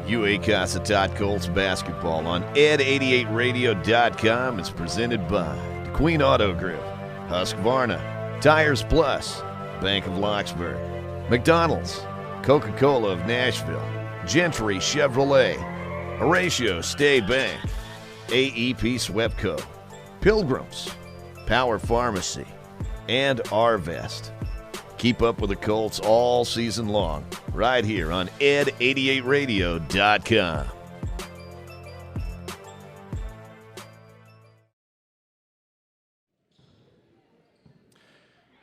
UA Casa Colts basketball on ed88radio.com. It's presented by the Queen Auto Group, Husqvarna, Tires Plus, Bank of Locksburg, McDonald's, Coca-Cola of Nashville, Gentry Chevrolet, Horatio State Bank, AEP Swepco, Pilgrims, Power Pharmacy, and Arvest. Keep up with the Colts all season long, right here on ed88radio.com.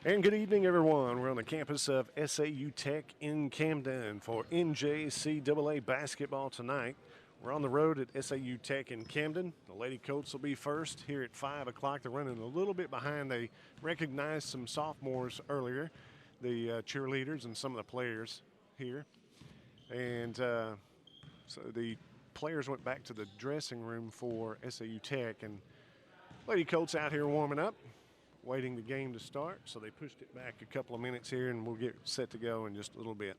And good evening, everyone. We're on the campus of SAU Tech in Camden for NJCAA basketball tonight. We're on the road at SAU Tech in Camden. The Lady Colts will be first here at 5 o'clock. They're running a little bit behind. They recognized some sophomores earlier, the cheerleaders and some of the players here. And so the players went back to the dressing room for SAU Tech. And Lady Colts out here warming up, waiting the game to start. So they pushed it back a couple of minutes here, and we'll get set to go in just a little bit.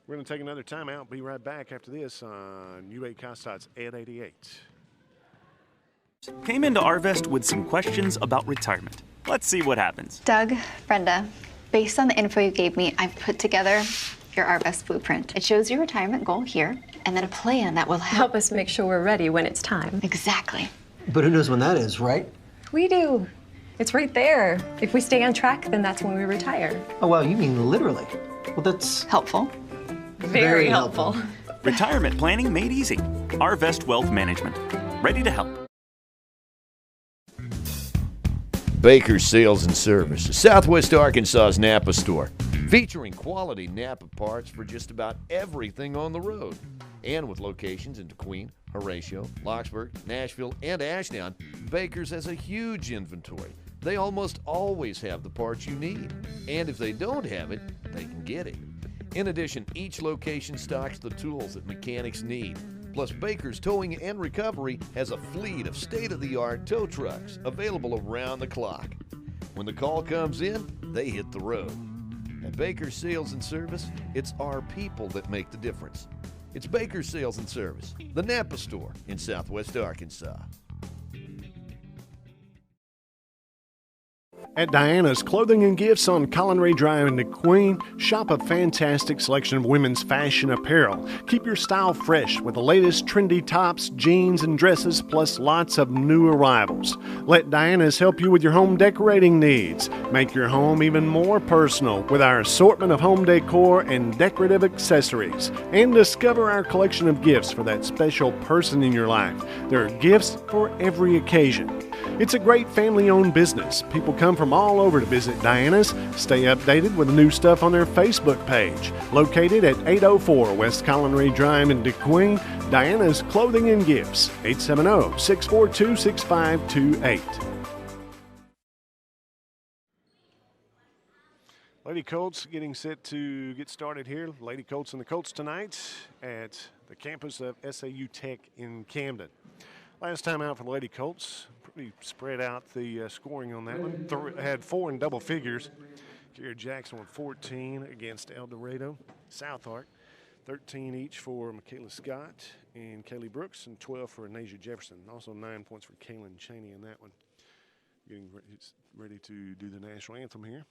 We're going to take another timeout. Be right back after this on UA Costot's Ed 88. Came into Arvest with some questions about retirement. Let's see what happens. Doug, Brenda, based on the info you gave me, I've put together your Arvest blueprint. It shows your retirement goal here, and then a plan that will help us make sure we're ready when it's time. Exactly. But who knows when that is, right? We do. It's right there. If we stay on track, then that's when we retire. Oh, wow, you mean literally. Well, that's helpful. Very helpful. Retirement planning made easy. Arvest Wealth Management. Ready to help. Baker's Sales and Service, Southwest Arkansas's Napa store, featuring quality Napa parts for just about everything on the road. And with locations in DeQueen, Horatio, Locksburg, Nashville, and Ashdown, Baker's has a huge inventory. They almost always have the parts you need. And if they don't have it, they can get it. In addition, each location stocks the tools that mechanics need. Plus, Baker's Towing and Recovery has a fleet of state-of-the-art tow trucks available around the clock. When the call comes in, they hit the road. At Baker's Sales and Service, it's our people that make the difference. It's Baker's Sales and Service, the Napa store in Southwest Arkansas. At Diana's Clothing and Gifts on Collinray Drive in DeQueen, shop a fantastic selection of women's fashion apparel. Keep your style fresh with the latest trendy tops, jeans, and dresses, plus lots of new arrivals. Let Diana's help you with your home decorating needs. Make your home even more personal with our assortment of home decor and decorative accessories. And discover our collection of gifts for that special person in your life. There are gifts for every occasion. It's a great family-owned business. People come from all over to visit Diana's. Stay updated with the new stuff on their Facebook page. Located at 804 West Collinray Drive in DeQueen, Diana's Clothing and Gifts, 870-642-6528. Lady Colts getting set to get started here. Lady Colts and the Colts tonight at the campus of SAU Tech in Camden. Last time out for the Lady Colts, pretty spread out the scoring on that one. Had 4 in double figures. Jared Jackson with 14 against El Dorado. South Ark, 13 each for Michaela Scott and Kaylee Brooks, and 12 for Anasia Jefferson. Also 9 points for Kaylin Cheney in that one. Getting ready to do the national anthem here.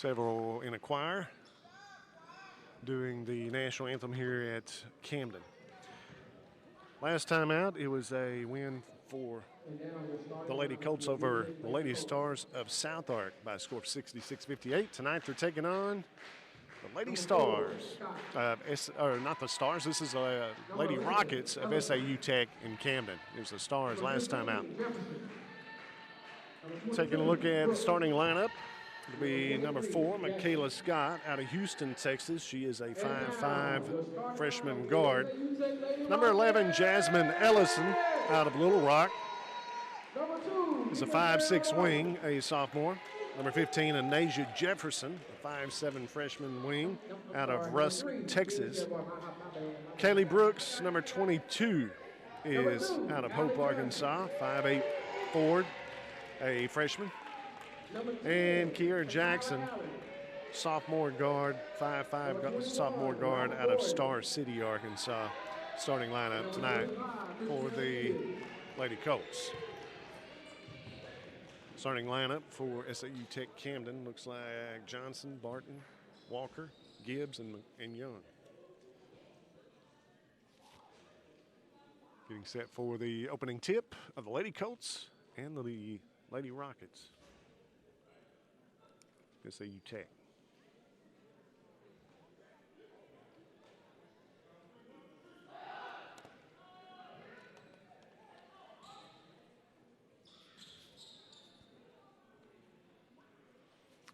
several in a choir doing the national anthem here at Camden. Last time out, it was a win for the Lady Colts over the Lady Stars of South Ark by a score of 66-58. Tonight they're taking on the Lady Stars, or not the Stars, this is Lady Rockets of SAU Tech in Camden. It was the Stars last time out. Taking a look at the starting lineup. It'll be number 4, Michaela Scott out of Houston, Texas. She is a 5'5" freshman guard. Number 11, Jasmine Ellison out of Little Rock. Is a 5'6" wing, a sophomore. Number 15, Anasia Jefferson, a 5'7" freshman wing out of Rusk, Texas. Kaylee Brooks, number 22, is out of Hope, Arkansas, 5'8" forward, a freshman. And Kiera Jackson, sophomore guard, 5'5" sophomore guard out of Star City, Arkansas. Starting lineup tonight for the Lady Colts. Starting lineup for SAU Tech Camden looks like Johnson, Barton, Walker, Gibbs, and Young. Getting set for the opening tip of the Lady Colts and the Lady Rockets. SAU Tech.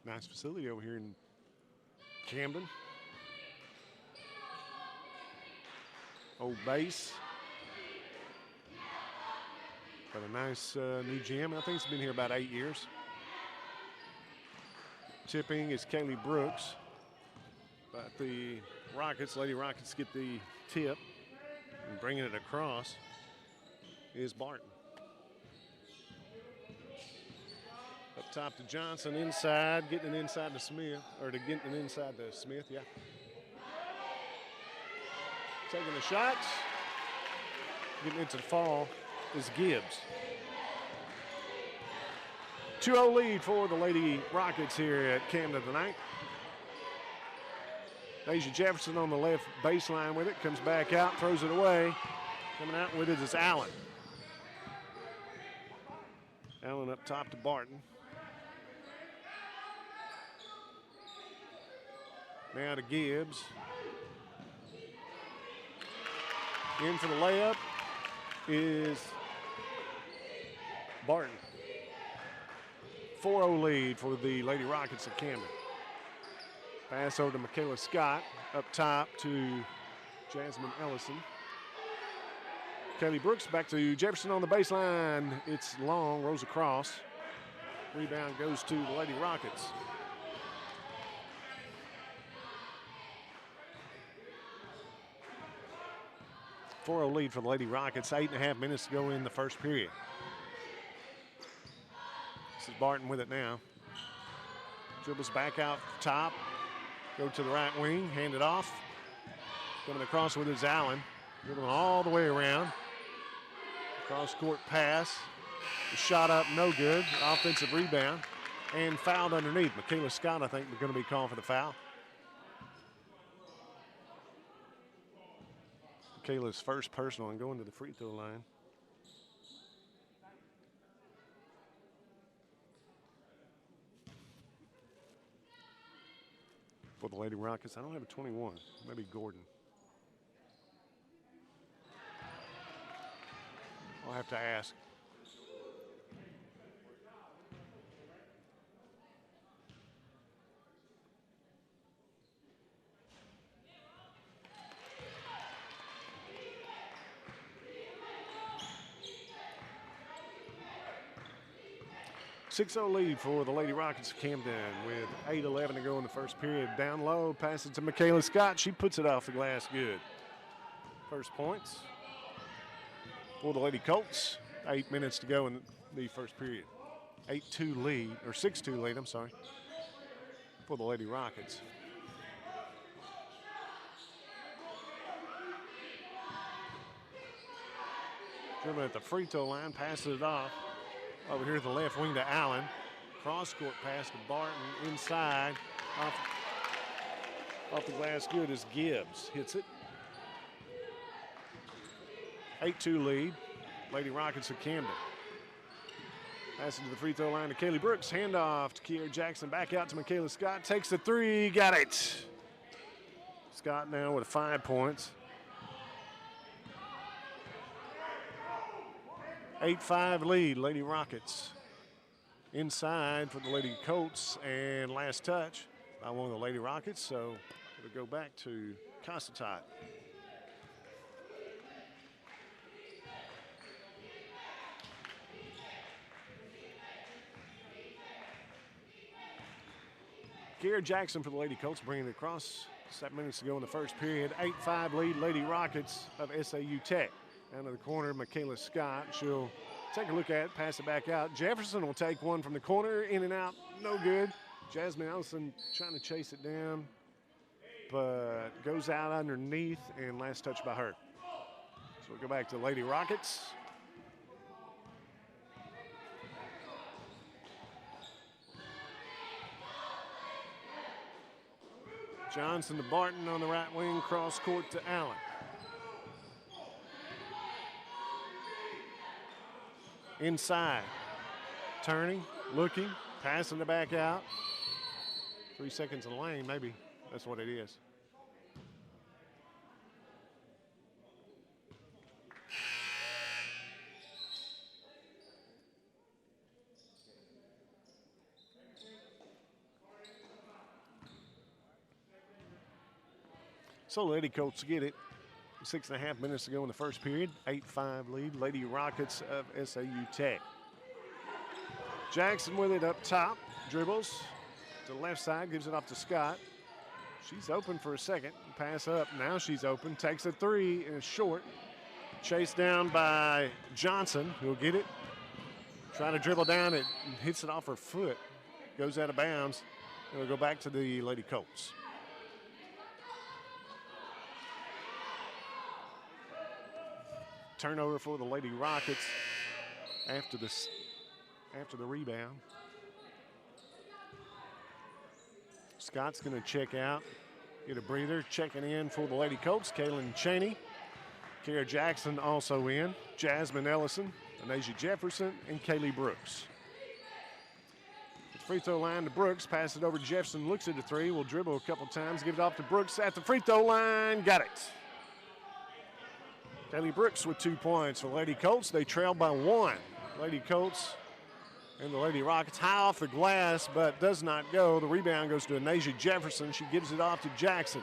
Nice facility over here in Camden. Old base. Got a nice new gym. I think it's been here about 8 years. Tipping is Kaylee Brooks. But the Rockets, Lady Rockets, get the tip. And bringing it across is Barton. Up top to Johnson, inside, getting it inside to Smith, or to getting it inside to Smith, yeah. Taking the shots, getting it to the fall is Gibbs. 2-0 lead for the Lady Rockets here at Camden tonight. Asia Jefferson on the left baseline with it, comes back out, throws it away. Coming out with it is Allen. Allen up top to Barton. Now to Gibbs. In for the layup is Barton. 4-0 lead for the Lady Rockets of Camden. Pass over to Michaela Scott. Up top to Jasmine Ellison. Kelly Brooks back to Jefferson on the baseline. It's long, rolls across. Rebound goes to the Lady Rockets. .4 lead for the Lady Rockets. 8.5 minutes to go in the first period. This is Barton with it now. Dribbles back out top. Go to the right wing. Hand it off. Coming across with his Allen. Dribbling all the way around. Cross court pass. The shot up, no good. Offensive rebound. And fouled underneath. Michaela Scott, I think, is going to be called for the foul. Michaela's first personal and going to the free throw line. For the Lady Rockets, I don't have a 21. Maybe Gordon. I'll have to ask. .6 lead for the Lady Rockets of Camden with 8:11 to go in the first period. Down low, pass it to Michaela Scott. She puts it off the glass good. First points for the Lady Colts. 8 minutes to go in the first period. 8-2 lead, or 6-2 lead, I'm sorry, for the Lady Rockets. Dribbling at the free throw line, passes it off. Over here to the left wing to Allen. Cross-court pass to Barton inside. Off the glass good as Gibbs hits it. 8-2 lead. Lady Rockets of Camden. Passing to the free throw line to Kaylee Brooks. Handoff to Kiera Jackson. Back out to Michaela Scott. Takes the three. Got it. Scott now with 5 points. 8-5 lead. Lady Rockets. Inside for the Lady Colts. And last touch by one of the Lady Rockets. So it'll go back to Constantine. Kiera Jackson for the Lady Colts bringing it across. 7 minutes to go in the first period. 8-5 lead Lady Rockets of SAU Tech. Down to the corner, Michaela Scott. She'll take a look at it, pass it back out. Jefferson will take one from the corner, in and out, no good. Jasmine Ellison trying to chase it down, but goes out underneath, and last touch by her. So we'll go back to the Lady Rockets. Johnson to Barton on the right wing, cross court to Allen. Inside, turning, looking, passing the back out. 3 seconds in the lane, maybe that's what it is. So Lady Colts get it. 6.5 minutes to go in the first period. 8-5 lead. Lady Rockets of SAU Tech. Jackson with it up top. Dribbles to the left side. Gives it off to Scott. She's open for a second. Pass up. Now she's open. Takes a three and it's short. Chased down by Johnson. Who'll get it. Trying to dribble down it. Hits it off her foot. Goes out of bounds. It'll go back to the Lady Colts. Turnover for the Lady Rockets after the rebound. Scott's going to check out, get a breather. Checking in for the Lady Colts, Kaylin Cheney. Kiera Jackson also in. Jasmine Ellison, Anasia Jefferson, and Kaylee Brooks. At the free throw line to Brooks, pass it over to Jefferson, looks at the three, will dribble a couple times, give it off to Brooks at the free throw line, got it. Kaylee Brooks with 2 points for Lady Colts. They trail by 1. Lady Colts and the Lady Rockets high off the glass, but does not go. The rebound goes to Anasia Jefferson. She gives it off to Jackson.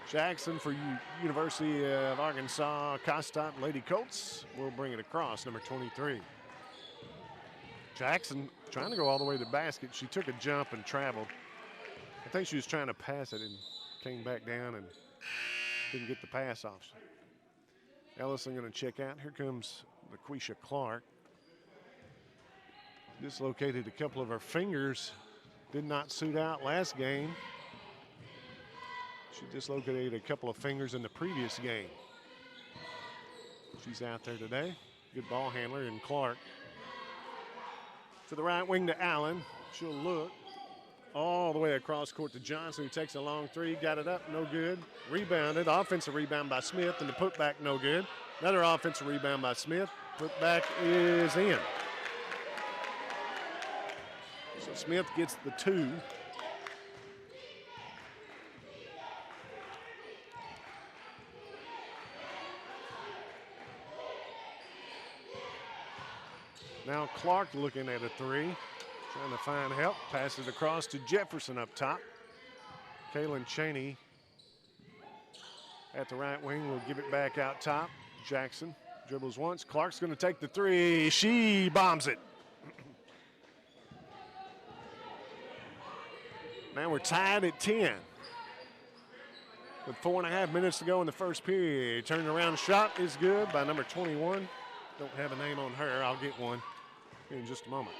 Jackson for University of Arkansas, Costott Lady Colts will bring it across, number 23. Jackson trying to go all the way to the basket. She took a jump and traveled. I think she was trying to pass it and came back down and didn't get the pass off. Ellison going to check out. Here comes LaQuisha Clark. Dislocated a couple of her fingers. Did not suit out last game. She dislocated a couple of fingers in the previous game. She's out there today. Good ball handler, and Clark. To the right wing to Allen. She'll look. All the way across court to Johnson, who takes a long three, got it up, no good. Rebounded, offensive rebound by Smith, and the putback no good. Another offensive rebound by Smith. Putback is in. So Smith gets the 2. Now Clark looking at a 3. Trying to find help. Passes across to Jefferson up top. Kaylin Cheney at the right wing will give it back out top. Jackson dribbles once. Clark's going to take the 3. She bombs it. Now we're tied at 10. With 4.5 minutes to go in the first period. Turning around shot is good by number 21. Don't have a name on her. I'll get one here in just a moment.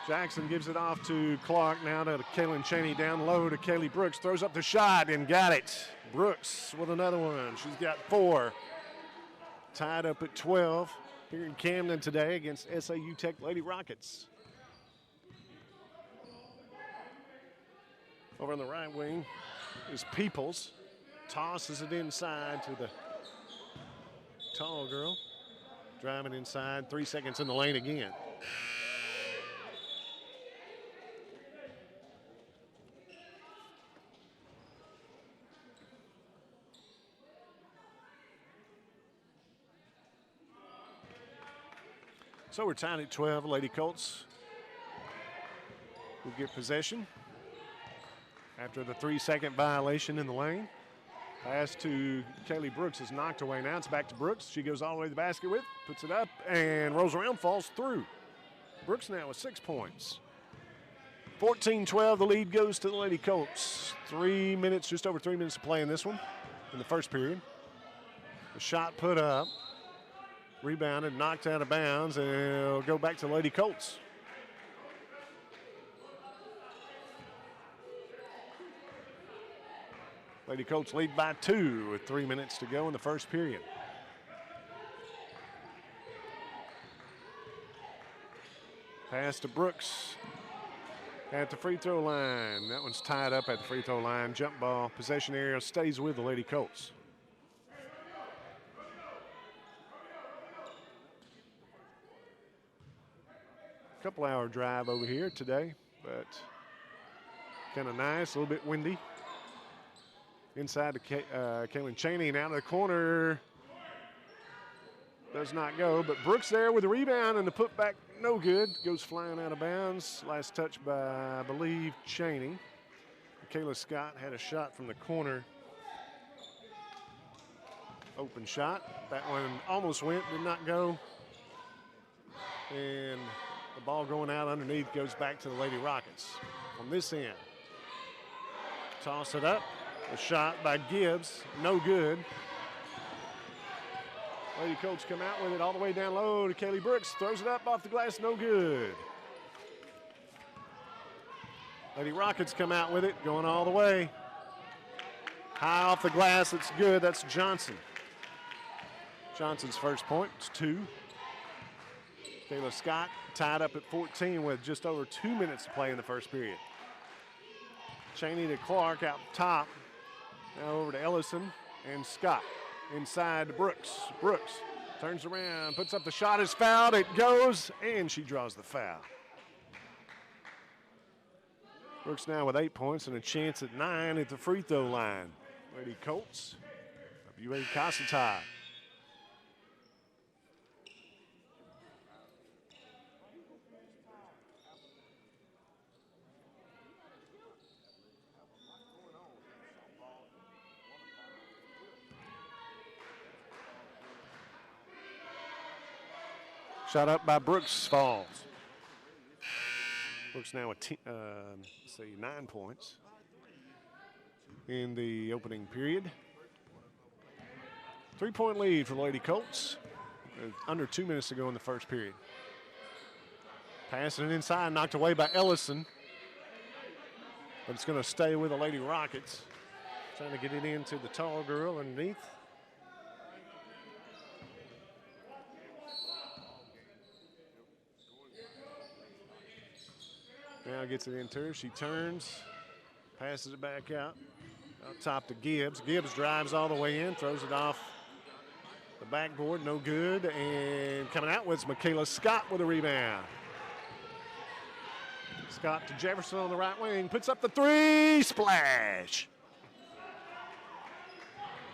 Jackson gives it off to Clark, now to Kaylin Cheney, down low to Kaylee Brooks, throws up the shot and got it. Brooks with another one. She's got 4. Tied up at 12 here in Camden today against SAU Tech Lady Rockets. Over on the right wing is Peoples. Tosses it inside to the tall girl. Driving inside, 3 seconds in the lane again. So we're tied at 12. Lady Colts will get possession after the 3-second violation in the lane. Pass to Kaylee Brooks is knocked away now. It's back to Brooks. She goes all the way to the basket with, puts it up, and rolls around, falls through. Brooks now with 6 points. 14-12, the lead goes to the Lady Colts. 3 minutes, just over 3 minutes to play in this one in the first period. The shot put up. Rebounded, knocked out of bounds, and it'll go back to Lady Colts. Lady Colts lead by 2 with 3 minutes to go in the first period. Pass to Brooks at the free throw line. That one's tied up at the free throw line. Jump ball, possession area stays with the Lady Colts. Couple hour drive over here today, but kind of nice, a little bit windy. Inside to Kaylin Cheney, and out of the corner. Does not go, but Brooks there with the rebound, and the putback no good. Goes flying out of bounds. Last touch by, I believe, Cheney. Kayla Scott had a shot from the corner. Open shot. That one almost went, did not go. And the ball going out underneath goes back to the Lady Rockets on this end. Toss it up. A shot by Gibbs. No good. Lady Colts come out with it all the way down low to Kaylee Brooks. Throws it up off the glass. No good. Lady Rockets come out with it. Going all the way. High off the glass. It's good. That's Johnson. Johnson's first point. It's 2. Kayla Scott tied up at 14 with just over 2 minutes to play in the first period. Cheney to Clark out top. Now over to Ellison and Scott. Inside to Brooks. Brooks turns around, puts up the shot, is fouled. It goes, and she draws the foul. Brooks now with 8 points and a chance at 9 at the free throw line. Lady Colts, W.A. Casata. Shot up by Brooks, falls. Brooks now with 9 points in the opening period. 3-point lead for the Lady Colts. Under 2 minutes to go in the first period. Passing it inside, knocked away by Ellison. But it's going to stay with the Lady Rockets. Trying to get it into the tall girl underneath. Now gets it into her. She turns, passes it back out top to Gibbs. Gibbs drives all the way in, throws it off the backboard, no good. And coming out with Michaela Scott with a rebound. Scott to Jefferson on the right wing, puts up the 3, splash.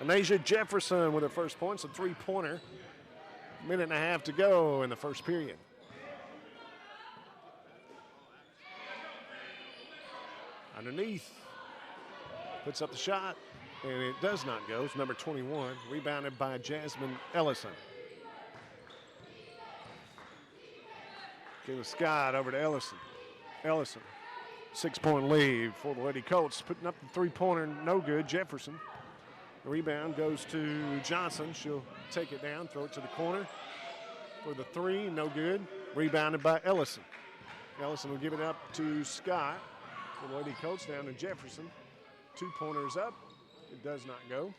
Anasia Jefferson with her first points, a 3-pointer. Minute and a half to go in the first period. Underneath, puts up the shot, and it does not go. It's number 21, rebounded by Jasmine Ellison. Kayla Scott over to Ellison. Ellison, 6-point lead for the Lady Colts, putting up the 3-pointer, no good. Jefferson, the rebound goes to Johnson. She'll take it down, throw it to the corner for the 3, no good. Rebounded by Ellison. Ellison will give it up to Scott. The Lady Colts down to Jefferson. 2-pointers up. It does not go.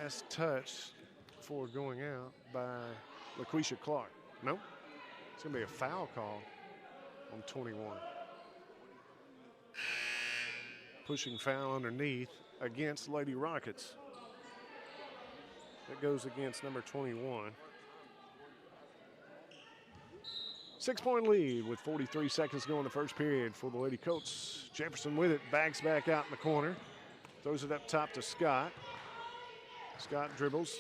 Last touch before going out by LaQuisha Clark. Nope. It's going to be a foul call on 21. Pushing foul underneath against Lady Rockets. That goes against number 21. 6-point lead with 43 seconds to go in the first period for the Lady Colts. Jefferson with it, backs back out in the corner. Throws it up top to Scott. Scott dribbles.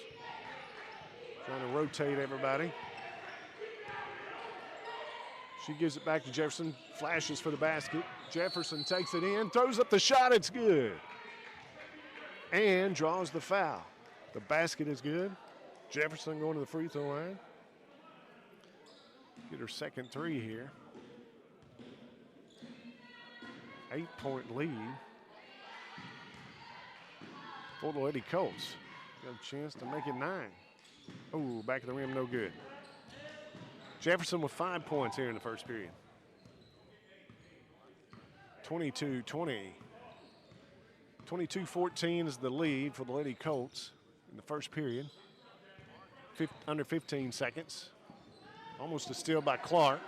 Trying to rotate everybody. She gives it back to Jefferson. Flashes for the basket. Jefferson takes it in, throws up the shot, it's good. And draws the foul. The basket is good. Jefferson going to the free throw line. Get her second three here. 8-point lead for the Lady Colts. Got a chance to make it 9. Oh, back of the rim, no good. Jefferson with 5 points here in the first period. 22-20. 22-14 is the lead for the Lady Colts in the first period. Under 15 seconds. Almost a steal by Clark.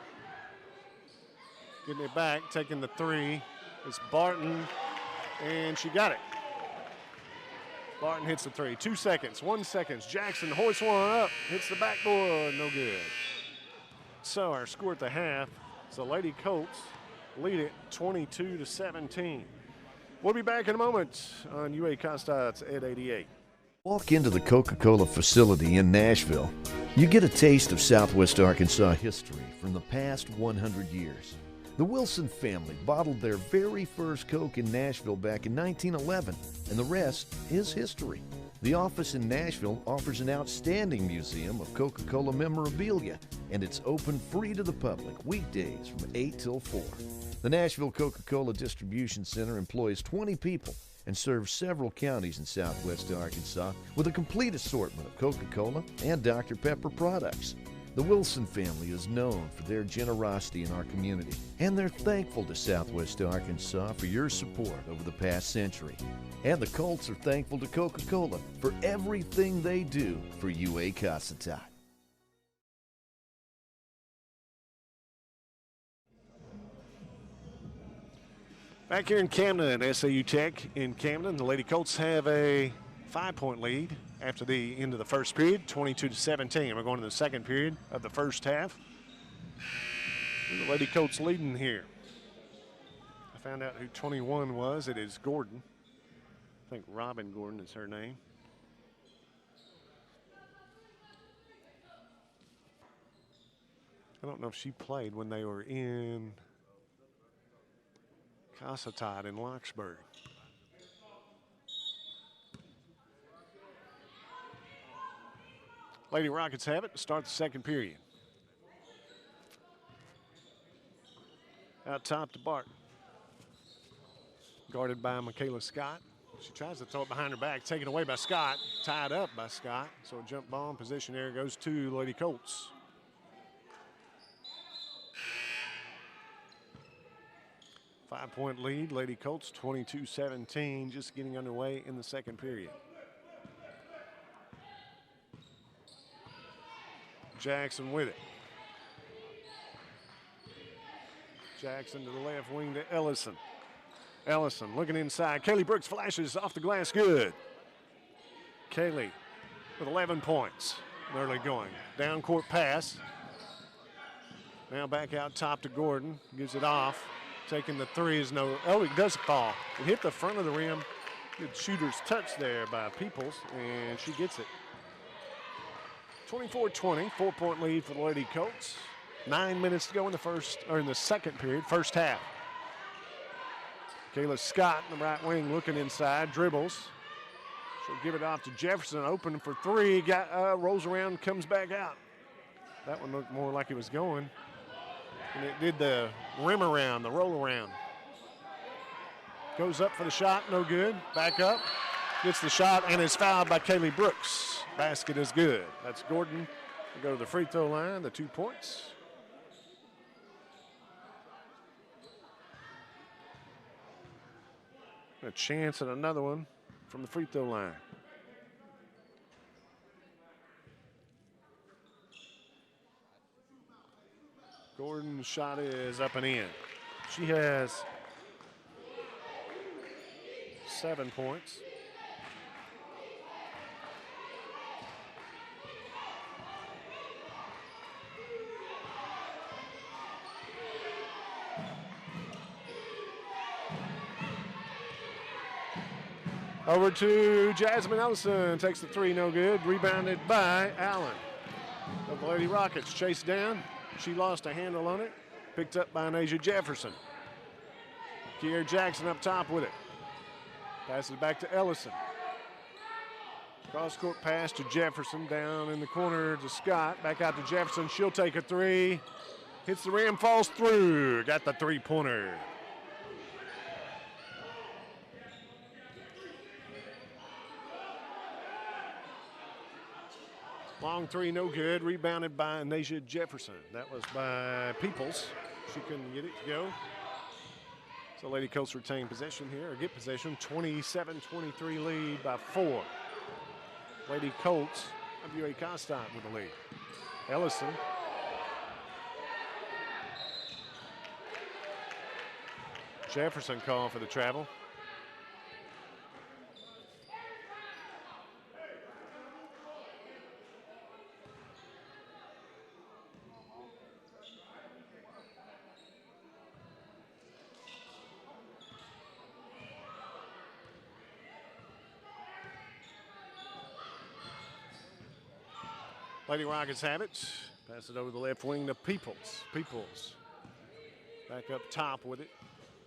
Getting it back, taking the three. It's Barton, and she got it. Barton hits the three. 2 seconds, 1 second. Jackson hoists one up, hits the backboard, no good. So our score at the half is the Lady Colts lead it 22-17. We'll be back in a moment on UA Costats at 88. Walk into the Coca-Cola facility in Nashville. You get a taste of Southwest Arkansas history from the past 100 years. The Wilson family bottled their very first Coke in Nashville back in 1911, and the rest is history. The office in Nashville offers an outstanding museum of Coca-Cola memorabilia, and it's open free to the public weekdays from 8 till 4. The Nashville Coca-Cola Distribution Center employs 20 people and serves several counties in southwest Arkansas with a complete assortment of Coca-Cola and Dr. Pepper products. The Wilson family is known for their generosity in our community, and they're thankful to Southwest Arkansas for your support over the past century. And the Colts are thankful to Coca-Cola for everything they do for UA Cossatot. Back here in Camden at SAU Tech in Camden, the Lady Colts have a 5-point lead after the end of the first period, 22-17. We're going to the second period of the first half. And the Lady Colts leading here. I found out who 21 was. It is Gordon. I think Robin Gordon is her name. I don't know if she played when they were in Cossatot in Locksburg. Lady Rockets have it to start the second period. Out top to Barton. Guarded by Michaela Scott. She tries to throw it behind her back, taken away by Scott, tied up by Scott. So a jump ball in position there goes to Lady Colts. Five-point lead, Lady Colts 22-17, just getting underway in the second period. Jackson with it. Jackson to the left wing to Ellison. Ellison looking inside. Kaylee Brooks flashes off the glass, good. Kaylee with 11 points. Early going. Down court pass. Now back out top to Gordon. Gives it off. Taking the three is no. Oh, it does fall. It hit the front of the rim. Good shooter's touch there by Peoples, and she gets it. 24-20, 4-point lead for the Lady Colts. 9 minutes to go in the second period, first half. Kayla Scott in the right wing looking inside, dribbles. She'll give it off to Jefferson, open for three, rolls around, comes back out. That one looked more like it was going. And it did the rim around, the roll around. Goes up for the shot, no good. Back up, gets the shot, and is fouled by Kaylee Brooks. Basket is good. That's Gordon to go to the free throw line, the 2 points. A chance at another one from the free throw line. Gordon's shot is up and in. She has 7 points. Over to Jasmine Ellison. Takes the three, no good. Rebounded by Allen. The Lady Rockets chased down. She lost a handle on it. Picked up by Asia Jefferson. Kiera Jackson up top with it. Passes back to Ellison. Cross-court pass to Jefferson. Down in the corner to Scott. Back out to Jefferson. She'll take a three. Hits the rim, falls through. Got the three-pointer. Long three, no good. Rebounded by Asia Jefferson. That was by Peoples. She couldn't get it to go. So Lady Colts retain possession here, or get possession. 27-23 lead by 4. Lady Colts of UA Costine with the lead. Ellison. Jefferson called for the travel. Lady Rockets have it. Pass it over the left wing to Peoples. Peoples back up top with it.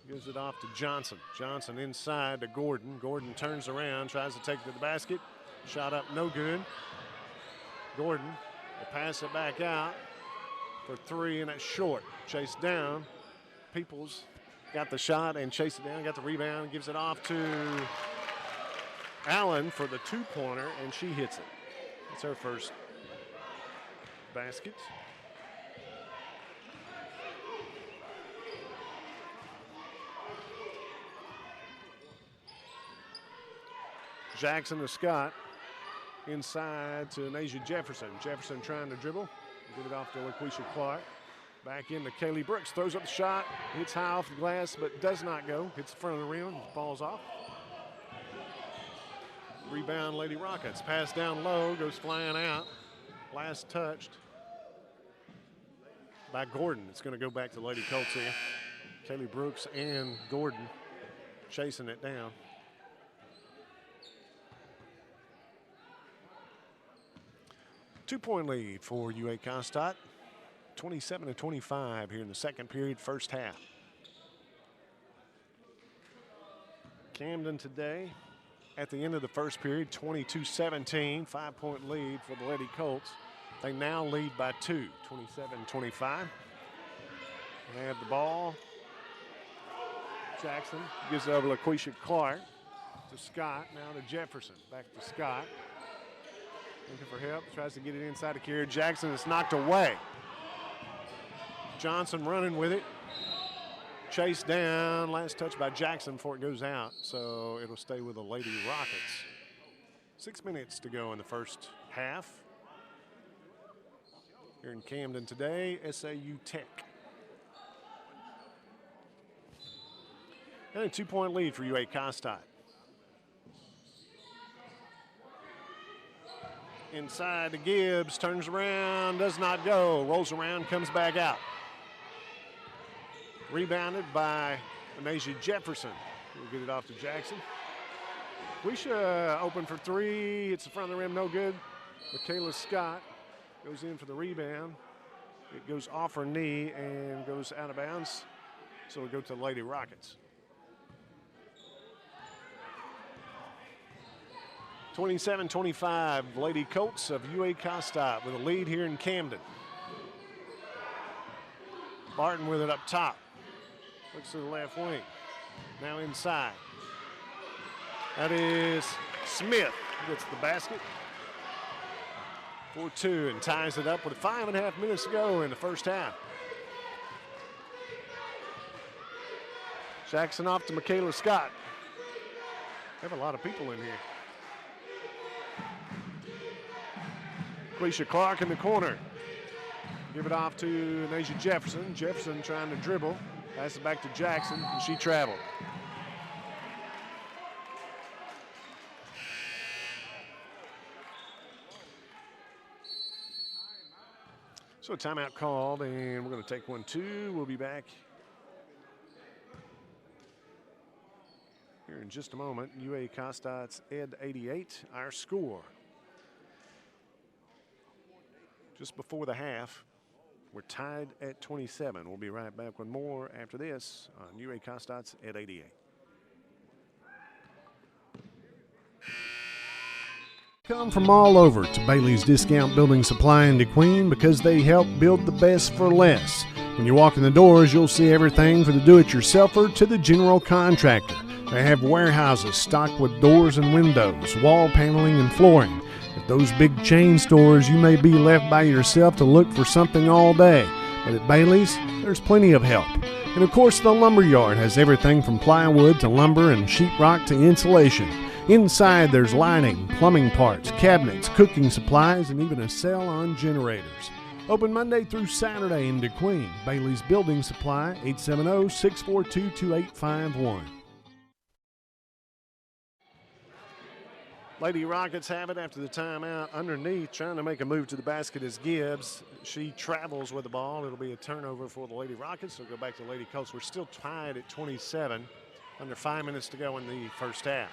Gives it off to Johnson. Johnson inside to Gordon. Gordon turns around, tries to take it to the basket. Shot up, no good. Gordon will pass it back out for three, and it's short. Chased down. Peoples got the shot and chased it down. Got the rebound, gives it off to Allen for the two-pointer, and she hits it. It's her first basket. Jackson to Scott. Inside to Asia Jefferson. Jefferson trying to dribble. Get it off to LaQuisha Clark. Back into Kaylee Brooks. Throws up the shot. Hits high off the glass, but does not go. Hits the front of the rim. Falls off. Rebound, Lady Rockets. Pass down low. Goes flying out. Last touched by Gordon. It's going to go back to Lady Colts here. Kaylee Brooks and Gordon chasing it down. Two-point lead for UA Costine. 27-25 here in the second period, first half. Camden today at the end of the first period, 22-17, 5-point lead for the Lady Colts. They now lead by 2, 27-25. They have the ball. Jackson gives it over to LaQuisha Clark to Scott, now to Jefferson. Back to Scott. Looking for help, tries to get it inside to Kiera Jackson. It's knocked away. Johnson running with it. Chased down, last touch by Jackson before it goes out, so it'll stay with the Lady Rockets. 6 minutes to go in the first half. Here in Camden today, SAU Tech. And a 2-point lead for UA Costine. Inside to Gibbs, turns around, does not go, rolls around, comes back out. Rebounded by Asia Jefferson. We'll get it off to Jackson. Quisha open for three, hits the front of the rim, no good. Michaela Scott goes in for the rebound. It goes off her knee and goes out of bounds, so we'll go to the Lady Rockets. 27-25, Lady Colts of UA Costine with a lead here in Camden. Barton with it up top. Looks to the left wing. Now inside. That is Smith. Gets the basket. 4-2 and ties it up with 5.5 minutes to go in the first half. Jackson off to Michaela Scott. Have a lot of people in here. Quisha Clark in the corner. Give it off to Nasia Jefferson. Jefferson trying to dribble. Pass it back to Jackson, and she traveled. So a timeout called, and we're going to take 1-2. We'll be back here in just a moment. UA Costad's Ed 88, our score. Just before the half, we're tied at 27. We'll be right back with more after this on UA Costad's Ed 88. Come from all over to Bailey's Discount Building Supply in DeQueen because they help build the best for less. When you walk in the doors, you'll see everything from the do-it-yourselfer to the general contractor. They have warehouses stocked with doors and windows, wall paneling, and flooring. At those big chain stores, you may be left by yourself to look for something all day. But at Bailey's, there's plenty of help. And of course, the lumber yard has everything from plywood to lumber and sheetrock to insulation. Inside, there's lining, plumbing parts, cabinets, cooking supplies, and even a sale on generators. Open Monday through Saturday in DeQueen. Bailey's Building Supply, 870-642-2851. Lady Rockets have it after the timeout. Underneath, trying to make a move to the basket is Gibbs. She travels with the ball. It'll be a turnover for the Lady Rockets. They'll go back to Lady Colts. We're still tied at 27. Under 5 minutes to go in the first half.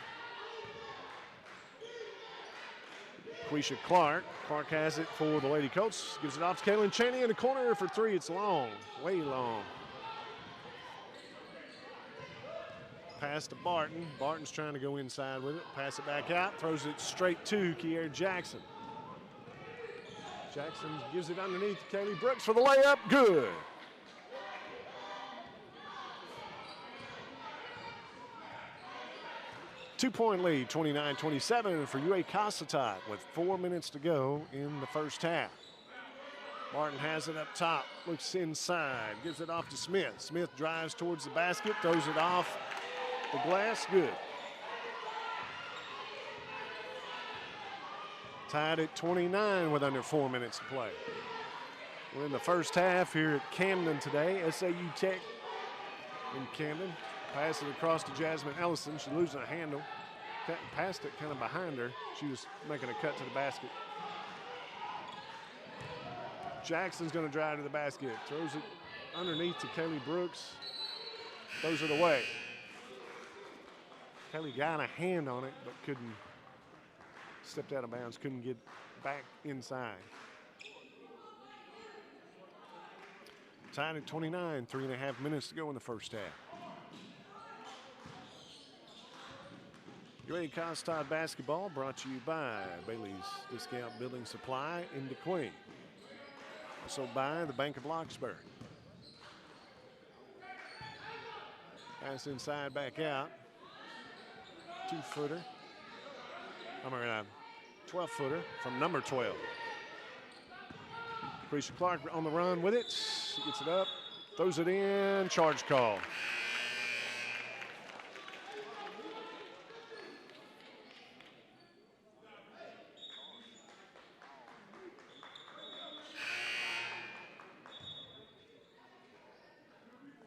Quisha Clark. Clark has it for the Lady Colts. Gives it off to Kaylin Chaney in the corner for three. It's long, way long. Pass to Barton. Barton's trying to go inside with it. Pass it back out. Throws it straight to Kiera Jackson. Jackson gives it underneath to Kaylee Brooks for the layup. Good. Two-point lead, 29-27 for UA Costad with 4 minutes to go in the first half. Martin has it up top, looks inside, gives it off to Smith. Smith drives towards the basket, throws it off the glass, good. Tied at 29 with under 4 minutes to play. We're in the first half here at Camden today. SAU Tech in Camden. Pass it across to Jasmine Ellison. She loses a handle. Passed it kind of behind her. She was making a cut to the basket. Jackson's going to drive to the basket. Throws it underneath to Kaylee Brooks. Throws it away. Kaylee got a hand on it, but couldn't. Stepped out of bounds. Couldn't get back inside. Tied at 29. 3.5 minutes to go in the first half. UA Costad basketball brought to you by Bailey's Discount Building Supply in DeQueen. Also by the Bank of Locksburg. Pass inside, back out. 2-footer. 12-footer from number 12. Quisha Clark on the run with it. Gets it up, throws it in, charge call.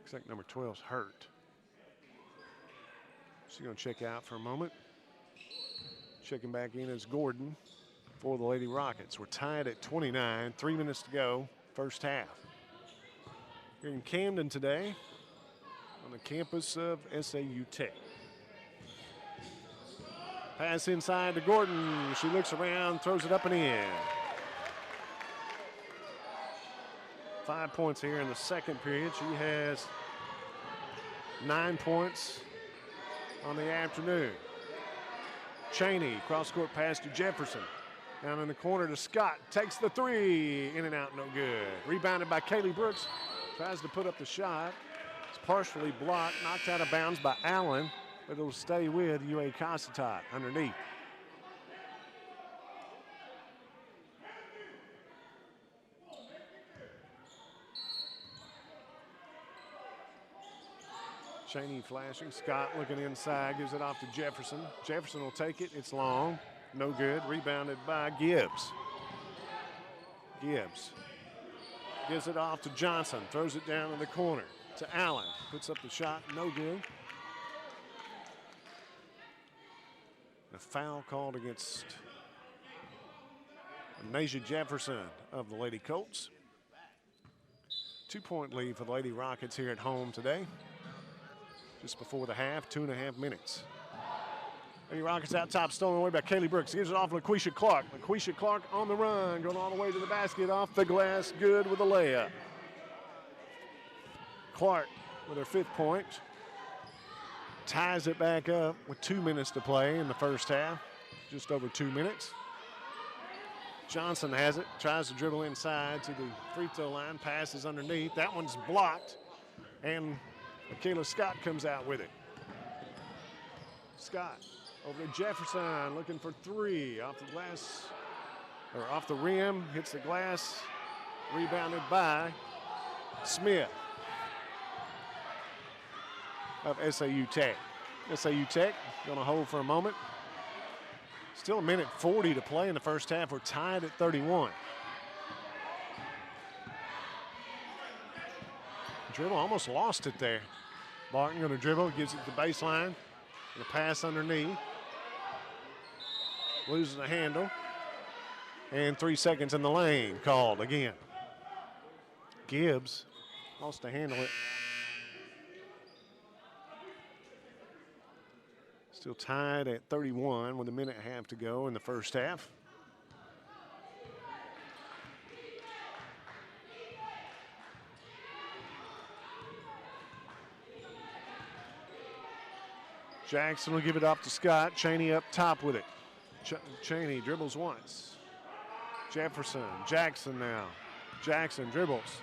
Looks like number 12's hurt. She's going to check out for a moment. Checking back in is Gordon for the Lady Rockets. We're tied at 29, 3 minutes to go, first half. Here in Camden today on the campus of SAU Tech. Pass inside to Gordon. She looks around, throws it up and in. 5 points here in the second period. She has 9 points on the afternoon. Cheney, cross-court pass to Jefferson. Down in the corner to Scott. Takes the three. In and out, no good. Rebounded by Kaylee Brooks. Tries to put up the shot. It's partially blocked. Knocked out of bounds by Allen. But it'll stay with UA Costad underneath. Cheney flashing. Scott looking inside, gives it off to Jefferson. Jefferson will take it. It's long. No good. Rebounded by Gibbs. Gibbs gives it off to Johnson. Throws it down in the corner to Allen. Puts up the shot. No good. A foul called against Nasia Jefferson of the Lady Colts. 2-point lead for the Lady Rockets here at home today. Just before the half, 2.5 minutes. Lady Rockets out top, stolen away by Kaylee Brooks. Gives it off to LaQuisha Clark. LaQuisha Clark on the run, going all the way to the basket, off the glass, good with a layup. Clark with her 5th point. Ties it back up with 2 minutes to play in the first half. Just over 2 minutes. Johnson has it, tries to dribble inside to the free throw line, passes underneath. That one's blocked, and Michaela Scott comes out with it. Scott over to Jefferson, looking for 3 off the glass, or off the rim, hits the glass, rebounded by Smith of SAU Tech. SAU Tech going to hold for a moment. Still 1:40 to play in the first half. We're tied at 31. Dribble, almost lost it there. Barton going to dribble, gives it to the baseline. And a pass underneath. Loses the handle. And 3 seconds in the lane called again. Gibbs lost to handle it. Still tied at 31 with 1.5 to go in the first half. Jackson will give it off to Scott. Cheney up top with it. Cheney dribbles once. Jefferson, Jackson now. Jackson dribbles.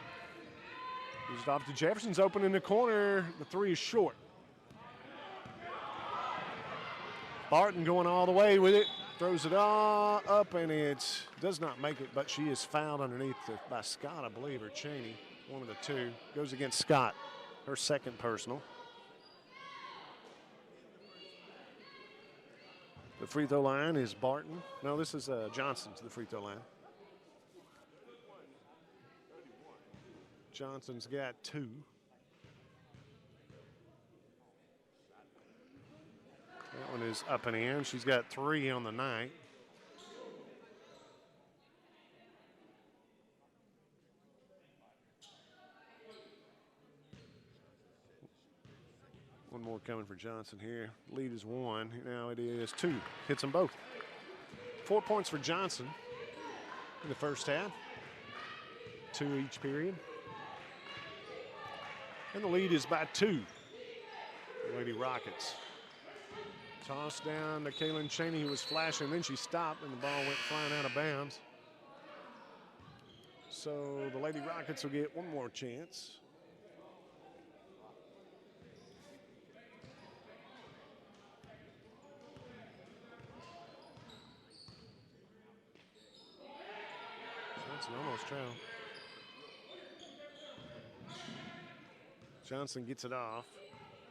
Gives it off to Jefferson's open in the corner. The 3 is short. Barton going all the way with it. Throws it all up, and it does not make it, but she is fouled underneath by Scott, I believe, or Cheney. One of the two. Goes against Scott, her 2nd personal. The free throw line is Barton. No, this is Johnson to the free throw line. Johnson's got 2. That one is up and in. She's got 3 on the night. One more coming for Johnson here. Lead is 1. Now it is 2. Hits them both. 4 points for Johnson in the first half. 2 each period. And the lead is by 2. The Lady Rockets. Tossed down to Kaylin Cheney, who was flashing. Then she stopped, and the ball went flying out of bounds. So the Lady Rockets will get one more chance. Johnson almost trailed. Johnson gets it off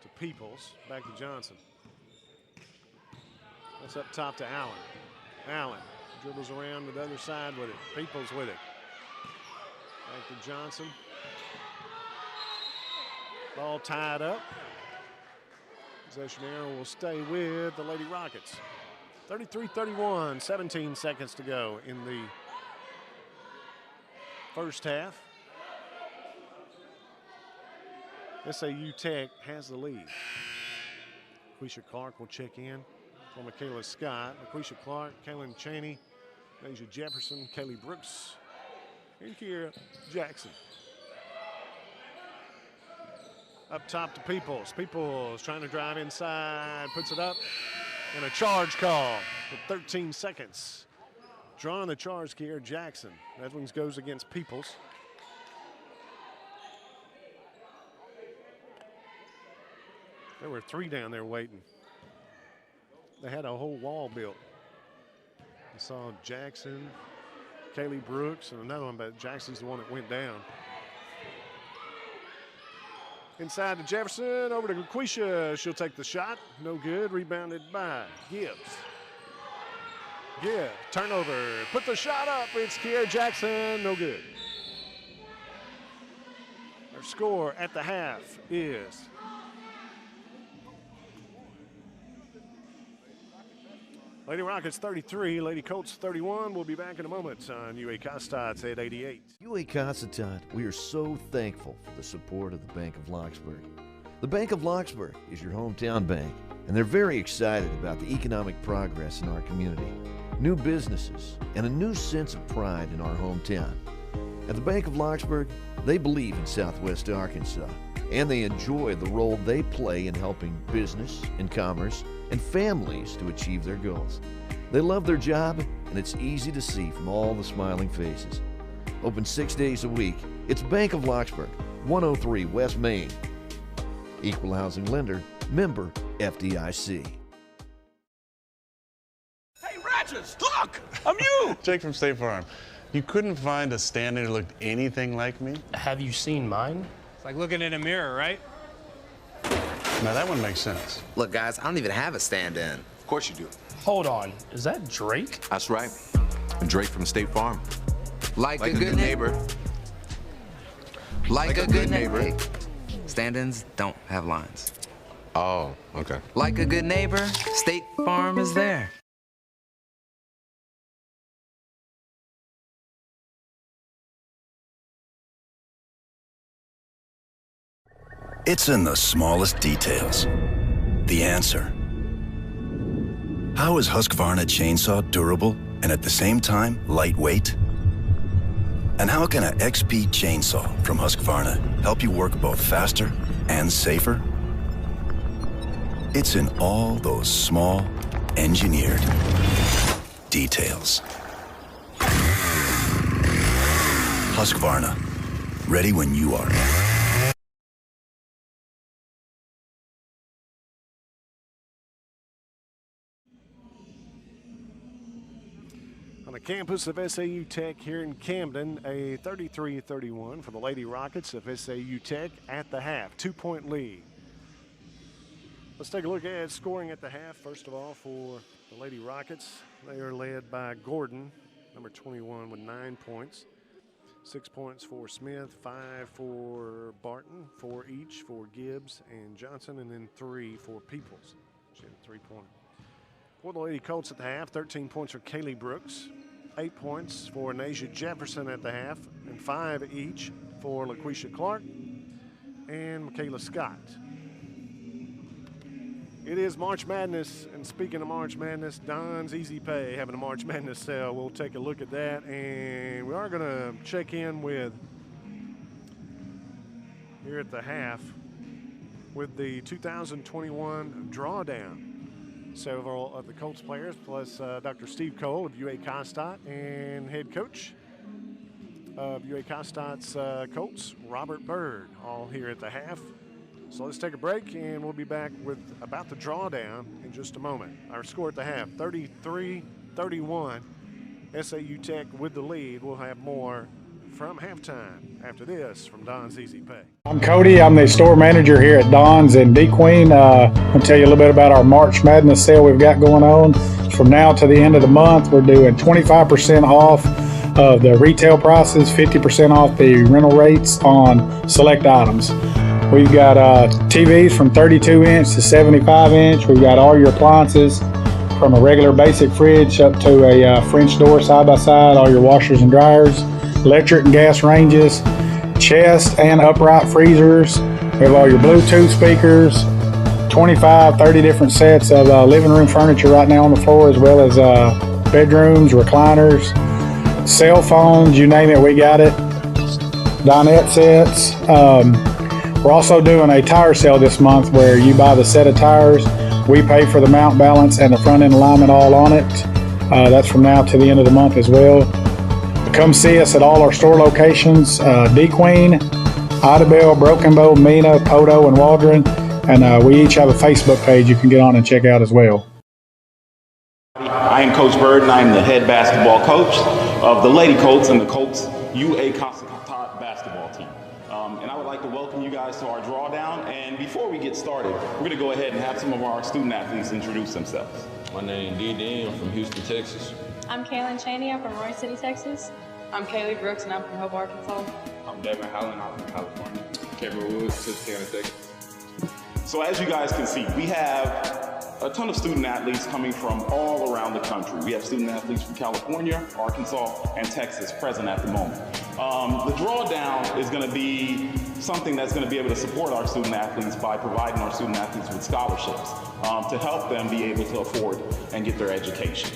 to Peoples. Back to Johnson. That's up top to Allen. Allen dribbles around to the other side with it. Peoples with it. Back to Johnson. Ball tied up. Possession arrow will stay with the Lady Rockets. 33-31, 17 seconds to go in the first half. SAU Tech has the lead. Quisha Clark will check in for Michaela Scott. Quisha Clark, Kaylin Cheney, Nasia Jefferson, Kaylee Brooks, and Kiera Jackson. Up top to Peoples. Peoples trying to drive inside, puts it up, and a charge call with 13 seconds. Drawing the charge, Kiera Jackson. That one goes against Peoples. There were 3 down there waiting. They had a whole wall built. I saw Jackson, Kaylee Brooks, and another one, but Jackson's the one that went down. Inside to Jefferson, over to Laquisha. She'll take the shot. No good. Rebounded by Gibbs. Gibbs, turnover. Put the shot up. It's Kiera Jackson. No good. Our score at the half is Lady Rockets 33, Lady Colts 31. We'll be back in a moment on UA Costats at 88. UA Costat, we are so thankful for the support of the Bank of Locksburg. The Bank of Locksburg is your hometown bank, and they're very excited about the economic progress in our community, new businesses, and a new sense of pride in our hometown. At the Bank of Locksburg, they believe in Southwest Arkansas, and they enjoy the role they play in helping business and commerce and families to achieve their goals. They love their job, and it's easy to see from all the smiling faces. Open 6 days a week, it's Bank of Locksburg, 103 West Main. Equal housing lender, member FDIC. Hey, Ratchets, look! I'm you! Jake from State Farm. You couldn't find a stand-in who looked anything like me? Have you seen mine? It's like looking in a mirror, right? Now that one makes sense. Look, guys, I don't even have a stand-in. Of course you do. Hold on, is that Drake? That's right. Drake from State Farm. Like a good neighbor. Like a good neighbor. Stand-ins don't have lines. Oh, okay. Like a good neighbor, State Farm is there. It's in the smallest details. The answer. How is Husqvarna chainsaw durable and at the same time lightweight? And how can an XP chainsaw from Husqvarna help you work both faster and safer? It's in all those small, engineered details. Husqvarna, ready when you are. On the campus of SAU Tech here in Camden, a 33-31 for the Lady Rockets of SAU Tech at the half. 2-point lead. Let's take a look at scoring at the half. First of all, for the Lady Rockets, they are led by Gordon, number 21, with 9 points. 6 points for Smith, 5 for Barton, 4 each for Gibbs and Johnson, and then 3 for Peoples. She had a 3-pointer. For the Lady Colts at the half, 13 points for Kaylee Brooks, 8 points for Nasia Jefferson at the half, and 5 each for LaQuisha Clark and Michaela Scott. It is March Madness, and speaking of March Madness, Don's Easy Pay having a March Madness sale. We'll take a look at that, and we are going to check in with, here at the half, with the 2021 drawdown. Several of the Colts players, plus Dr. Steve Cole of UA Costat and head coach of UA Costat's Colts, Robert Bird, all here at the half. So let's take a break, and we'll be back with about the drawdown in just a moment. Our score at the half, 33-31. SAU Tech with the lead. We'll have more from halftime after this from Don's Easy Pay. I'm Cody. I'm the store manager here at Don's in D-Queen. I'm going to tell you a little bit about our March Madness sale we've got going on. From now to the end of the month, we're doing 25% off of the retail prices, 50% off the rental rates on select items. We've got TVs from 32-inch to 75-inch. We've got all your appliances from a regular basic fridge up to a French door side-by-side, all your washers and dryers, electric and gas ranges, chest and upright freezers. We have all your Bluetooth speakers, 25, 30 different sets of living room furniture right now on the floor, as well as bedrooms, recliners, cell phones, you name it, we got it. Dinette sets. We're also doing a tire sale this month where you buy the set of tires, we pay for the mount balance and the front end alignment all on it. That's from now to the end of the month as well. Come see us at all our store locations, D-Queen, Idabel, Broken Bow, Mena, Poto, and Waldron. And we each have a Facebook page you can get on and check out as well. I am Coach Bird, and I am the head basketball coach of the Lady Colts and the Colts UA Costat basketball team. And I would like to welcome you guys guys to our drawdown. And before we get started, we're going to go ahead and have some of our student athletes introduce themselves. My name is D.D. I'm from Houston, Texas. I'm Kaylin Chaney. I'm from Roy City, Texas. I'm Kaylee Brooks, and I'm from Hope, Arkansas. I'm Devin Holland. I'm from California. Cameron Woods, Susquehanna, Texas. So as you guys can see, we have a ton of student athletes coming from all around the country. We have student athletes from California, Arkansas, and Texas present at the moment. The drawdown is going to be something that's going to be able to support our student athletes by providing our student athletes with scholarships to help them be able to afford and get their education.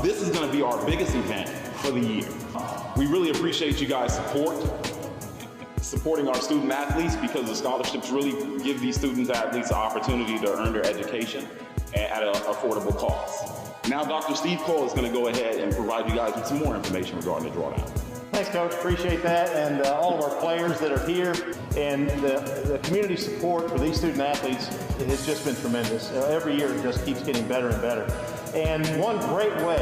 This is going to be our biggest event for the year. We really appreciate you guys' supporting our student athletes, because the scholarships really give these student athletes the opportunity to earn their education at an affordable cost. Now Dr. Steve Cole is going to go ahead and provide you guys with some more information regarding the drawdown. Thanks, Coach. Appreciate that, and all of our players that are here, and the community support for these student athletes has just been tremendous. Every year it just keeps getting better and better. And one great way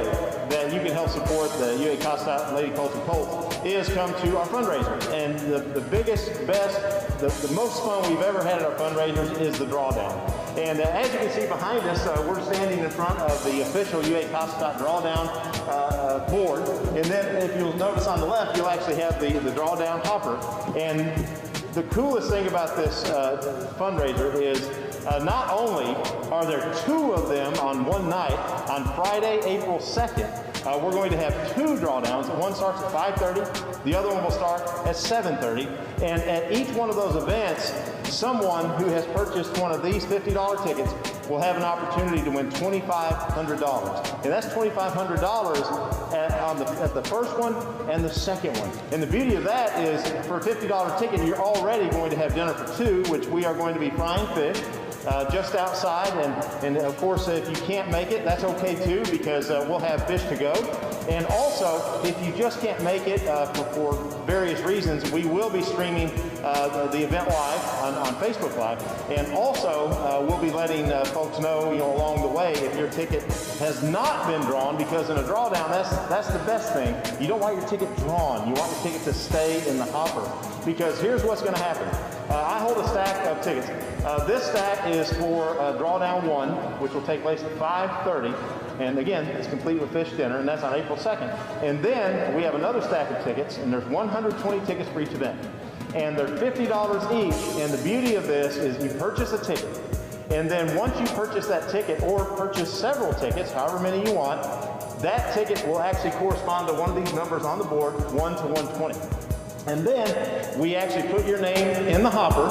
that you can help support the UA Costa Lady Colts and Colts is come to our fundraiser. And the biggest, best, the most fun we've ever had at our fundraisers is the drawdown. And as you can see behind us, we're standing in front of the official UA Costa drawdown board. And then if you'll notice on the left, you'll actually have the drawdown hopper. And the coolest thing about this fundraiser is not only are there 2 of them on one night, on Friday, April 2nd, we're going to have 2 drawdowns. One starts at 5:30, the other one will start at 7:30. And at each one of those events, someone who has purchased one of these $50 tickets will have an opportunity to win $2,500. And that's $2,500 at the first one and the second one. And the beauty of that is, for a $50 ticket, you're already going to have dinner for 2, which we are going to be frying fish just outside. And of course, if you can't make it, that's okay too, because we'll have fish to go. And also, if you just can't make it for various reasons, we will be streaming the event live on Facebook Live. And also, we'll be letting folks know, along the way, if your ticket has not been drawn, because in a drawdown, that's the best thing. You don't want your ticket drawn. You want your ticket to stay in the hopper. Because here's what's going to happen. I hold a stack of tickets. This stack is for drawdown 1, which will take place at 5:30. And again, it's complete with fish dinner, and that's on April 2nd. And then we have another stack of tickets, and there's 120 tickets for each event. And they're $50 each, and the beauty of this is you purchase a ticket, and then once you purchase that ticket, or purchase several tickets, however many you want, that ticket will actually correspond to one of these numbers on the board, 1 to 120. And then we actually put your name in the hopper,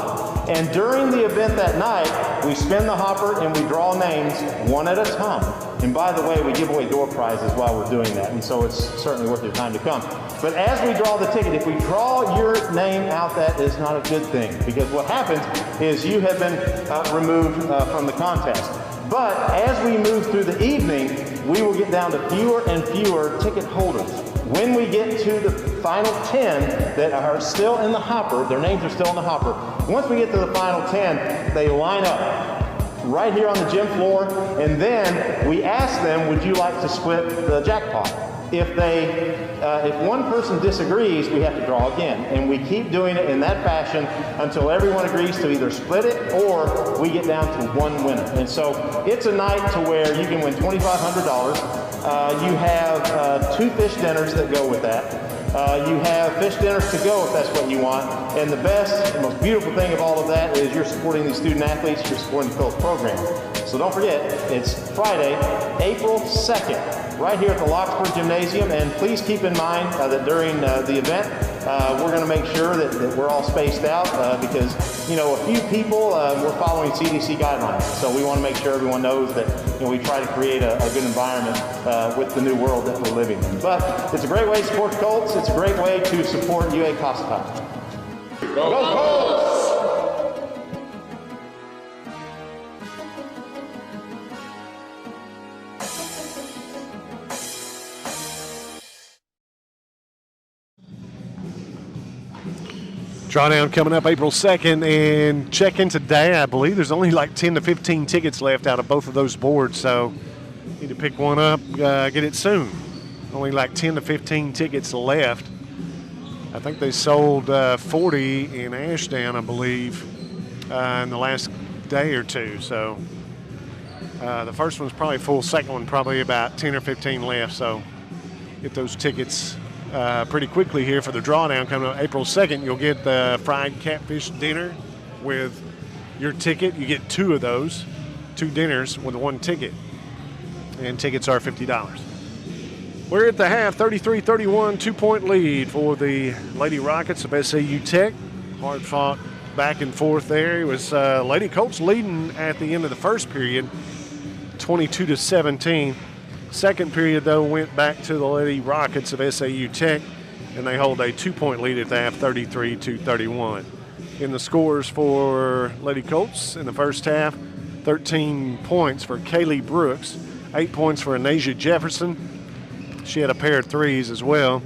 and during the event that night, we spin the hopper and we draw names one at a time. And by the way, we give away door prizes while we're doing that, and so it's certainly worth your time to come. But as we draw the ticket, if we draw your name out, that is not a good thing, because what happens is you have been removed from the contest. But as we move through the evening, we will get down to fewer and fewer ticket holders. When we get to the final 10 that are still in the hopper, their names are still in the hopper. Once we get to the final 10, they line up right here on the gym floor, and then we ask them, would you like to split the jackpot? If one person disagrees, we have to draw again, and we keep doing it in that fashion until everyone agrees to either split it or we get down to one winner. And so it's a night to where you can win $2,500. You have 2 fish dinners that go with that. You have fish dinners to go if that's what you want. And the best, the most beautiful thing of all of that is you're supporting these student athletes, you're supporting the Colts program. So don't forget, it's Friday, April 2nd, right here at the Locksburg Gymnasium. And please keep in mind that during the event, we're going to make sure that we're all spaced out because, a few people, we're following CDC guidelines. So we want to make sure everyone knows that we try to create a good environment with the new world that we're living in. But it's a great way to support Colts. It's a great way to support UA Costa. Go Colts! Drawdown coming up April 2nd, and check in today. I believe there's only like 10 to 15 tickets left out of both of those boards, so need to pick one up, get it soon. Only like 10 to 15 tickets left. I think they sold 40 in Ashdown, I believe, in the last day or two. So the first one's probably full, second one probably about 10 or 15 left. So get those tickets pretty quickly here for the drawdown coming up April 2nd. You'll get the fried catfish dinner with your ticket. You get two of those, two dinners with one ticket. And tickets are $50. We're at the half, 33-31, 2-point lead for the Lady Rockets of SAU Tech. Hard fought back and forth there. It was Lady Colts leading at the end of the first period, 22-17. Second period, though, went back to the Lady Rockets of SAU Tech, and they hold a 2-point lead at the half, 33-31. In the scores for Lady Colts in the first half, 13 points for Kaylee Brooks, 8 points for Anasia Jefferson. She had a pair of threes as well.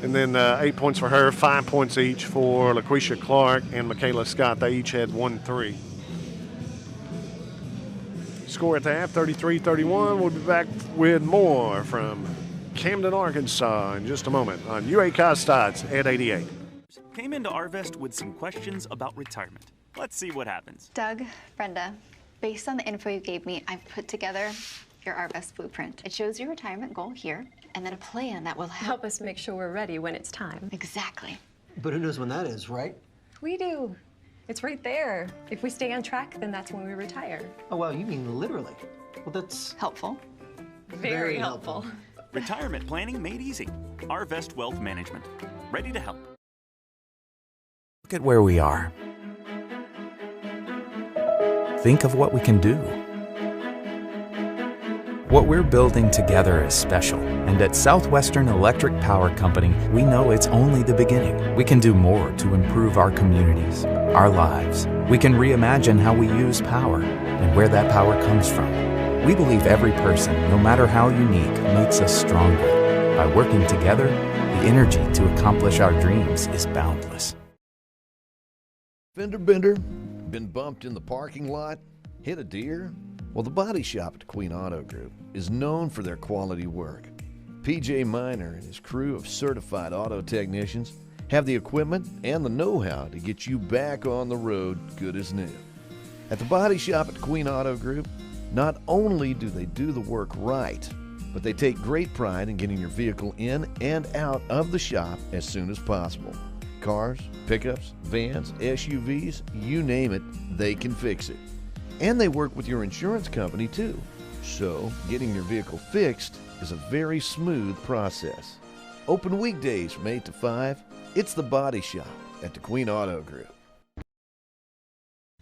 And then 8 points for her, 5 points each for LaQuisha Clark and Michaela Scott. They each had 1 3. Score at the half, 33-31. We'll be back with more from Camden, Arkansas in just a moment on UA Costots at 88. Came into Arvest with some questions about retirement. Let's see what happens. Doug, Brenda, based on the info you gave me, I've put together your Arvest blueprint. It shows your retirement goal here, and then a plan that will help us make sure we're ready when it's time. Exactly. But who knows when that is, right? We do. It's right there. If we stay on track, then that's when we retire. Oh, wow, you mean literally. Well, that's helpful. Very helpful. Retirement planning made easy. Arvest Wealth Management. Ready to help. Look at where we are. Think of what we can do. What we're building together is special, and at Southwestern Electric Power Company, we know it's only the beginning. We can do more to improve our communities, our lives. We can reimagine how we use power and where that power comes from. We believe every person, no matter how unique, makes us stronger. By working together, the energy to accomplish our dreams is boundless. Fender bender? Been bumped in the parking lot? Hit a deer? Well, the body shop at Queen Auto Group is known for their quality work. PJ Miner and his crew of certified auto technicians have the equipment and the know-how to get you back on the road good as new. At the body shop at Queen Auto Group, not only do they do the work right, but they take great pride in getting your vehicle in and out of the shop as soon as possible. Cars, pickups, vans, SUVs, you name it, they can fix it. And they work with your insurance company too. So getting your vehicle fixed is a very smooth process. Open weekdays from 8 to 5. It's the Body Shop at the Queen Auto Group.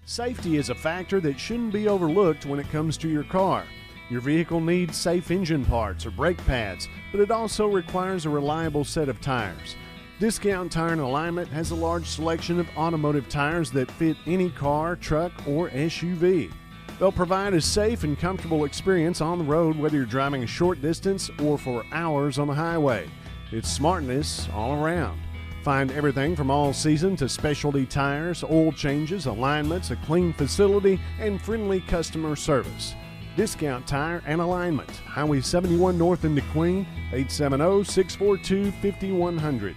Safety is a factor that shouldn't be overlooked when it comes to your car. Your vehicle needs safe engine parts or brake pads, but it also requires a reliable set of tires. Discount Tire and Alignment has a large selection of automotive tires that fit any car, truck, or SUV. They'll provide a safe and comfortable experience on the road whether you're driving a short distance or for hours on the highway. It's smartness all around. Find everything from all-season to specialty tires, oil changes, alignments, a clean facility, and friendly customer service. Discount Tire and Alignment, Highway 71 North into Queen, 870-642-5100.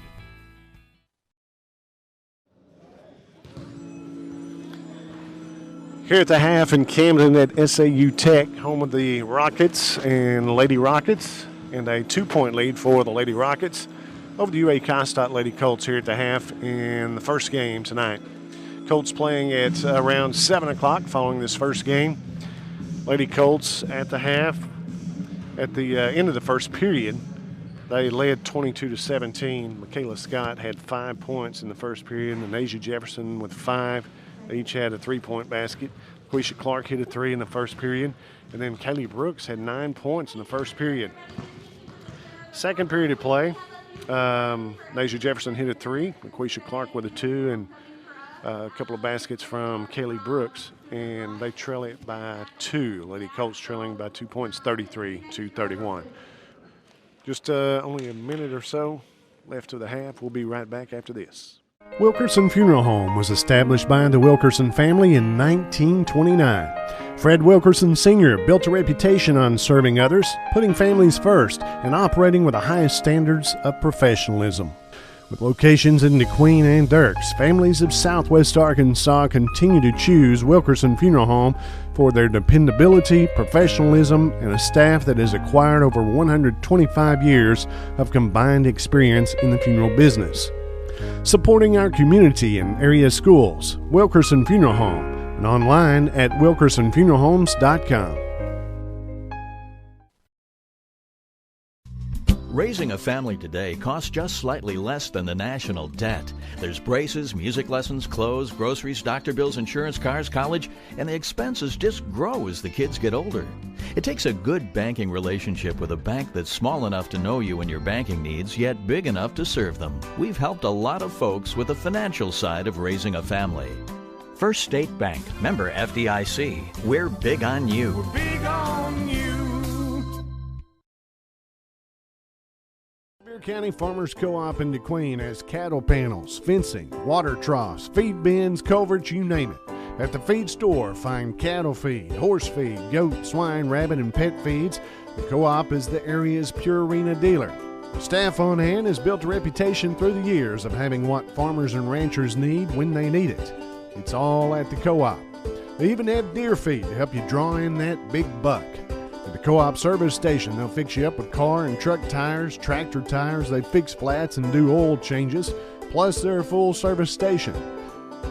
Here at the half in Camden at SAU Tech, home of the Rockets and Lady Rockets, and a 2-point lead for the Lady Rockets over the UA Costot Lady Colts here at the half in the first game tonight. Colts playing at around 7 o'clock following this first game. Lady Colts at the half, at the end of the first period, they led 22-17. Michaela Scott had 5 points in the first period, and Anasia Jefferson with 5. They each had a 3-point basket. LaQuisha Clark hit a 3 in the first period. And then Kaylee Brooks had 9 points in the first period. Second period of play, Anasia Jefferson hit a 3. LaQuisha Clark with a 2 and a couple of baskets from Kaylee Brooks. And they trail it by 2. Lady Colts trailing by 2 points, 33-31. Just only a minute or so left to the half. We'll be right back after this. Wilkerson Funeral Home was established by the Wilkerson family in 1929. Fred Wilkerson Sr. built a reputation on serving others, putting families first, and operating with the highest standards of professionalism. With locations in DeQueen and Dirks, families of Southwest Arkansas continue to choose Wilkerson Funeral Home for their dependability, professionalism, and a staff that has acquired over 125 years of combined experience in the funeral business. Supporting our community and area schools, Wilkerson Funeral Home, and online at wilkersonfuneralhomes.com. Raising a family today costs just slightly less than the national debt. There's braces, music lessons, clothes, groceries, doctor bills, insurance, cars, college, and the expenses just grow as the kids get older. It takes a good banking relationship with a bank that's small enough to know you and your banking needs, yet big enough to serve them. We've helped a lot of folks with the financial side of raising a family. First State Bank, member FDIC. We're big on you. We're big on you. Sevier County Farmers Co-op in DeQueen has cattle panels, fencing, water troughs, feed bins, culverts, you name it. At the feed store, find cattle feed, horse feed, goat, swine, rabbit, and pet feeds. The Co-op is the area's Purina dealer. The staff on hand has built a reputation through the years of having what farmers and ranchers need when they need it. It's all at the Co-op. They even have deer feed to help you draw in that big buck. At the Co-op service station, they'll fix you up with car and truck tires, tractor tires. They fix flats and do oil changes. Plus, they're a full service station.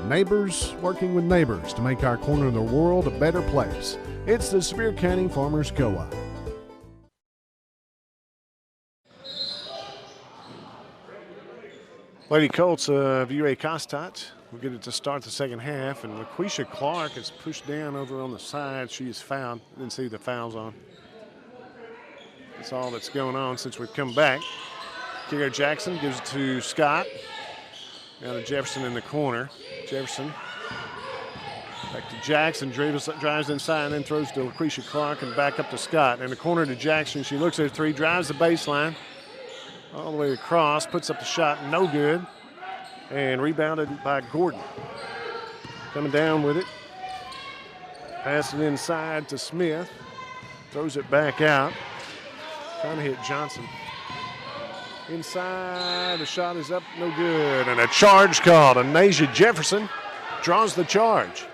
Neighbors working with neighbors to make our corner of the world a better place. It's the Sevier County Farmers Co-op. Lady Colts of UA Costat will get it to start the second half, and LaQuisha Clark is pushed down over on the side. She is fouled. Didn't see the fouls on. That's all that's going on since we've come back. Kicker Jackson gives it to Scott. Now to Jefferson in the corner. Jefferson back to Jackson, drives inside and then throws to LaQuisha Clark and back up to Scott. In the corner to Jackson, she looks at her three, drives the baseline all the way across, puts up the shot, no good, and rebounded by Gordon. Coming down with it, pass it inside to Smith, throws it back out, trying to hit Johnson. Inside, the shot is up, no good, and a charge called. Anasia Jefferson draws the charge.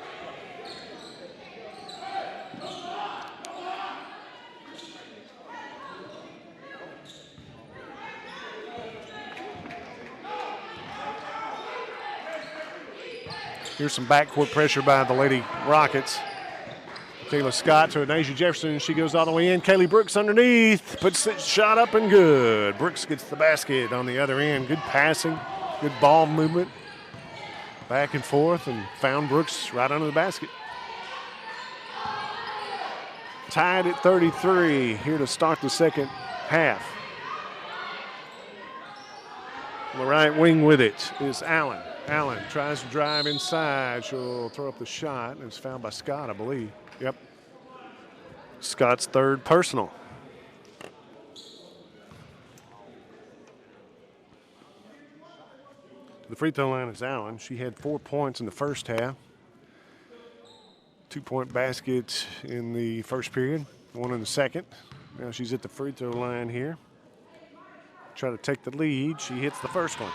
Here's some backcourt pressure by the Lady Rockets. Kayla Scott to Anasia Jefferson. She goes all the way in. Kaylee Brooks underneath. Puts the shot up and good. Brooks gets the basket on the other end. Good passing. Good ball movement. Back and forth and found Brooks right under the basket. Tied at 33 here to start the second half. On the right wing with it is Allen. Allen tries to drive inside. She'll throw up the shot, and it's fouled by Scott, I believe. Yep. Scott's third personal. The free throw line is Allen. She had 4 points in the first half. 2-point basket in the first period, one in the second. Now she's at the free throw line here. Try to take the lead. She hits the first one.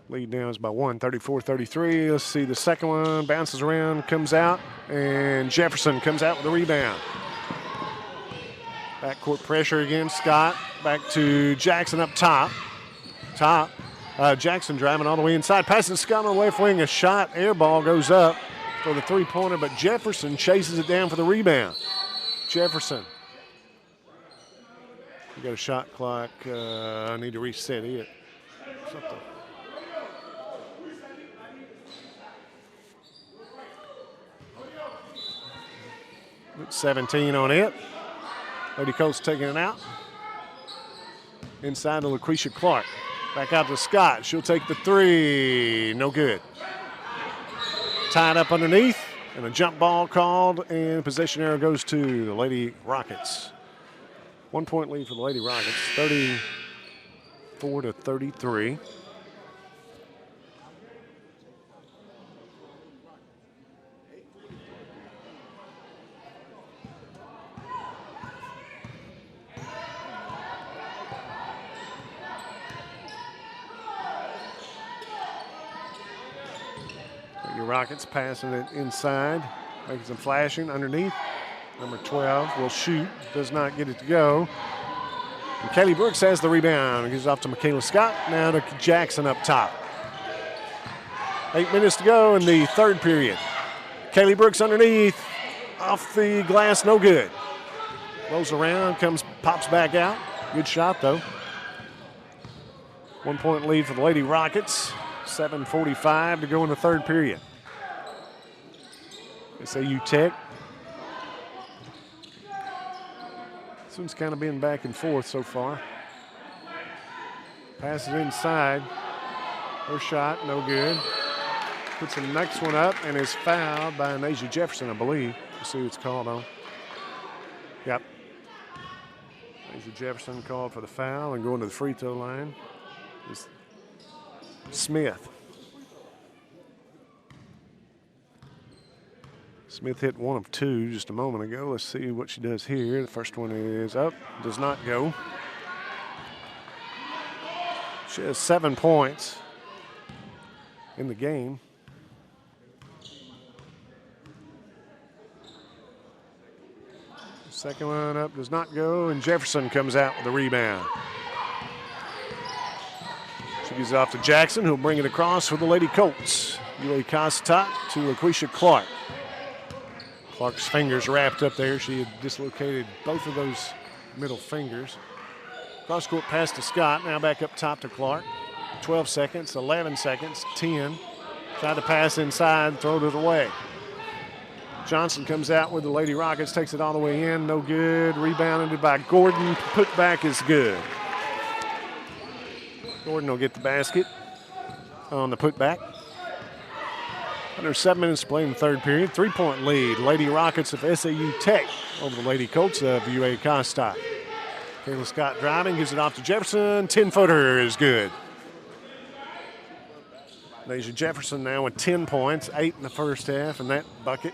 Lead now is by 1, 34-33. Let's see the second one. Bounces around, comes out, and Jefferson comes out with the rebound. Backcourt pressure again. Scott back to Jackson up top. Jackson driving all the way inside. Passing Scott on the left wing. A shot, air ball goes up for the three-pointer, but Jefferson chases it down for the rebound. Jefferson. You got a shot clock. I need to reset it. Something. 17 on it. Lady Colts taking it out. Inside to LaQuisha Clark. Back out to Scott. She'll take the three. No good. Tied up underneath. And a jump ball called. And possession arrow goes to the Lady Rockets. 1 point lead for the Lady Rockets. 34-33. Lady Rockets passing it inside, making some flashing underneath. Number 12 will shoot, does not get it to go. And Kaylee Brooks has the rebound. Gives it off to Michaela Scott, now to Jackson up top. 8 minutes to go in the third period. Kaylee Brooks underneath, off the glass, no good. Rolls around, pops back out. Good shot, though. 1 point lead for the Lady Rockets. 7:45 to go in the third period. SAU Tech. This one's kind of been back and forth so far. Passes inside. Her shot, no good. Puts the next one up and is fouled by Anasia Jefferson, I believe. Let's see who it's called on. Yep. Anasia Jefferson called for the foul and going to the free throw line is Smith. Smith hit 1 of 2 just a moment ago. Let's see what she does here. The first one is up, does not go. She has 7 points in the game. Second one up does not go, and Jefferson comes out with the rebound. She gives it off to Jackson, who'll bring it across for the Lady Colts. UA Costat to LaQuisha Clark. Clark's fingers wrapped up there. She had dislocated both of those middle fingers. Cross-court pass to Scott, now back up top to Clark. 12 seconds, 11 seconds, 10. Tried to pass inside, throwed it away. Johnson comes out with the Lady Rockets, takes it all the way in, no good. Rebounded by Gordon, put back is good. Gordon will get the basket on the putback. Under 7 minutes to play in the third period. 3-point lead. Lady Rockets of SAU Tech over the Lady Colts of UA Costat. Kayla Scott driving, gives it off to Jefferson. 10-footer is good. Anasia Jefferson now with 10 points, 8 in the first half, and that bucket.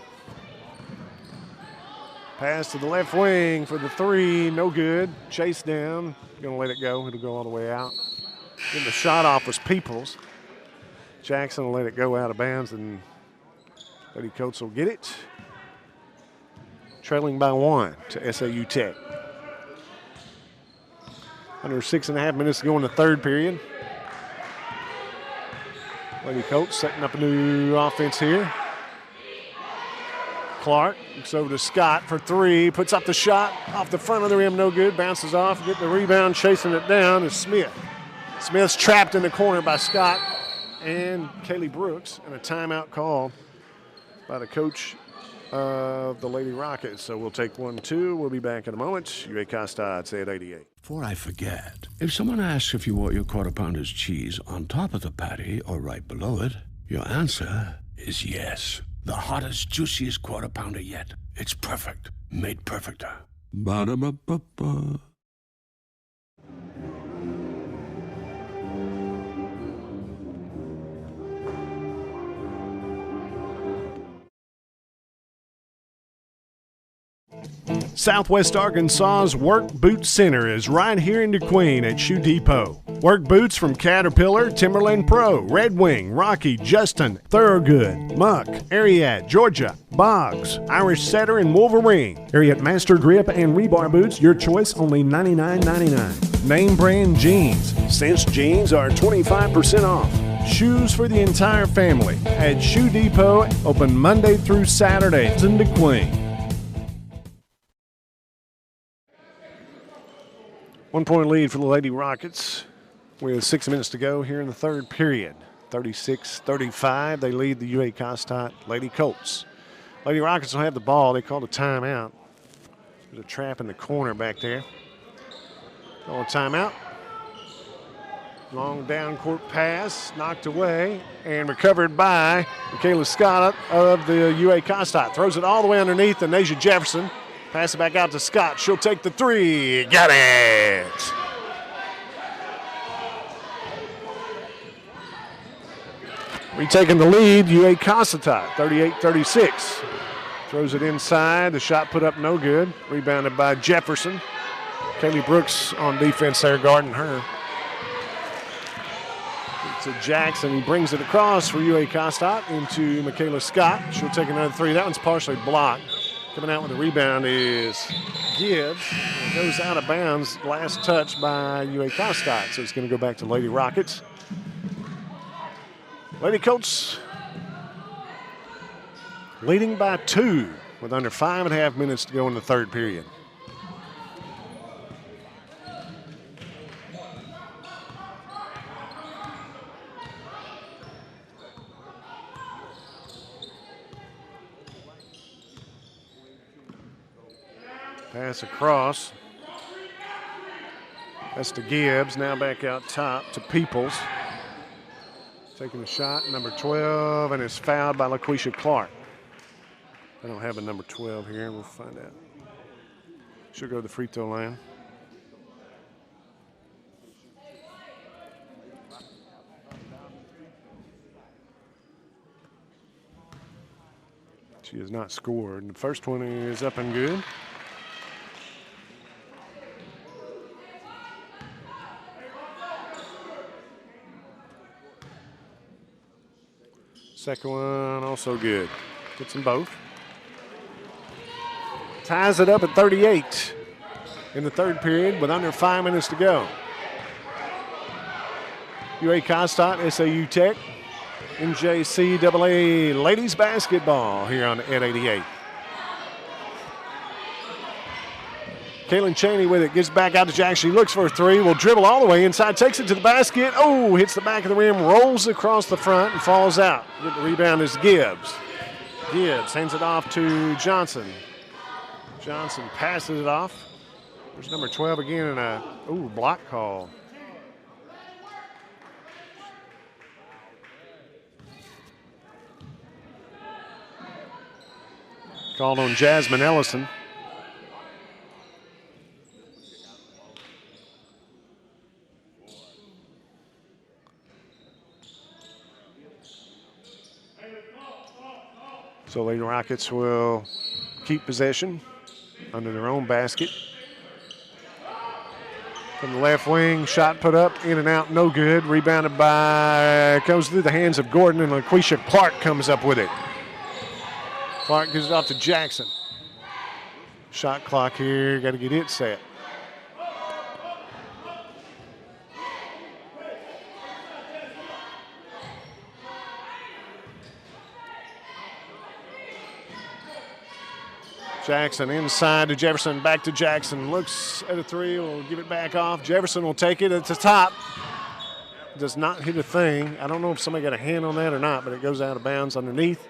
Pass to the left wing for the 3, no good. Chase down, gonna let it go. It'll go all the way out. Then the shot off was Peoples. Jackson will let it go out of bounds, and Lady Colts will get it. Trailing by 1 to SAU Tech. Under 6.5 minutes to go in the third period. Lady Colts setting up a new offense here. Clark looks over to Scott for 3, puts up the shot off the front of the rim, no good, bounces off, get the rebound, chasing it down is Smith. Smith's trapped in the corner by Scott and Kaylee Brooks, and a timeout called by the coach of the Lady Rockets. So we'll take 1-2. We'll be back in a moment. UA Costad, say at 88. Before I forget, if someone asks if you want your quarter pounder's cheese on top of the patty or right below it, your answer is yes. The hottest, juiciest quarter pounder yet. It's perfect. Made perfecter. Ba-da-ba-ba-ba. Southwest Arkansas's Work Boot Center is right here in DeQueen at Shoe Depot. Work boots from Caterpillar, Timberland Pro, Red Wing, Rocky, Justin, Thorogood, Muck, Ariat, Georgia, Boggs, Irish Setter, and Wolverine. Ariat Master Grip and Rebar boots, your choice, only $99.99. Name brand jeans. Cinch jeans are 25% off. Shoes for the entire family at Shoe Depot, open Monday through Saturday in DeQueen. 1 point lead for the Lady Rockets with 6 minutes to go here in the third period. 36-35, they lead the UA Costat Lady Colts. Lady Rockets will have the ball. They called a timeout. There's a trap in the corner back there. Call a timeout. Long down court pass, knocked away and recovered by Michaela Scott of the UA Costat. Throws it all the way underneath Anasia Jefferson. Pass it back out to Scott. She'll take the 3. Got it! Retaking the lead, UA Costat, 38-36. Throws it inside. The shot put up no good. Rebounded by Jefferson. Kaylee Brooks on defense there guarding her. to Jackson. He brings it across for UA Costott into Michaela Scott. She'll take another three. That one's partially blocked. Coming out with the rebound is Gibbs. It goes out of bounds. Last touch by UA Costott. So it's going to go back to Lady Rockets. Lady Colts leading by 2 with under 5.5 minutes to go in the third period. Pass across. That's to Gibbs. Now back out top to Peoples. Taking the shot, number 12, and it's fouled by LaQuisha Clark. I don't have a number 12 here. We'll find out. She'll go to the free throw line. She has not scored. The first one is up and good. Second one also good. Gets them both. Ties it up at 38 in the third period with under 5 minutes to go. UA Costott, SAU Tech, NJCAA ladies basketball here on at 88. Kaylin Chaney with it, gets back out to Jackson. She looks for a three, will dribble all the way inside, takes it to the basket. Oh, hits the back of the rim, rolls across the front, and falls out. The rebound is Gibbs. Gibbs hands it off to Johnson. Johnson passes it off. There's number 12 again, and a block call. Called on Jasmine Ellison. So Lady Rockets will keep possession under their own basket. From the left wing, shot put up, in and out, no good. Rebounded by, comes through the hands of Gordon, and LaQuisha Clark comes up with it. Clark gives it off to Jackson. Shot clock here, got to get it set. Jackson inside to Jefferson, back to Jackson. Looks at a three, will give it back off. Jefferson will take it at the top. Does not hit a thing. I don't know if somebody got a hand on that or not, but it goes out of bounds underneath.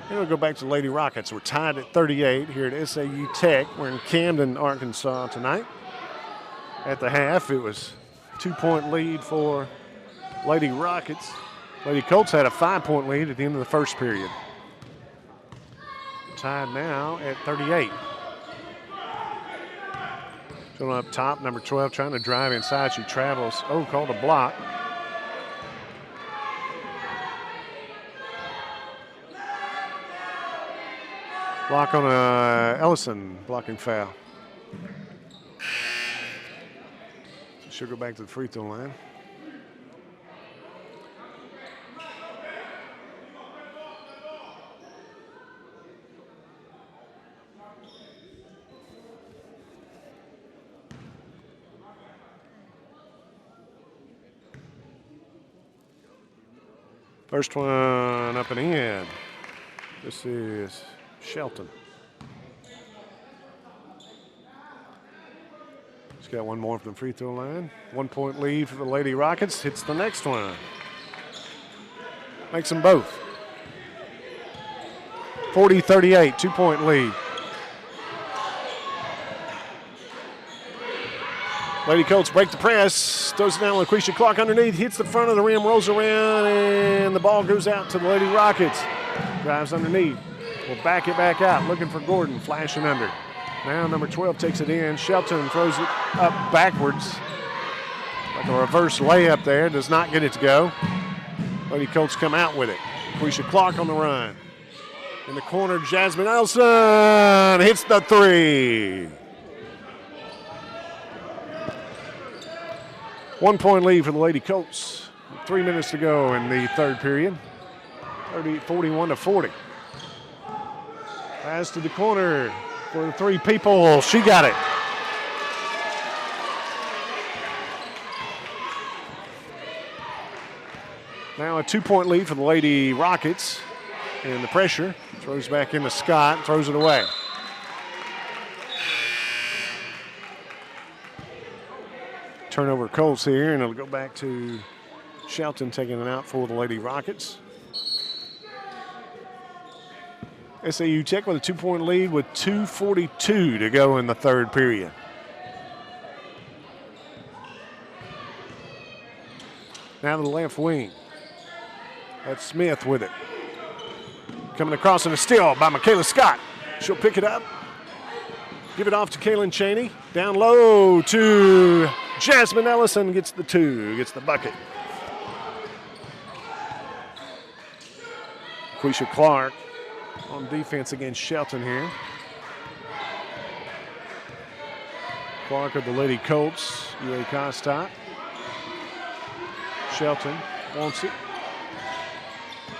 And we'll go back to Lady Rockets. We're tied at 38 here at SAU Tech. We're in Camden, Arkansas tonight. At the half, it was a 2-point lead for Lady Rockets. Lady Colts had a 5-point lead at the end of the first period. Tied now at 38. Going up top, number 12 trying to drive inside. She travels. Oh, called a block. Block on Ellison, blocking foul. She'll go back to the free throw line. First one up and in. This is Shelton. She's got one more from the free throw line. 1-point lead for the Lady Rockets. Hits the next one. Makes them both. 40-38, 2-point lead. Lady Colts break the press, throws it down LaQuisha Clark underneath, hits the front of the rim, rolls around, and the ball goes out to the Lady Rockets. Drives underneath. Will back it back out, looking for Gordon, flashing under. Now number 12 takes it in. Shelton throws it up backwards. Like a reverse layup there, does not get it to go. Lady Colts come out with it. LaQuisha Clark on the run. In the corner, Jasmine Elson hits the three. 1-point lead for the Lady Colts. 3 minutes to go in the third period. 41-40. Pass to the corner for the three people. She got it. Now a 2-point lead for the Lady Rockets. And the pressure throws back into Scott, throws it away. Turnover Colts here, and it'll go back to Shelton taking it out for the Lady Rockets. SAU Tech with a 2-point lead with 2:42 to go in the third period. Now to the left wing. That's Smith with it. Coming across in a steal by Michaela Scott. She'll pick it up. Give it off to Kaylin Cheney. Down low to Jasmine Ellison. Gets the two, gets the bucket. Quisha Clark on defense against Shelton here. Clark of the Lady Colts, UA Costart. Shelton wants it.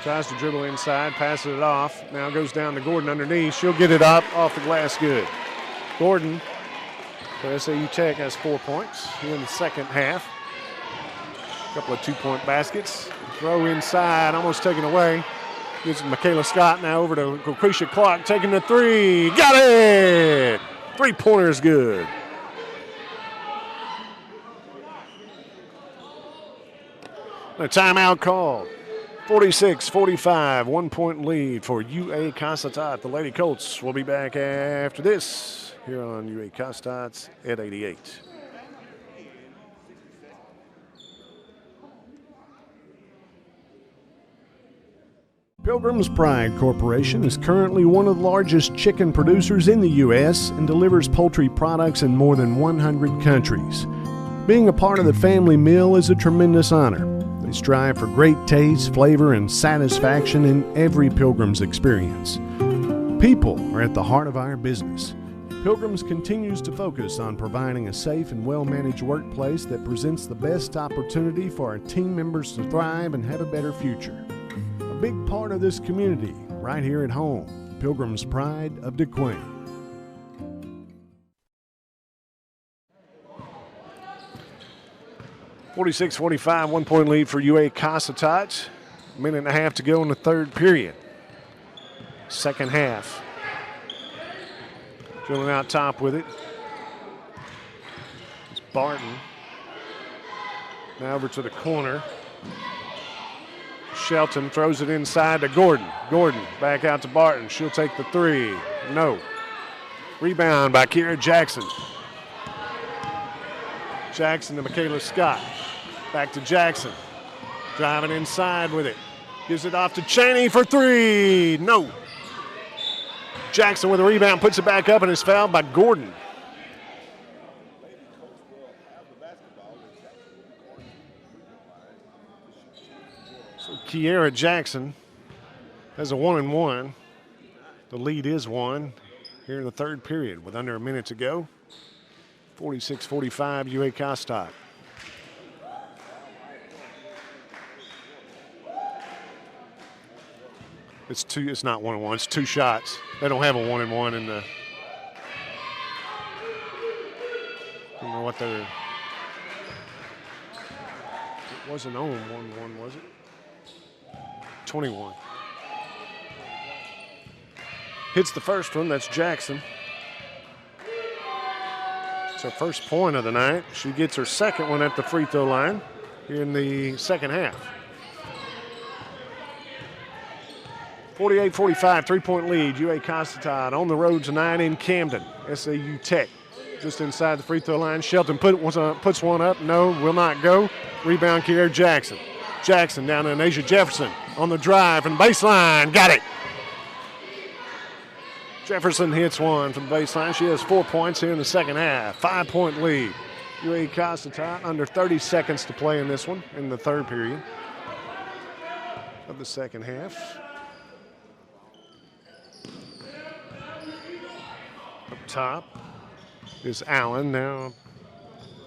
Tries to dribble inside, passes it off. Now goes down to Gordon underneath. She'll get it up off the glass, good. Gordon for SAU Tech has 4 points here in the second half. A couple of 2-point baskets. Throw inside, almost taken away. Gives it Michaela Scott now over to Quisha Clark, taking the three. Got it! 3-pointer is good. A timeout call. 46-45, 1-point lead for UA Costart. The Lady Colts will be back after this here on UA Costart at 88. Pilgrim's Pride Corporation is currently one of the largest chicken producers in the U.S. and delivers poultry products in more than 100 countries. Being a part of the family meal is a tremendous honor. They strive for great taste, flavor, and satisfaction in every Pilgrim's experience. People are at the heart of our business. Pilgrim's continues to focus on providing a safe and well-managed workplace that presents the best opportunity for our team members to thrive and have a better future. A big part of this community, right here at home, Pilgrim's Pride of DeQueen. (46-45), 1-point lead for UA Costart. A minute and a half to go in the third period. Second half. Drilling out top with it. It's Barton. Now over to the corner. Shelton throws it inside to Gordon. Gordon back out to Barton. She'll take the three. No. Rebound by Kira Jackson. Jackson to Michaela Scott. Back to Jackson. Driving inside with it. Gives it off to Cheney for three. No. Jackson with a rebound, puts it back up, and is fouled by Gordon. So Kiera Jackson has a 1-and-1. The lead is 1 here in the third period with under a minute to go. 46-45, UA Costart. It's not 1-and-1, it's 2 shots. They don't have a 1-and-1 in the, I don't know what they're, it wasn't on 1-1, was it? 21. Hits the first one, that's Jackson. It's her first point of the night. She gets her second one at the free throw line here in the second half. 48-45, 3-point lead, UA Costart on the road tonight in Camden. SAU Tech just inside the free throw line. Shelton puts one up, no, will not go. Rebound, Kiera Jackson. Jackson down to Asia Jefferson on the drive from baseline, got it. Jefferson hits one from the baseline. She has 4 points here in the second half. 5-point lead. UA Costart under 30 seconds to play in this one in the third period of the second half. Up top is Allen. Now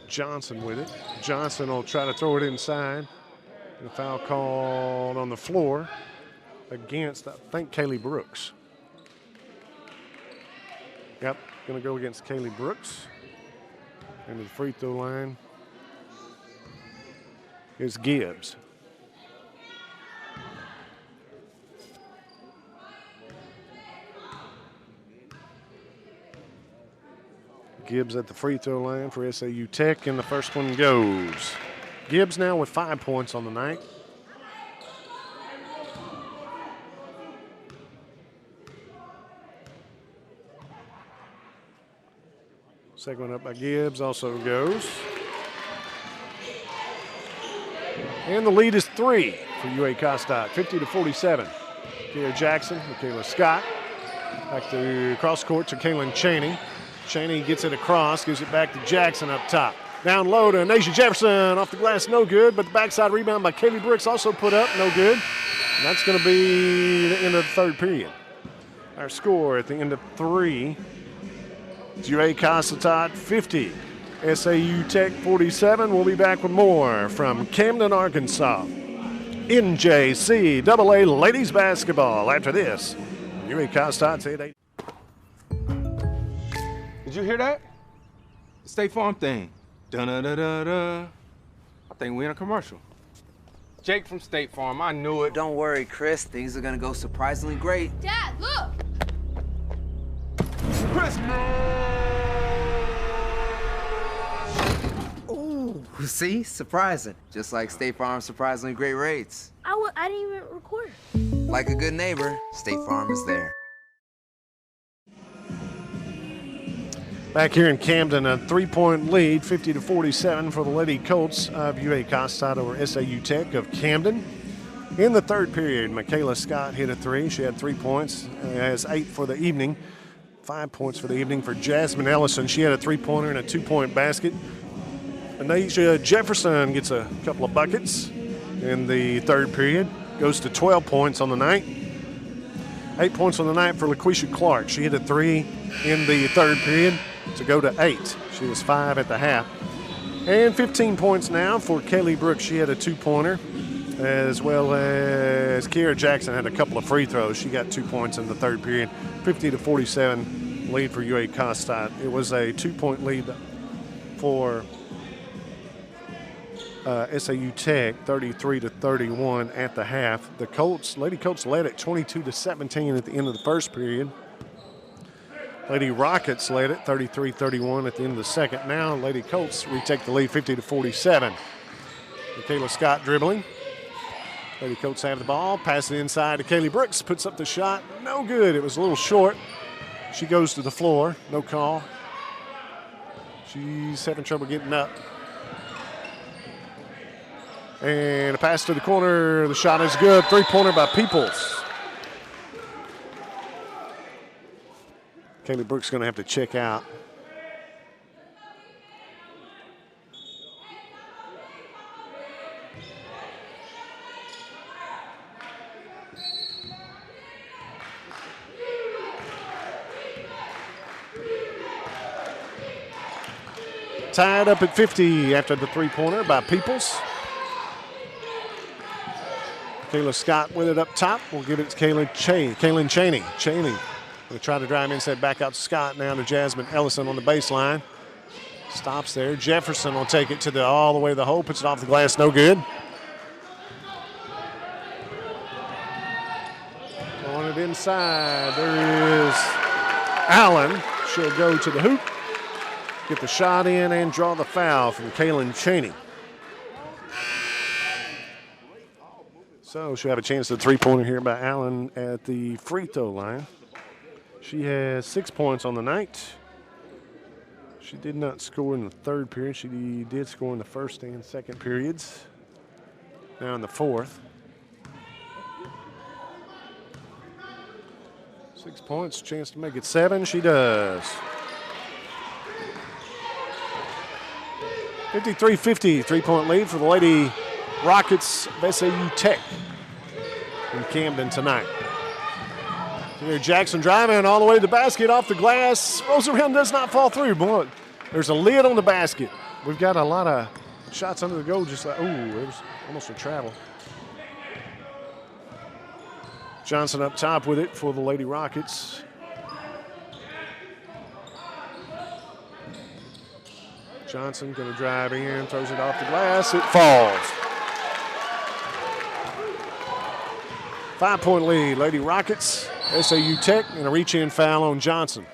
Johnson with it. Johnson will try to throw it inside. The foul called on the floor against, I think, Kaylee Brooks. Yep, going to go against Kaylee Brooks. And the free throw line is Gibbs. Gibbs at the free throw line for SAU Tech, and the first one goes. Gibbs now with 5 points on the night. Second one up by Gibbs also goes. And the lead is 3 for UA Costart, 50-47. Kira Jackson, Michaela Scott. Back to cross court to Kaylin Chaney. Chaney gets it across, gives it back to Jackson up top. Down low to Nasia Jefferson, off the glass, no good, but the backside rebound by Kaylee Brooks also put up, no good. And that's going to be the end of the third period. Our score at the end of 3, UA Costart 50, SAU Tech 47. We'll be back with more from Camden, Arkansas. NJCAA Ladies Basketball after this. UA Costart's 8-8. Did you hear that? The State Farm thing. Dun-da-da-da-da. I think we're in a commercial. Jake from State Farm, I knew it. Don't worry, Chris. Things are gonna go surprisingly great. Dad, look! Chris! Ooh, see? Surprising. Just like State Farm's surprisingly great rates. I didn't even record. Like a good neighbor, State Farm is there. Back here in Camden, a 3-point lead, 50-47 for the Lady Colts of UA Costart over SAU Tech of Camden. In the third period, Michaela Scott hit a 3. She had 3 points, has 8 for the evening. 5 points for the evening for Jasmine Ellison. She had a 3-pointer and a 2-point basket. Nasia Jefferson gets a couple of buckets in the third period. Goes to 12 points on the night. 8 points on the night for LaQuisha Clark. She hit a 3 in the third period to go to 8. She was 5 at the half. And 15 points now for Kaylee Brooks. She had a 2-pointer, as well as Kira Jackson had a couple of free throws. She got 2 points in the third period. 50-47 lead for UA Costart. It was a 2-point lead for SAU Tech, 33-31 at the half. The Colts, Lady Colts led at 22-17 at the end of the first period. Lady Rockets led it 33-31 at the end of the second. Now Lady Colts retake the lead 50-47. Michaela Scott dribbling. Lady Colts have the ball, pass it inside to Kaylee Brooks, puts up the shot, no good. It was a little short. She goes to the floor, no call. She's having trouble getting up. And a pass to the corner, the shot is good. 3-pointer by Peoples. Kaylee Brooks is going to have to check out. Tied up at 50 after the 3-pointer by Peoples. Kayla Scott with it up top. We'll give it to Kaylin Chaney. Chaney will try to drive inside, back out to Scott, now to Jasmine Ellison on the baseline. Stops there. Jefferson will take it to all the way to the hole, puts it off the glass, no good. On it inside, there is Allen. She'll go to the hoop, get the shot in, and draw the foul from Kaylin Chaney. So she'll have a chance at the 3-pointer here by Allen at the free throw line. She has 6 points on the night. She did not score in the third period. She did score in the first and second periods. Now in the fourth. 6 points, chance to make it 7. She does. 53-50, 3-point lead for the Lady Rockets of SAU Tech in Camden tonight. Here Jackson driving all the way to the basket, off the glass, rolls around, does not fall through. Boy, there's a lid on the basket. We've got a lot of shots under the goal, just like, oh, it was almost a travel. Johnson up top with it for the Lady Rockets. Johnson going to drive in, throws it off the glass. It falls. 5-point lead, Lady Rockets. SAU Tech, and a reach-in foul on Johnson.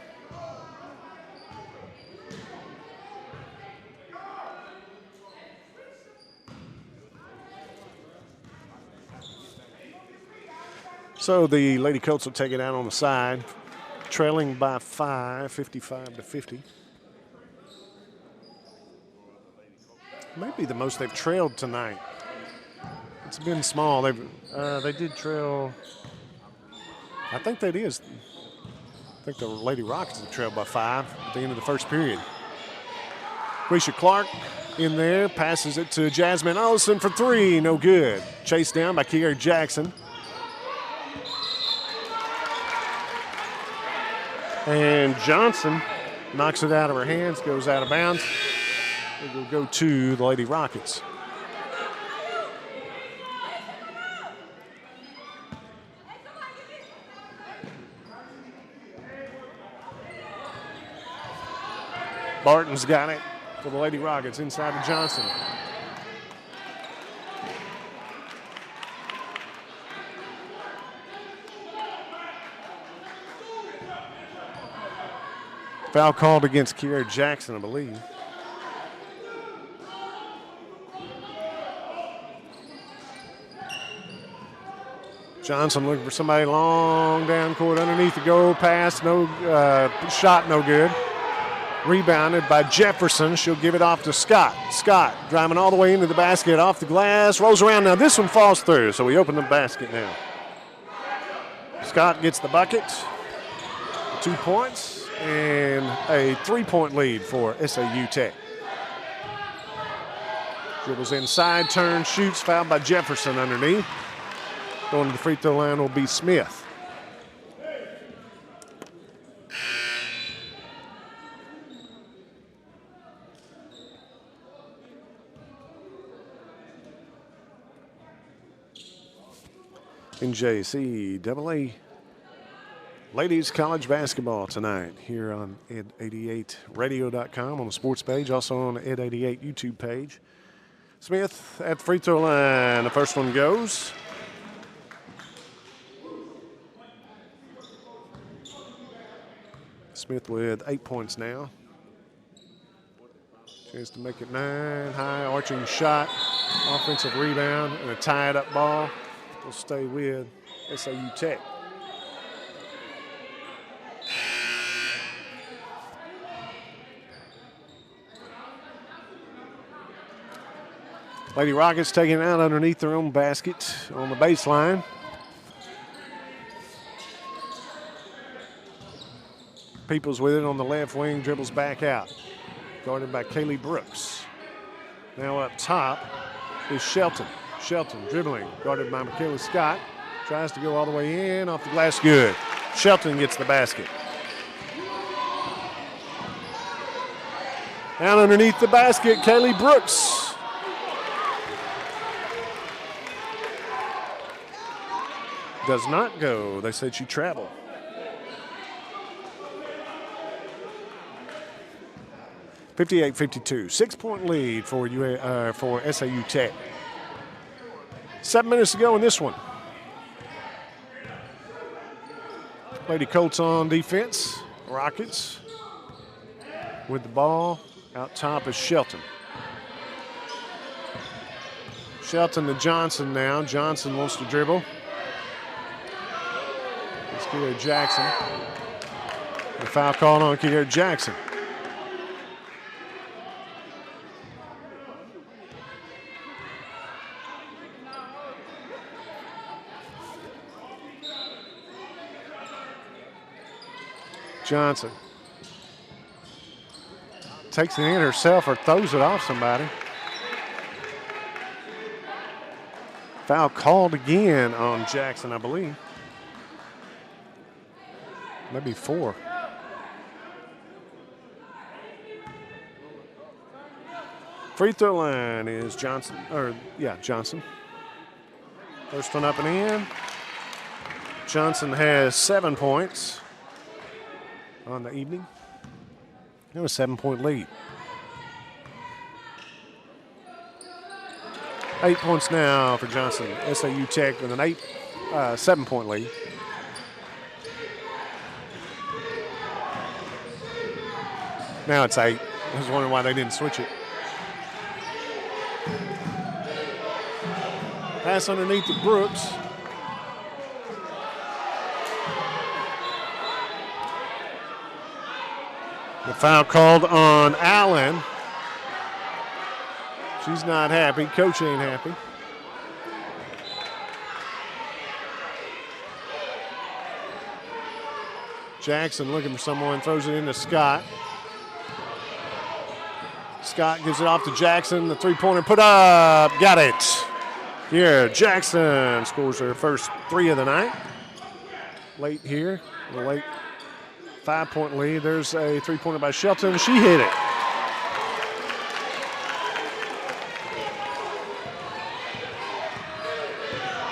So the Lady Colts will take it out on the side, trailing by 5, 55-50. Maybe the most they've trailed tonight. It's been small. They did trail. I think that is. I think the Lady Rockets have trailed by 5 at the end of the first period. Quisha Clark in there, passes it to Jasmine Olsen for 3, no good. Chased down by Kiera Jackson. And Johnson knocks it out of her hands, goes out of bounds. It will go to the Lady Rockets. Barton's got it for the Lady Rockets inside to Johnson. Foul called against Kiera Jackson, I believe. Johnson looking for somebody long down court underneath the goal. Pass, no shot, no good. Rebounded by Jefferson. She'll give it off to Scott. Scott driving all the way into the basket, off the glass, rolls around. Now this one falls through, so we open the basket now. Scott gets the bucket, 2 points, and a 3-point lead for SAU Tech. Dribbles inside, turns, shoots, fouled by Jefferson underneath. Going to the free throw line will be Smith. NJCAA Ladies College Basketball tonight here on ed88radio.com on the sports page, also on the ed88 YouTube page. Smith at the free throw line. The first one goes. Smith with 8 points now. Chance to make it 9. High arching shot. Offensive rebound and a tied up ball. Will stay with SAU Tech. Lady Rockets taking it out underneath their own basket on the baseline. Peoples with it on the left wing, dribbles back out. Guarded by Kaylee Brooks. Now up top is Shelton. Shelton dribbling, guarded by Michaela Scott. Tries to go all the way in, off the glass, good. Shelton gets the basket. Down underneath the basket, Kaylee Brooks. Does not go. They said she traveled. (58-52). 6-point lead for SAU Tech. 7 minutes to go in this one. Lady Colts on defense. Rockets with the ball. Out top is Shelton. Shelton to Johnson now. Johnson wants to dribble. It's Kiera Jackson. The foul called on Kiera Jackson. Johnson takes it in herself or throws it off somebody. Foul called again on Jackson, I believe. Maybe 4. Free throw line is Johnson. Johnson. First one up and in. Johnson has 7 points on the evening. It was a 7-point lead. 8 points now for Johnson. SAU Tech with an 7-point lead. Now it's 8. I was wondering why they didn't switch it. Pass underneath to Brooks. The foul called on Allen. She's not happy. Coach ain't happy. Jackson looking for someone, throws it into Scott. Scott gives it off to Jackson. The three-pointer put up. Got it. Here, Jackson scores her first 3 of the night. Late here, a late 5-point lead. There's a three-pointer by Shelton. She hit it.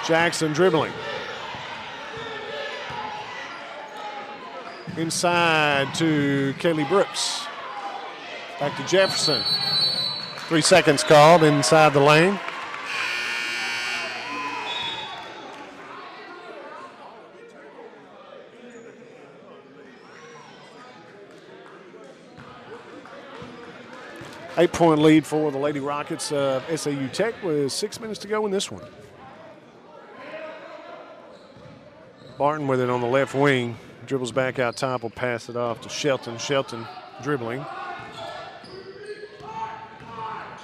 Jackson dribbling. Inside to Kaylee Brooks. Back to Jefferson. 3 seconds called inside the lane. Eight-point lead for the Lady Rockets of SAU Tech with 6 minutes to go in this one. Barton with it on the left wing. Dribbles back out top, will pass it off to Shelton. Shelton dribbling.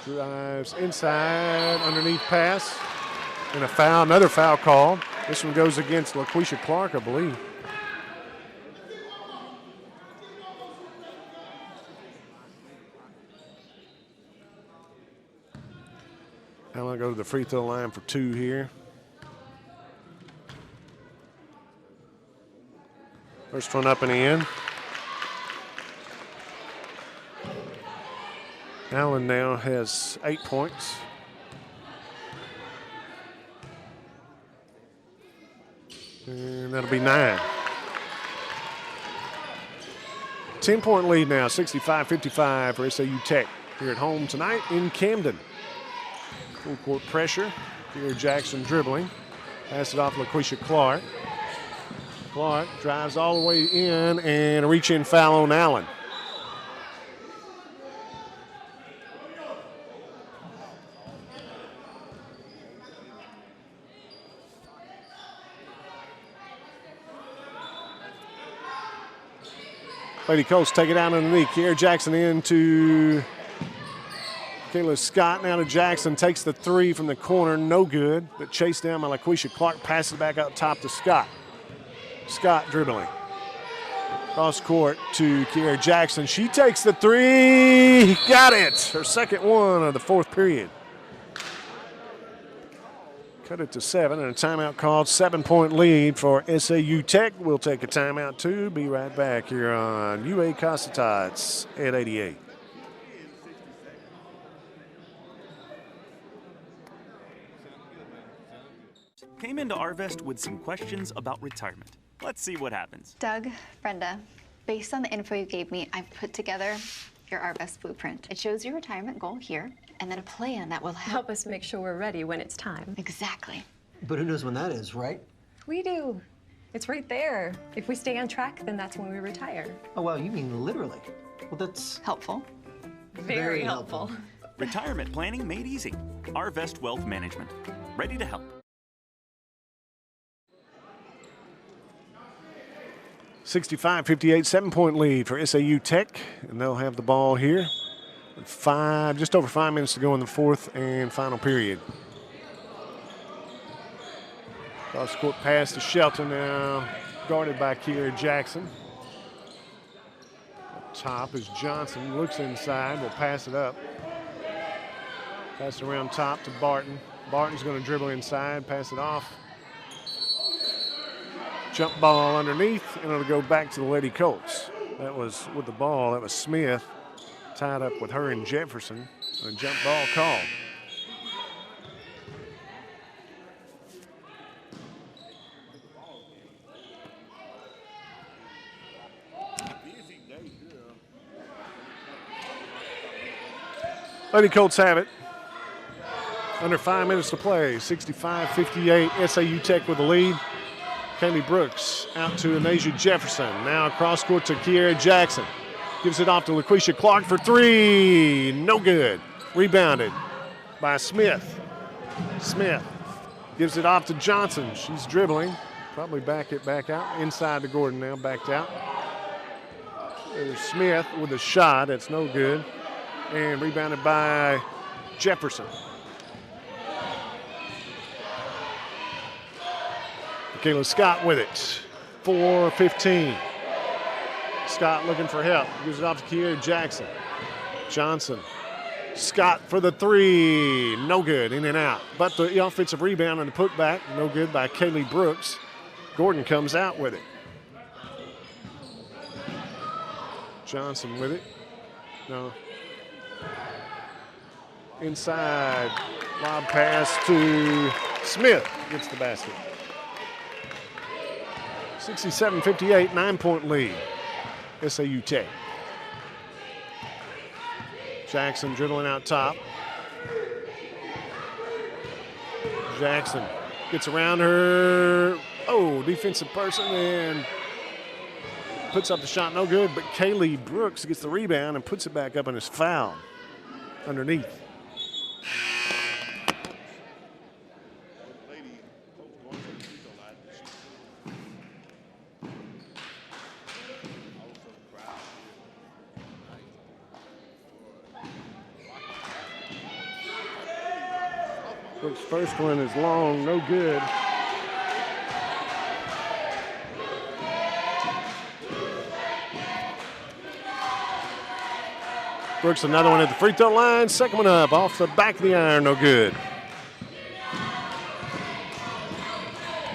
Drives inside, underneath pass. And a foul, another foul call. This one goes against LaQuisha Clark, I believe. I'm going to go to the free throw line for 2 here. First one up and in. Allen now has 8 points. And that'll be 9. 10-point lead now, 65-55 for SAU Tech here at home tonight in Camden. Full court pressure. Here Jackson dribbling. Pass it off to LaQuisha Clark. Clark drives all the way in and a reach-in foul on Allen. Lady Colts take it out underneath. Kiera Jackson into Kayla Scott. Now to Jackson. Takes the 3 from the corner. No good. But chased down by LaQuisha Clark. Passes it back out top to Scott. Scott dribbling. Cross court to Kiera Jackson. She takes the 3. Got it. Her second one of the 4th period. Cut it to 7 and a timeout called. 7-point lead for SAU Tech. We'll take a timeout too. Be right back here on UA Cossetats at 88. Came into Arvest with some questions about retirement. Let's see what happens. Doug, Brenda, based on the info you gave me, I've put together your Arvest blueprint. It shows your retirement goal here, and then a plan that will help us make sure we're ready when it's time. Exactly. But who knows when that is, right? We do. It's right there. If we stay on track, then that's when we retire. Oh, wow, you mean literally. Well, that's helpful. Very helpful. Retirement planning made easy. Arvest Wealth Management. Ready to help. 65-58, 7-point lead for SAU Tech, and they'll have the ball here with just over 5 minutes to go in the 4th and final period. Cross court pass to Shelton now, guarded by Kiera Jackson. Up top is Johnson, looks inside, will pass it up. Pass it around top to Barton. Barton's going to dribble inside, pass it off. Jump ball underneath, and it'll go back to the Lady Colts. That was with the ball. That was Smith tied up with her and Jefferson. A jump ball call. Lady Colts have it. Under 5 minutes to play. 65-58. SAU Tech with the lead. Kaylee Brooks out to Anasia Jefferson. Now across court to Kiera Jackson. Gives it off to LaQuisha Clark for three. No good. Rebounded by Smith. Smith gives it off to Johnson. She's dribbling. Probably back it back out. Inside to Gordon now. Backed out. There's Smith with a shot. That's no good. And rebounded by Jefferson. Michaela Scott with it. 4:15. Scott looking for help. Gives it off to Kiera Jackson. Johnson. Scott for the three. No good. In and out. But the offensive rebound and the putback. No good by Kaylee Brooks. Gordon comes out with it. Johnson with it. No. Inside. Lob pass to Smith. Gets the basket. 67-58, 9-point lead. SAU Tech. Jackson dribbling out top. Jackson gets around her. Oh, defensive person and puts up the shot. No good, but Kaylee Brooks gets the rebound and puts it back up and is fouled underneath. Brooks' first one is long, no good. Brooks another one at the free throw line. Second one up off the back of the iron, no good.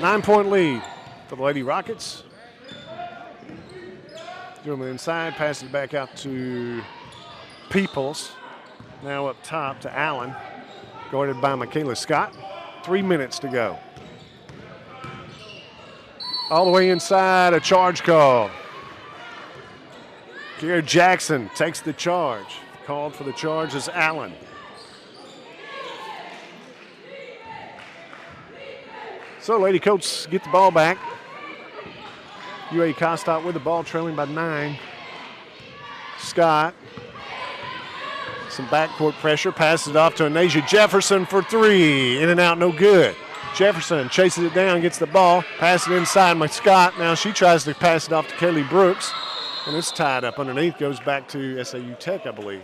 9-point lead for the Lady Rockets. Dribbling inside, passes it back out to Peoples. Now up top to Allen. Guarded by Michaela Scott. 3 minutes to go. All the way inside, a charge call. Kiera Jackson takes the charge. Called for the charge is Allen. So Lady Colts get the ball back. UA Kostok with the ball, trailing by 9. Scott. Some backcourt pressure, passes it off to Anasia Jefferson for three. In and out, no good. Jefferson chases it down, gets the ball, passes it inside by Scott. Now she tries to pass it off to Kaylee Brooks, and it's tied up underneath. Goes back to SAU Tech, I believe.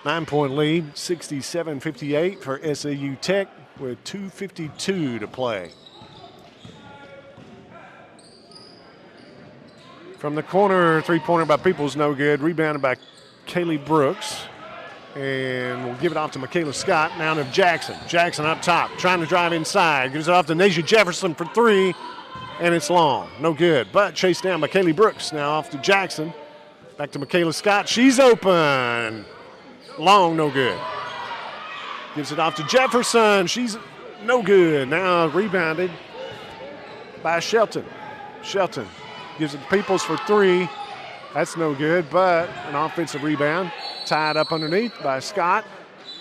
Nine-point lead, 67-58 for SAU Tech with 2:52 to play. From the corner, three-pointer by Peoples, no good. Rebounded by Kaylee Brooks. And we'll give it off to Michaela Scott. Now to Jackson. Jackson up top, trying to drive inside. Gives it off to Anasia Jefferson for three. And it's long, no good. But chased down by Kaylee Brooks. Now off to Jackson. Back to Michaela Scott. She's open. Long, no good. Gives it off to Jefferson. She's no good. Now rebounded by Shelton. Shelton gives it to Peoples for three. That's no good, but an offensive rebound. Tied up underneath by Scott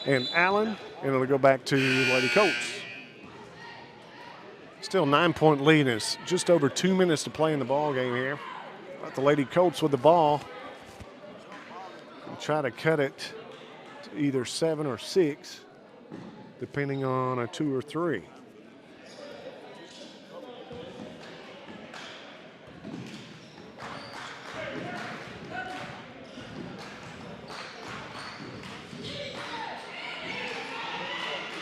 and Allen, and it'll go back to Lady Colts. Still 9-point lead, and it's just over 2 minutes to play in the ball game here. But the Lady Colts with the ball. We'll try to cut it to either 7 or 6, depending on a 2 or 3.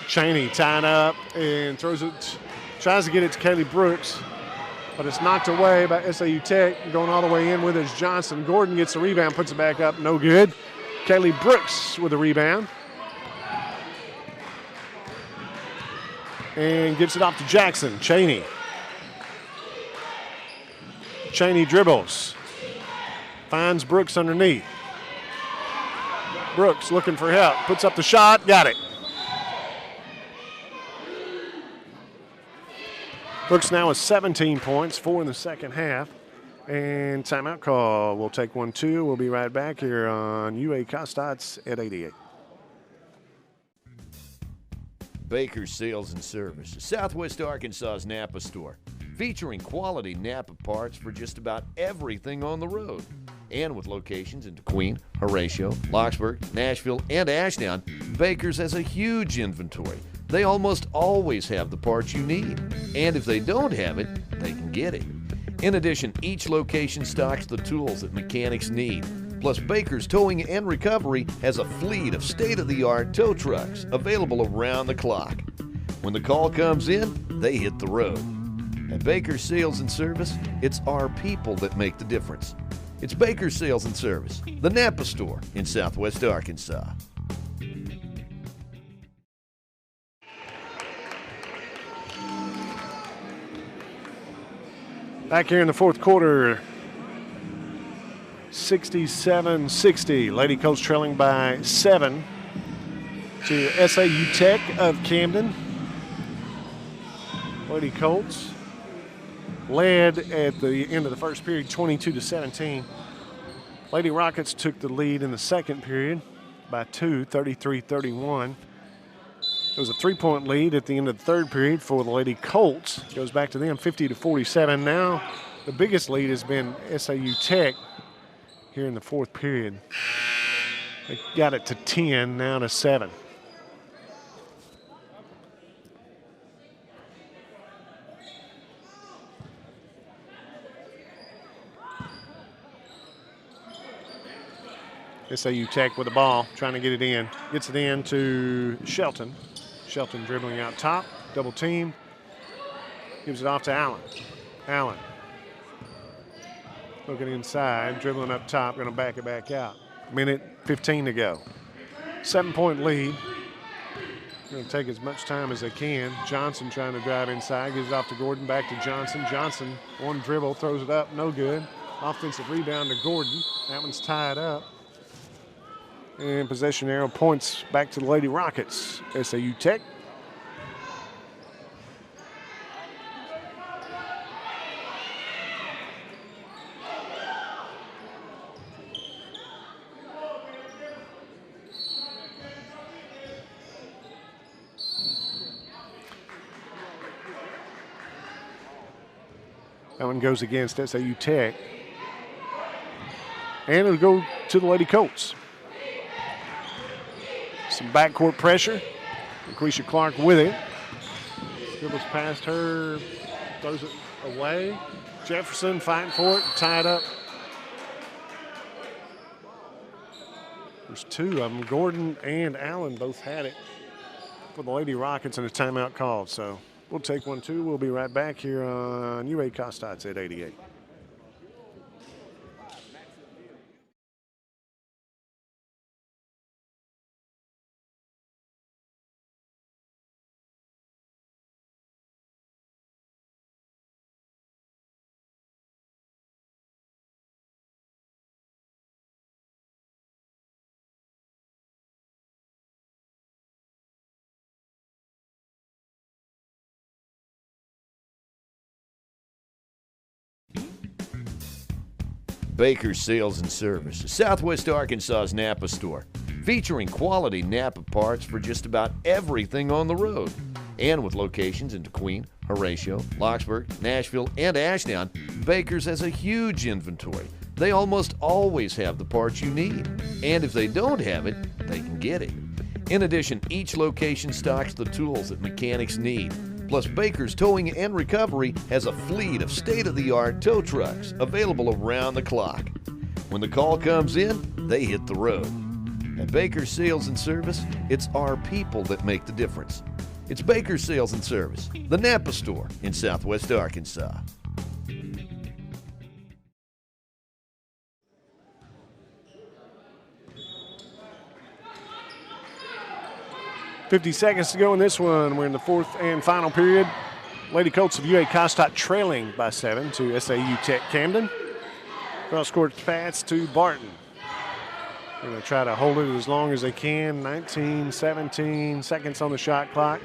Cheney tied up and throws it, tries to get it to Kaylee Brooks, but it's knocked away by SAU Tech. Going all the way in with it is Johnson. Gordon gets the rebound, puts it back up, no good. Kaylee Brooks with the rebound. And gives it off to Jackson. Cheney. Cheney dribbles. Finds Brooks underneath. Brooks looking for help, puts up the shot, got it. Brooks now with 17 points, 4 in the second half. And timeout call. We'll take 1-2. We'll be right back here on UA Kostad's at 88. Baker's Sales and Service, Southwest Arkansas's Napa store, featuring quality Napa parts for just about everything on the road. And with locations in Queen, Horatio, Locksburg, Nashville, and Ashdown, Baker's has a huge inventory. They almost always have the parts you need. And if they don't have it, they can get it. In addition, each location stocks the tools that mechanics need. Plus, Baker's Towing and Recovery has a fleet of state-of-the-art tow trucks available around the clock. When the call comes in, they hit the road. At Baker's Sales and Service, it's our people that make the difference. It's Baker's Sales and Service, the Napa store in Southwest Arkansas. Back here in the fourth quarter, 67-60. Lady Colts trailing by 7 to SAU Tech of Camden. Lady Colts led at the end of the first period, 22-17. Lady Rockets took the lead in the second period by 2, 33-31. It was a 3-point lead at the end of the third period for the Lady Colts. It goes back to them, 50-47. Now the biggest lead has been SAU Tech here in the fourth period. They got it to 10, now to 7. SAU Tech with the ball, trying to get it in. Gets it in to Shelton. Shelton dribbling out top, double team. Gives it off to Allen. Allen. Looking inside, dribbling up top, going to back it back out. Minute 15 to go. 7-point lead. Going to take as much time as they can. Johnson trying to drive inside, gives it off to Gordon, back to Johnson. Johnson, one dribble, throws it up, no good. Offensive rebound to Gordon. That one's tied up. And possession arrow points back to the Lady Rockets. SAU Tech. That one goes against SAU Tech. And it'll go to the Lady Colts. Some backcourt pressure. LaQuisha Clark with it. Dribbles past her, throws it away. Jefferson fighting for it, tied up. There's two of them. Gordon and Allen both had it for the Lady Rockets, and a timeout called. So we'll take 1-2. We'll be right back here on UA Kostad's at 88. Baker's Sales and Service, Southwest Arkansas's Napa store, featuring quality Napa parts for just about everything on the road. And with locations in Queen, Horatio, Locksburg, Nashville, and Ashdown, Baker's has a huge inventory. They almost always have the parts you need. And if they don't have it, they can get it. In addition, each location stocks the tools that mechanics need. Plus, Baker's Towing and Recovery has a fleet of state-of-the-art tow trucks available around the clock. When the call comes in, they hit the road. At Baker's Sales and Service, it's our people that make the difference. It's Baker's Sales and Service, the Napa store in Southwest Arkansas. 50 seconds to go in this one. We're in the fourth and final period. Lady Colts of UA Kostad trailing by 7 to SAU Tech Camden. Cross-court pass to Barton. They're going to try to hold it as long as they can. 19, 17 seconds on the shot clock.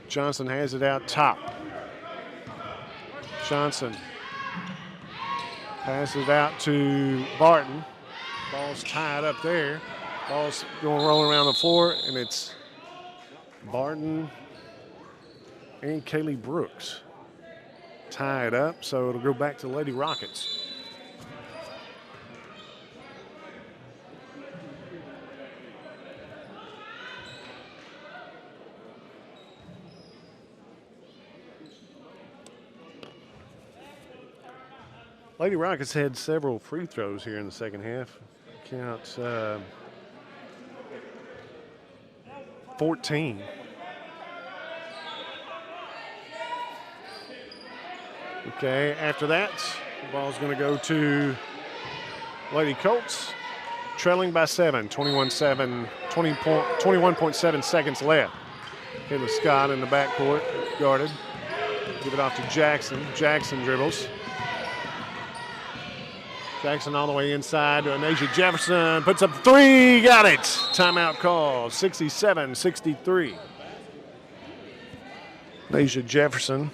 Johnson has it out top. Johnson passes it out to Barton. Ball's tied up there. Ball's going rolling around the floor, and it's Barton and Kaylee Brooks tied up, so it'll go back to the Lady Rockets. Lady Rockets had several free throws here in the second half. Counts 14. Okay, after that, the ball's going to go to Lady Colts, trailing by 7, 21.7 seconds left. Kayla Scott in the backcourt, guarded. Give it off to Jackson. Jackson dribbles. Jackson all the way inside to Anasia Jefferson. Puts up 3, got it. Timeout call, 67-63. Anasia Jefferson.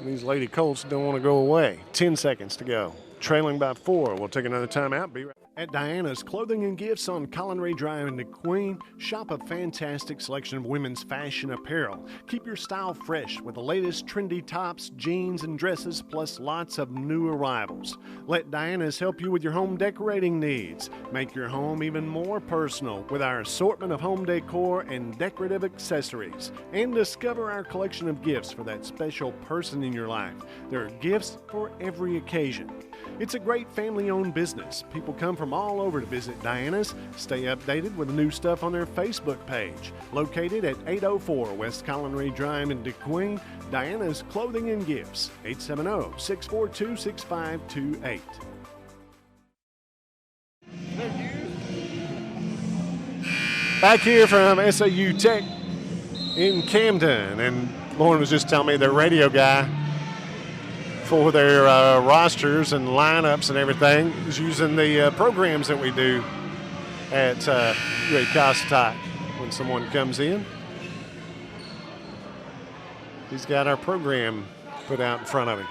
These Lady Colts don't want to go away. 10 seconds to go. Trailing by 4. We'll take another timeout. Be right at Diana's Clothing and Gifts on Collinray Drive in Queen. Shop a fantastic selection of women's fashion apparel. Keep your style fresh with the latest trendy tops, jeans, and dresses, plus lots of new arrivals. Let Diana's help you with your home decorating needs. Make your home even more personal with our assortment of home decor and decorative accessories. And discover our collection of gifts for that special person in your life. There are gifts for every occasion. It's a great family-owned business. People come from all over to visit Diana's. Stay updated with the new stuff on their Facebook page. Located at 804 West Collinray Drive in DeQueen, Diana's Clothing and Gifts, 870-642-6528. Back here from SAU Tech in Camden, and Lauren was just telling me their radio guy for their rosters and lineups and everything is using the programs that we do at UA Costach when someone comes in. He's got our program put out in front of him.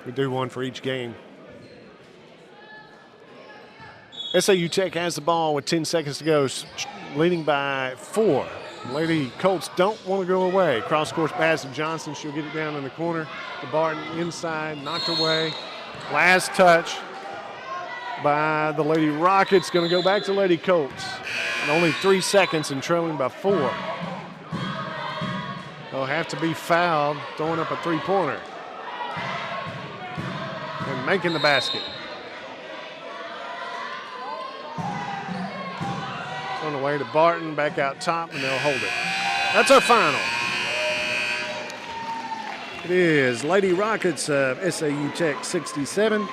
We do one for each game. SAU Tech has the ball with 10 seconds to go, leading by 4. Lady Colts don't want to go away. Cross-course pass to Johnson. She'll get it down in the corner to Barton inside, knocked away. Last touch by the Lady Rockets. Going to go back to Lady Colts. And only 3 seconds and trailing by 4. They'll have to be fouled, throwing up a three-pointer. And making the basket. On the way to Barton, back out top, and they'll hold it. That's our final. It is Lady Rockets of SAU Tech 67,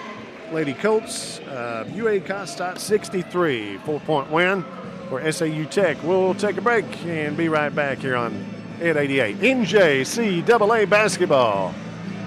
Lady Colts of UA Costach 63. 4-point win for SAU Tech. We'll take a break and be right back here on Ed 88. NJCAA basketball,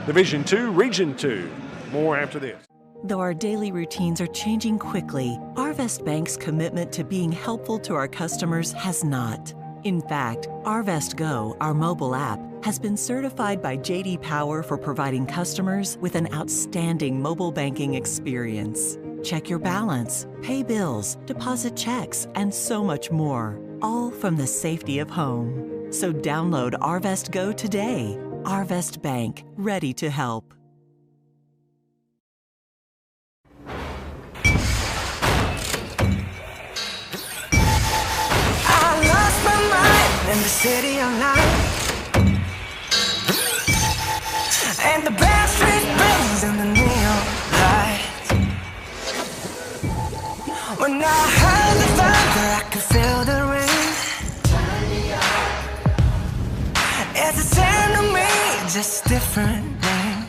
Division II, Region 2. More after this. Though our daily routines are changing quickly, Arvest Bank's commitment to being helpful to our customers has not. In fact, Arvest Go, our mobile app, has been certified by J.D. Power for providing customers with an outstanding mobile banking experience. Check your balance, pay bills, deposit checks, and so much more, all from the safety of home. So download Arvest Go today. Arvest Bank, ready to help. In the city of night, and the best street bangs in the neon lights. When I heard the thunder, I could feel the rain. It's the same to me, just different name.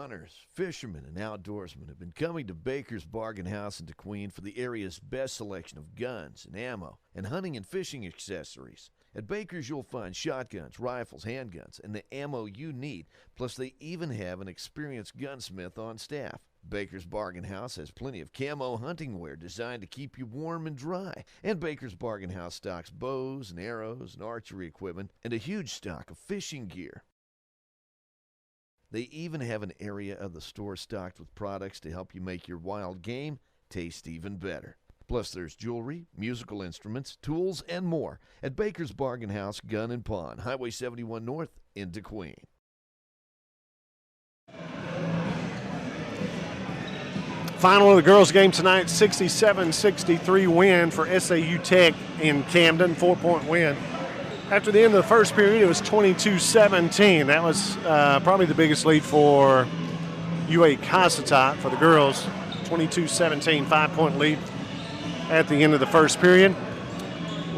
Hunters, fishermen, and outdoorsmen have been coming to Baker's Bargain House in DeQueen for the area's best selection of guns and ammo and hunting and fishing accessories. At Baker's, you'll find shotguns, rifles, handguns, and the ammo you need, plus they even have an experienced gunsmith on staff. Baker's Bargain House has plenty of camo hunting wear designed to keep you warm and dry. And Baker's Bargain House stocks bows and arrows and archery equipment and a huge stock of fishing gear. They even have an area of the store stocked with products to help you make your wild game taste even better. Plus, there's jewelry, musical instruments, tools, and more at Baker's Bargain House Gun and Pawn, Highway 71 North in DeQueen. Final of the girls' game tonight, 67-63 win for SAU Tech in Camden, 4-point win. After the end of the first period, it was 22-17. That was probably the biggest lead for UA Cossatot for the girls. 22-17, 5-point lead at the end of the first period.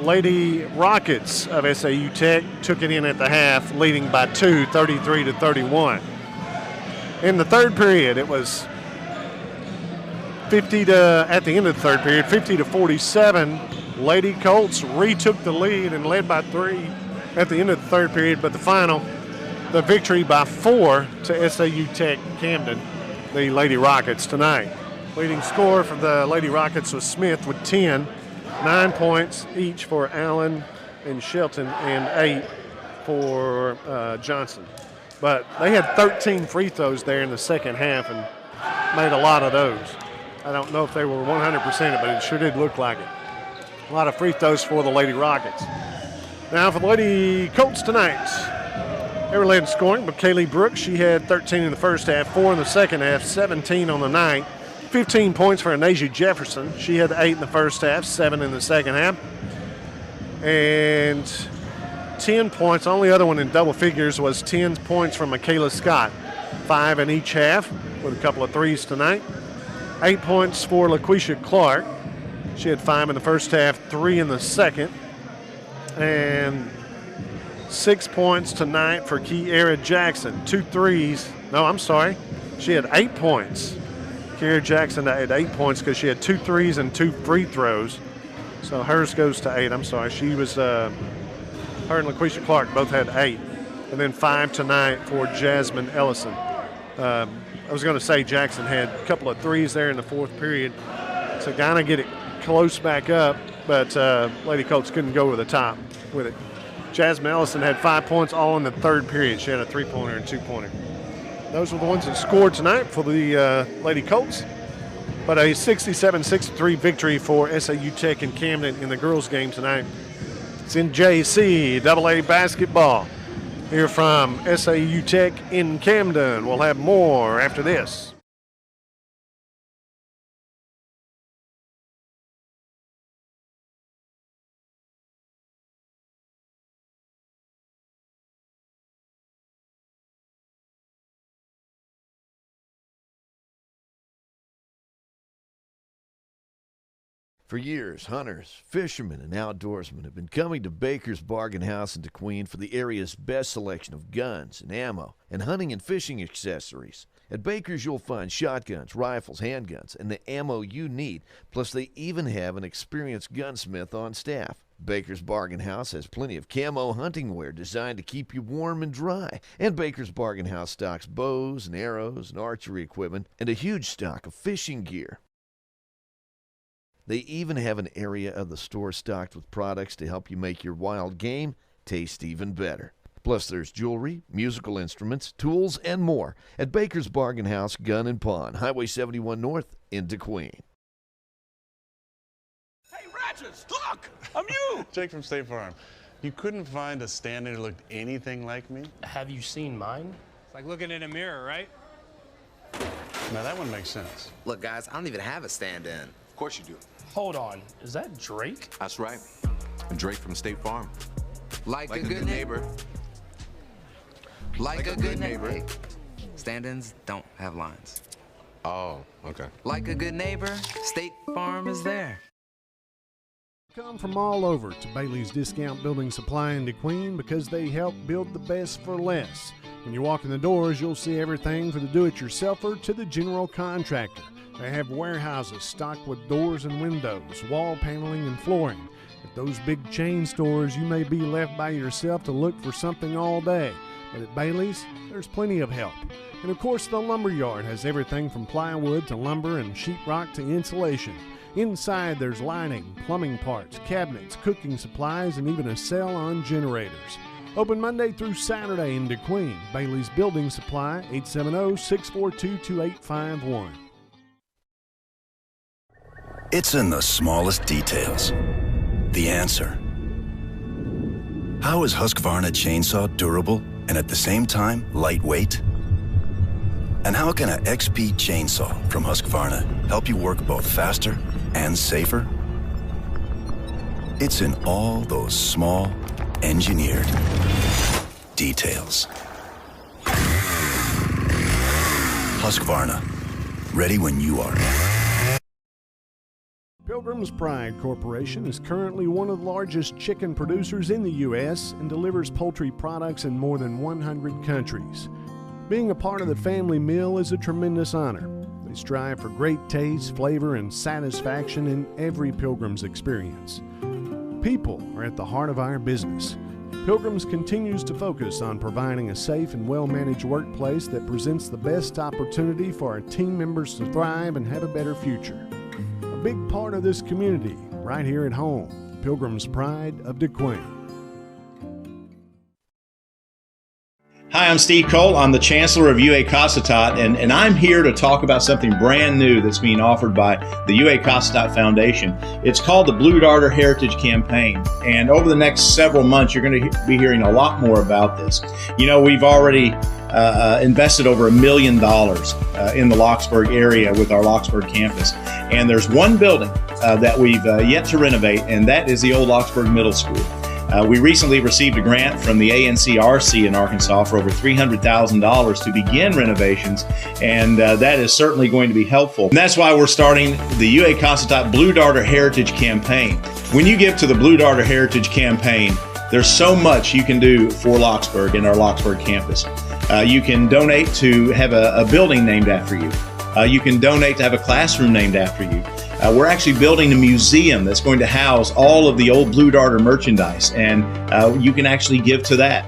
Lady Rockets of SAU Tech took it in at the half, leading by 2, 33-31. In the third period, it was at the end of the third period, 50-47. Lady Colts retook the lead and led by 3 at the end of the third period, but the victory by 4 to SAU Tech Camden, the Lady Rockets tonight. Leading scorer for the Lady Rockets was Smith with 10, 9 points each for Allen and Shelton, and 8 for Johnson. But they had 13 free throws there in the second half and made a lot of those. I don't know if they were 100%, but it sure did look like it. A lot of free throws for the Lady Rockets. Now for the Lady Colts tonight. They were led in scoring, but Kaylee Brooks, she had 13 in the first half, 4 in the second half, 17 on the night. 15 points for Anasia Jefferson. She had 8 in the first half, 7 in the second half. And 10 points, only other one in double figures was 10 points from Michaela Scott. 5 in each half with a couple of threes tonight. 8 points for LaQuisha Clark. She had 5 in the first half, 3 in the second. And 6 points tonight for Kiera Jackson. 2 threes. No, I'm sorry. She had 8 points. Kiera Jackson had 8 points because she had 2 threes and 2 free throws. So hers goes to 8. I'm sorry. She was, her and LaQuisha Clark both had 8. And then 5 tonight for Jasmine Ellison. I was going to say Jackson had a couple of threes there in the fourth period. So kind of get it close back up, but Lady Colts couldn't go over the top with it. Jasmine Ellison had 5 points all in the third period. She had a 3-pointer and 2-pointer. Those were the ones that scored tonight for the Lady Colts. But a 67-63 victory for SAU Tech in Camden in the girls' game tonight. It's in JC AA basketball. Here from SAU Tech in Camden. We'll have more after this. For years, hunters, fishermen, and outdoorsmen have been coming to Baker's Bargain House in DeQueen for the area's best selection of guns and ammo and hunting and fishing accessories. At Baker's, you'll find shotguns, rifles, handguns, and the ammo you need, plus they even have an experienced gunsmith on staff. Baker's Bargain House has plenty of camo hunting wear designed to keep you warm and dry. And Baker's Bargain House stocks bows and arrows and archery equipment and a huge stock of fishing gear. They even have an area of the store stocked with products to help you make your wild game taste even better. Plus, there's jewelry, musical instruments, tools, and more at Baker's Bargain House Gun and Pawn, Highway 71 North in DeQueen. Hey, Ratchets, look! I'm you! Jake from State Farm. You couldn't find a stand-in who looked anything like me? Have you seen mine? It's like looking in a mirror, right? Now that one makes sense. Look, guys, I don't even have a stand-in. Of course you do. Hold on, is that Drake? That's right. Drake from State Farm. Like a good neighbor. Like a good neighbor. Stand-ins don't have lines. Oh, okay. Like a good neighbor, State Farm is there. Come from all over to Bailey's Discount Building Supply in DeQueen because they help build the best for less. When you walk in the doors, you'll see everything from the do-it-yourselfer to the general contractor. They have warehouses stocked with doors and windows, wall paneling, and flooring. At those big chain stores, you may be left by yourself to look for something all day. But at Bailey's, there's plenty of help. And of course, the lumberyard has everything from plywood to lumber and sheetrock to insulation. Inside, there's lighting, plumbing parts, cabinets, cooking supplies, and even a sale on generators. Open Monday through Saturday in DeQueen. Bailey's Building Supply, 870-642-2851. It's in the smallest details. The answer. How is Husqvarna chainsaw durable and at the same time lightweight? And how can an XP chainsaw from Husqvarna help you work both faster and safer? It's in all those small, engineered details. Husqvarna, ready when you are. Pilgrim's Pride Corporation is currently one of the largest chicken producers in the U.S. and delivers poultry products in more than 100 countries. Being a part of the family meal is a tremendous honor. They strive for great taste, flavor, and satisfaction in every Pilgrim's experience. People are at the heart of our business. Pilgrim's continues to focus on providing a safe and well-managed workplace that presents the best opportunity for our team members to thrive and have a better future. A big part of this community, right here at home, Pilgrim's Pride of DeQueen. Hi, I'm Steve Cole. I'm the Chancellor of UA Cossatot, and I'm here to talk about something brand new that's being offered by the UA Cossatot Foundation. It's called the Blue Darter Heritage Campaign, and over the next several months, you're going to be hearing a lot more about this. You know, we've already invested over $1 million in the Locksburg area with our Locksburg campus, and there's one building that we've yet to renovate, and that is the old Locksburg Middle School. We recently received a grant from the ANCRC in Arkansas for over $300,000 to begin renovations, and that is certainly going to be helpful. And that's why we're starting the UA Cossatot Blue Darter Heritage Campaign. When you give to the Blue Darter Heritage Campaign, there's so much you can do for Locksburg and our Locksburg campus. You can donate to have a building named after you. You can donate to have a classroom named after you. We're actually building a museum that's going to house all of the old Blue Darter merchandise, and you can actually give to that.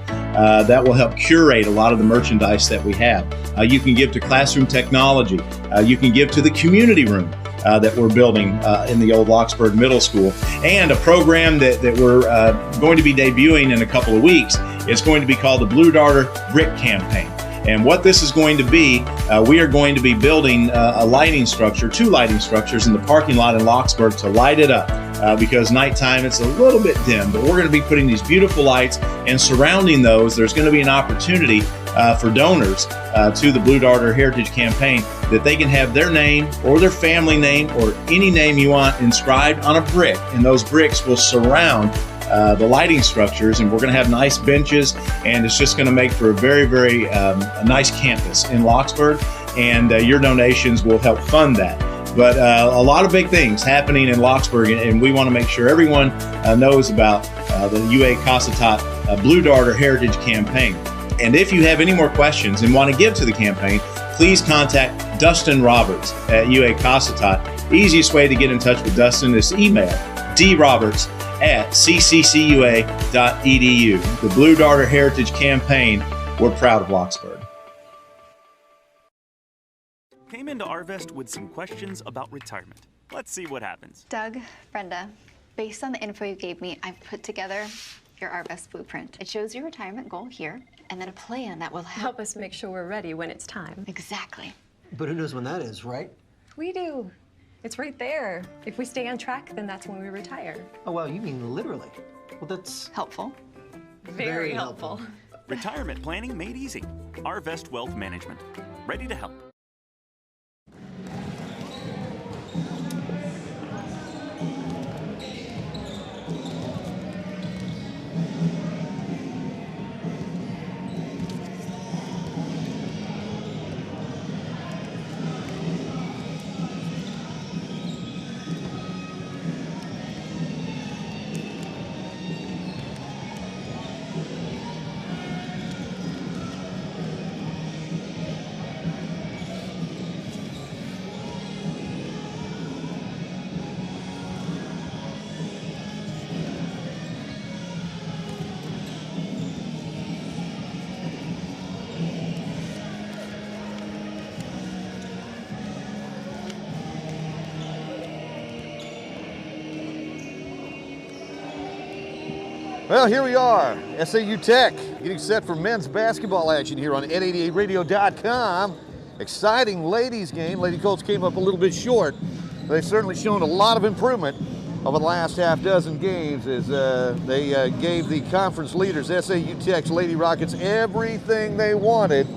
That will help curate a lot of the merchandise that we have. You can give to classroom technology. You can give to the community room that we're building in the old Locksburg Middle School, and a program that we're going to be debuting in a couple of weeks. It's going to be called the Blue Darter Brick Campaign. And what this is going to be, we are going to be building a lighting structure, 2 lighting structures in the parking lot in Locksburg to light it up because nighttime it's a little bit dim, but we're going to be putting these beautiful lights, and surrounding those there's going to be an opportunity for donors to the Blue Darter Heritage Campaign that they can have their name or their family name or any name you want inscribed on a brick, and those bricks will surround the lighting structures, and we're going to have nice benches, and it's just going to make for a very, very a nice campus in Locksburg, and your donations will help fund that. But a lot of big things happening in Locksburg, and we want to make sure everyone knows about the UA Cossatot Blue Darter Heritage Campaign. And if you have any more questions and want to give to the campaign, please contact Dustin Roberts at UA Cossatot. The easiest way to get in touch with Dustin is email droberts@cccua.edu. The Blue Darter Heritage Campaign, we're proud of Locksburg. Came into Arvest with some questions about retirement. Let's see what happens. Doug, Brenda, based on the info you gave me, I've put together your Arvest blueprint. It shows your retirement goal here, and then a plan that will help us make sure we're ready when it's time. Exactly. But who knows when that is, right? We do. It's right there. If we stay on track, then that's when we retire. Oh, well, you mean literally. Well, that's helpful. Very helpful. Retirement planning made easy. Arvest Wealth Management. Ready to help. Well, here we are, SAU Tech, getting set for men's basketball action here on N88radio.com. Exciting ladies game. Lady Colts came up a little bit short. They've certainly shown a lot of improvement over the last half dozen games as they gave the conference leaders, SAU Tech's Lady Rockets, everything they wanted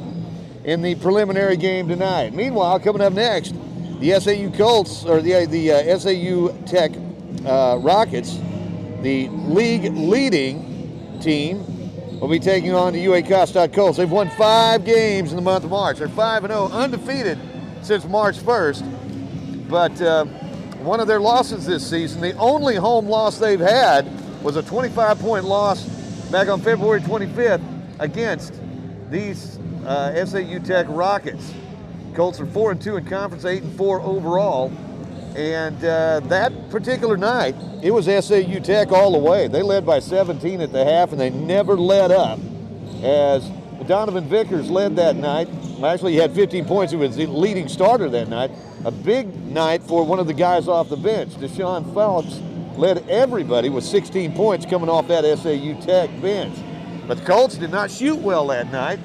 in the preliminary game tonight. Meanwhile, coming up next, the SAU Colts, or the SAU Tech Rockets, the league-leading team, will be taking on the UA Costad Colts. They've won 5 games in the month of March. They're 5-0, undefeated since March 1st. But one of their losses this season, the only home loss they've had, was a 25-point loss back on February 25th against these SAU Tech Rockets. Colts are 4-2 in conference, 8-4 overall. And that particular night, it was SAU Tech all the way. They led by 17 at the half, and they never let up. As Donovan Vickers led that night. Actually, he had 15 points. He was the leading starter that night. A big night for one of the guys off the bench. Deshaun Phelps led everybody with 16 points coming off that SAU Tech bench. But the Colts did not shoot well that night,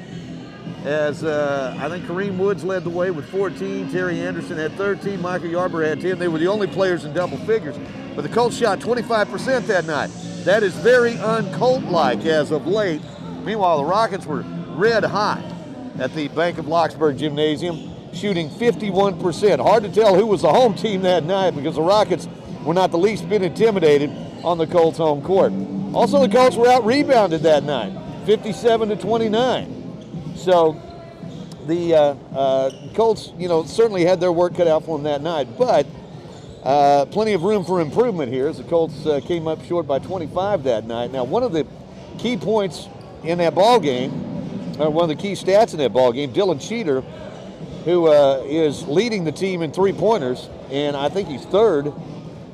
as I think Kareem Woods led the way with 14, Terry Anderson had 13, Michael Yarber had 10. They were the only players in double figures, but the Colts shot 25% that night. That is very un-Colt-like as of late. Meanwhile, the Rockets were red hot at the Bank of Locksburg Gymnasium, shooting 51%. Hard to tell who was the home team that night because the Rockets were not the least bit intimidated on the Colts home court. Also, the Colts were out-rebounded that night, 57-29. So the Colts, certainly had their work cut out for them that night, but plenty of room for improvement here as the Colts came up short by 25 that night. Now, one of the key points in that ball game, one of the key stats in that ball game, Dylan Cheater, who is leading the team in three-pointers, and I think he's third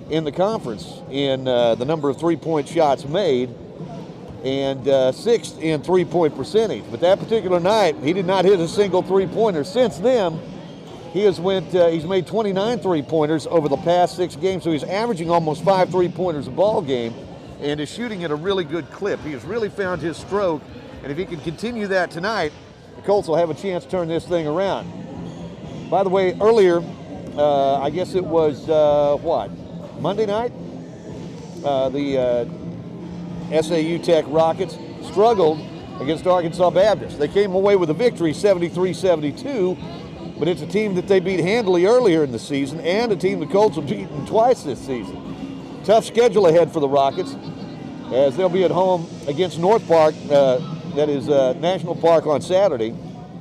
in the conference in the number of three-point shots made, and sixth in three-point percentage. But that particular night, he did not hit a single three-pointer. Since then, he's made 29 three-pointers over the past 6 games, so he's averaging almost 5 three-pointers a ball game and is shooting at a really good clip. He has really found his stroke, and if he can continue that tonight, the Colts will have a chance to turn this thing around. By the way, earlier, I guess it was, Monday night? The SAU Tech Rockets struggled against Arkansas Baptist. They came away with a victory, 73-72, but it's a team that they beat handily earlier in the season and a team the Colts have beaten twice this season. Tough schedule ahead for the Rockets as they'll be at home against North Park, that is National Park on Saturday.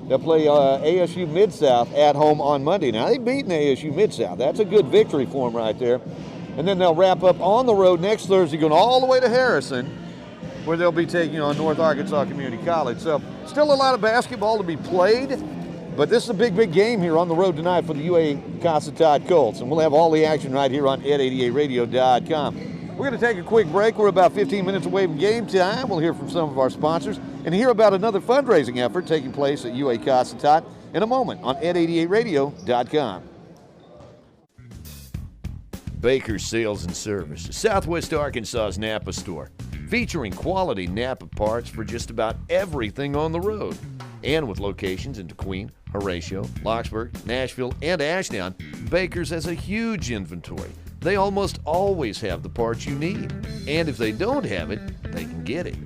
They'll play ASU Mid-South at home on Monday. Now, they've beaten ASU Mid-South. That's a good victory for them right there. And then they'll wrap up on the road next Thursday, going all the way to Harrison, where they'll be taking on North Arkansas Community College. So still a lot of basketball to be played, but this is a big, big game here on the road tonight for the UA Costad Colts. And we'll have all the action right here on N88radio.com. We're going to take a quick break. We're about 15 minutes away from game time. We'll hear from some of our sponsors and hear about another fundraising effort taking place at UA Costad in a moment on N88radio.com. Baker's Sales and Service, Southwest Arkansas's Napa store, featuring quality Napa parts for just about everything on the road. And with locations in DeQueen, Horatio, Locksburg, Nashville, and Ashdown, Baker's has a huge inventory. They almost always have the parts you need. And if they don't have it, they can get it.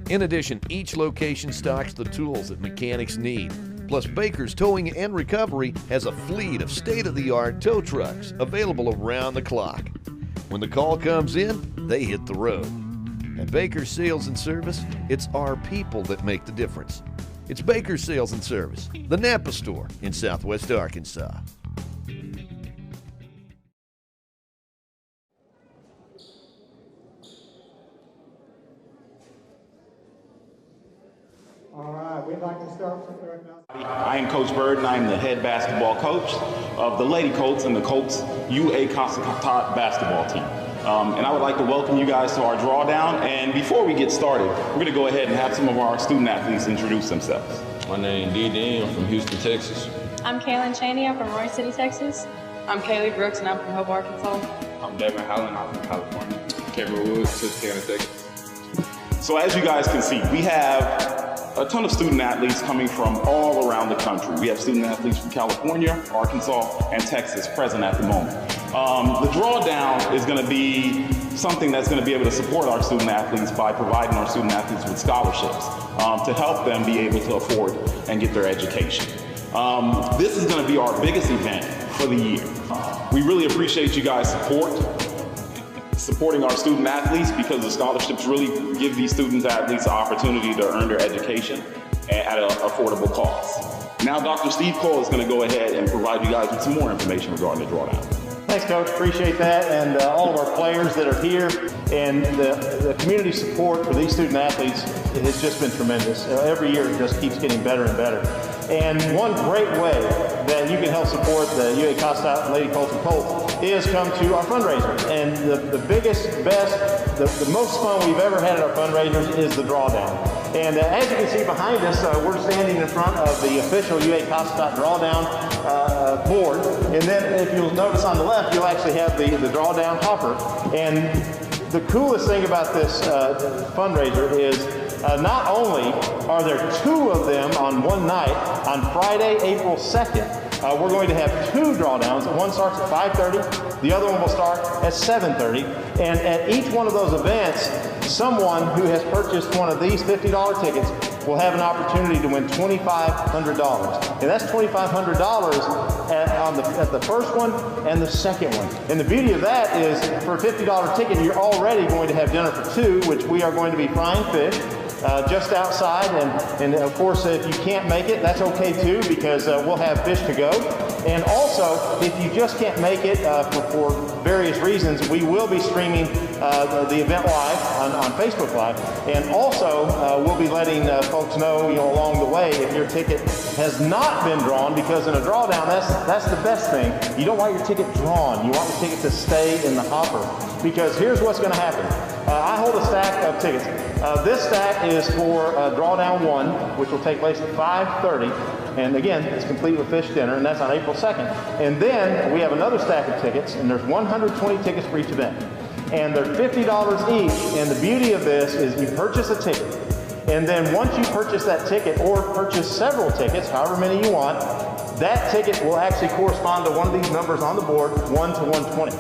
In addition, each location stocks the tools that mechanics need. Plus, Baker's Towing and Recovery has a fleet of state-of-the-art tow trucks available around the clock. When the call comes in, they hit the road. At Baker's Sales and Service, it's our people that make the difference. It's Baker's Sales and Service, the Napa store in Southwest Arkansas. All right, we'd like to start with our announcement. I am Coach Bird, and I am the head basketball coach of the Lady Colts and the Colts UA Costad basketball team. And I would like to welcome you guys to our drawdown. And before we get started, we're going to go ahead and have some of our student athletes introduce themselves. My name is D.D. I'm from Houston, Texas. I'm Kaylin Cheney. I'm from Roy City, Texas. I'm Kaylee Brooks, and I'm from Hope, Arkansas. I'm Devin Holland. I'm from California. Cameron Woods, Susquehanna, Texas. So as you guys can see, we have a ton of student athletes coming from all around the country. We have student athletes from California, Arkansas, and Texas present at the moment. The drawdown is going to be something that's going to be able to support our student athletes by providing our student athletes with scholarships to help them be able to afford and get their education. This is going to be our biggest event for the year. We really appreciate you guys' supporting our student athletes, because the scholarships really give these student athletes the opportunity to earn their education at an affordable cost. Now Dr. Steve Cole is going to go ahead and provide you guys with some more information regarding the drawdown. Thanks, Coach. Appreciate that, and all of our players that are here, and the community support for these student athletes has just been tremendous. Every year it just keeps getting better and better. And one great way that you can help support the UA Costa Lady Colts and Colts is come to our fundraiser. And the biggest, best, the most fun we've ever had at our fundraisers is the drawdown. And as you can see behind us, we're standing in front of the official UA Costa drawdown board. And then if you'll notice on the left, you'll actually have the drawdown hopper. And the coolest thing about this fundraiser is not only are there 2 of them on one night, on Friday, April 2nd, we're going to have 2 drawdowns. One starts at 5:30, the other one will start at 7:30. And at each one of those events, someone who has purchased one of these $50 tickets will have an opportunity to win $2,500. And that's $2,500 at the first one and the second one. And the beauty of that is, for a $50 ticket, you're already going to have dinner for 2, which we are going to be frying fish just outside, and of course if you can't make it, that's okay too, because we'll have fish to go. And also, if you just can't make it for various reasons, we will be streaming the event live on Facebook Live, and also we'll be letting folks know, along the way, if your ticket has not been drawn, because in a drawdown, that's the best thing. You don't want your ticket drawn. You want your ticket to stay in the hopper, because here's what's going to happen. I hold a stack of tickets. This stack is for drawdown 1, which will take place at 5:30. And again, it's complete with fish dinner, and that's on April 2nd. And then we have another stack of tickets, and there's 120 tickets for each event. And they're $50 each, and the beauty of this is you purchase a ticket, and then once you purchase that ticket, or purchase several tickets, however many you want, that ticket will actually correspond to one of these numbers on the board, 1 to 120.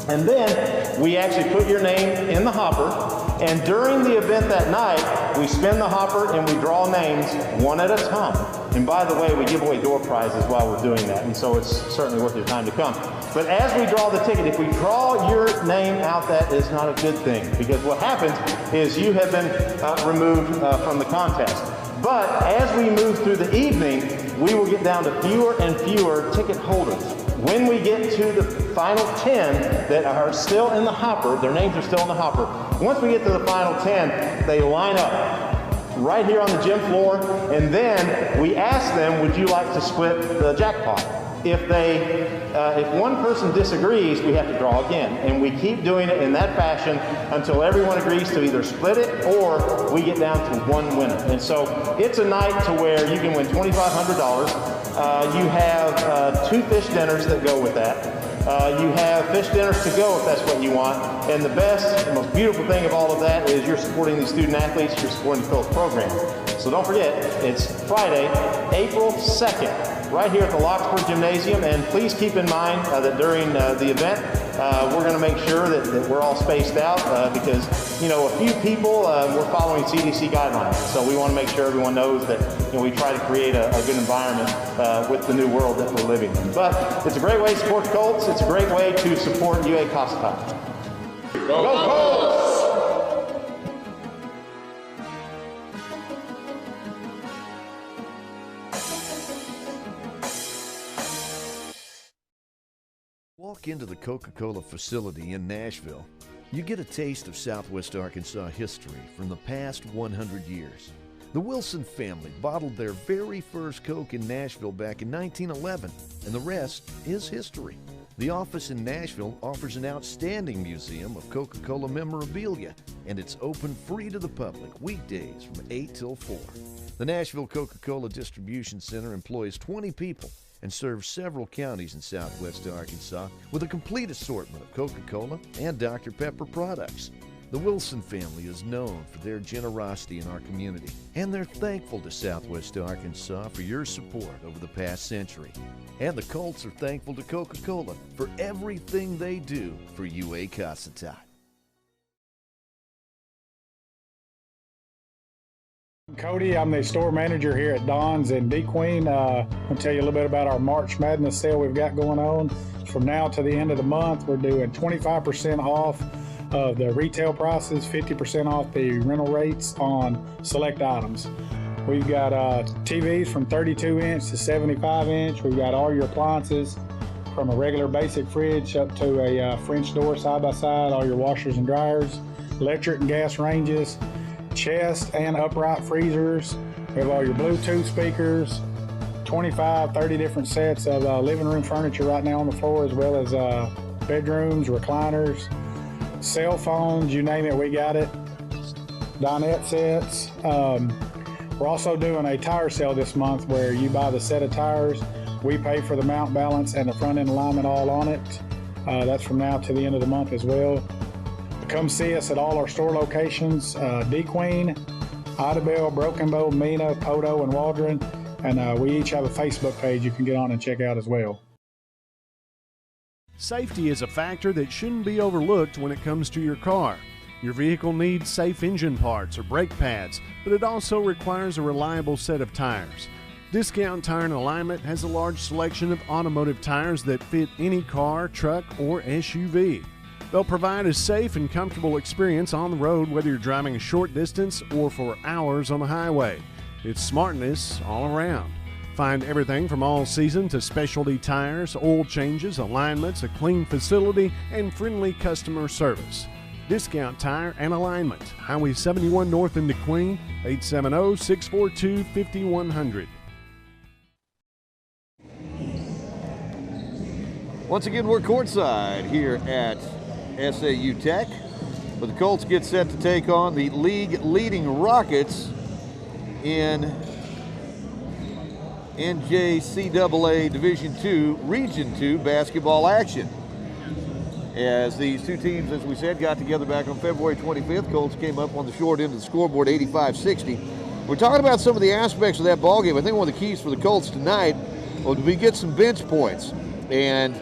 And then we actually put your name in the hopper, and during the event that night, we spin the hopper and we draw names one at a time. And by the way, we give away door prizes while we're doing that, and so it's certainly worth your time to come. But as we draw the ticket, if we draw your name out, that is not a good thing, because what happens is you have been removed from the contest. But as we move through the evening, we will get down to fewer and fewer ticket holders. When we get to the final 10 that are still in the hopper, their names are still in the hopper. Once we get to the final 10, they line up right here on the gym floor, and then we ask them, would you like to split the jackpot? If one person disagrees, we have to draw again. And we keep doing it in that fashion until everyone agrees to either split it or we get down to one winner. And so it's a night to where you can win $2,500. You have 2 fish dinners that go with that. You have fish dinners to go if that's what you want. And the best, the most beautiful thing of all of that is you're supporting these student athletes, you're supporting the Colts program. So don't forget, it's Friday, April 2nd, right here at the Locksburg Gymnasium. And please keep in mind that during the event, we're going to make sure that we're all spaced out because, a few people, we're following CDC guidelines. So we want to make sure everyone knows that we try to create a good environment with the new world that we're living in. But it's a great way to support the Colts. It's a great way to support UA Costa. Go Colts! Walk into the Coca-Cola facility in Nashville, you get a taste of Southwest Arkansas history from the past 100 years. The Wilson family bottled their very first Coke in Nashville back in 1911, and the rest is history. The office in Nashville offers an outstanding museum of Coca-Cola memorabilia, and it's open free to the public weekdays from 8 till 4. The Nashville Coca-Cola Distribution Center employs 20 people and serves several counties in southwest Arkansas with a complete assortment of Coca-Cola and Dr. Pepper products. The Wilson family is known for their generosity in our community, and they're thankful to Southwest Arkansas for your support over the past century. And the Colts are thankful to Coca-Cola for everything they do for UA Cossatot. Cody, I'm the store manager here at Don's in DeQueen. I'm going to tell you a little bit about our March Madness sale we've got going on. From now to the end of the month, we're doing 25% off of the retail prices, 50% off the rental rates on select items. We've got TVs from 32 inch to 75 inch. We've got all your appliances from a regular basic fridge up to a French door side by side, all your washers and dryers, electric and gas ranges, chest and upright freezers. We have all your Bluetooth speakers, 25, 30 different sets of living room furniture right now on the floor, as well as bedrooms, recliners, cell phones, you name it, we got it. Dinette sets. We're also doing a tire sale this month where you buy the set of tires, we pay for the mount balance and the front end alignment all on it. That's from now to the end of the month as well. Come see us at all our store locations, DeQueen, Idabel, Broken Bow, Mena, Podo, and Waldron. And we each have a Facebook page you can get on and check out as well. Safety is a factor that shouldn't be overlooked when it comes to your car. Your vehicle needs safe engine parts or brake pads, but it also requires a reliable set of tires. Discount Tire and Alignment has a large selection of automotive tires that fit any car, truck, or SUV. They'll provide a safe and comfortable experience on the road whether you're driving a short distance or for hours on the highway. It's smartness all around. Find everything from all season to specialty tires, oil changes, alignments, a clean facility, and friendly customer service. Discount Tire and Alignment, Highway 71 North in DeQueen, 870-642-5100. Once again, we're courtside here at SAU Tech, but the Colts get set to take on the league-leading Rockets in NJCAA Division II, Region II basketball action. As these two teams, as we said, got together back on February 25th, Colts came up on the short end of the scoreboard, 85-60. We're talking about some of the aspects of that ballgame. I think one of the keys for the Colts tonight will be get some bench points. And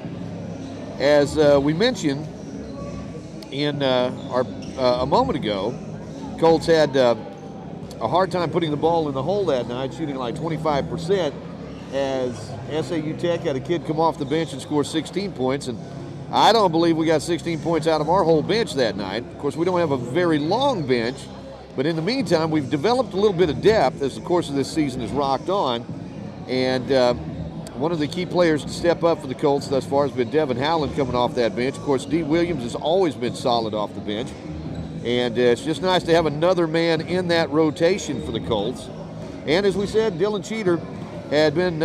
as we mentioned in a moment ago, Colts had a hard time putting the ball in the hole that night, shooting like 25%, as SAU Tech had a kid come off the bench and score 16 points. And I don't believe we got 16 points out of our whole bench that night. Of course, we don't have a very long bench, but in the meantime, we've developed a little bit of depth as the course of this season has rocked on. And one of the key players to step up for the Colts thus far has been Devin Howland coming off that bench. Of course, D. Williams has always been solid off the bench. And it's just nice to have another man in that rotation for the Colts. And as we said, Dylan Cheater had been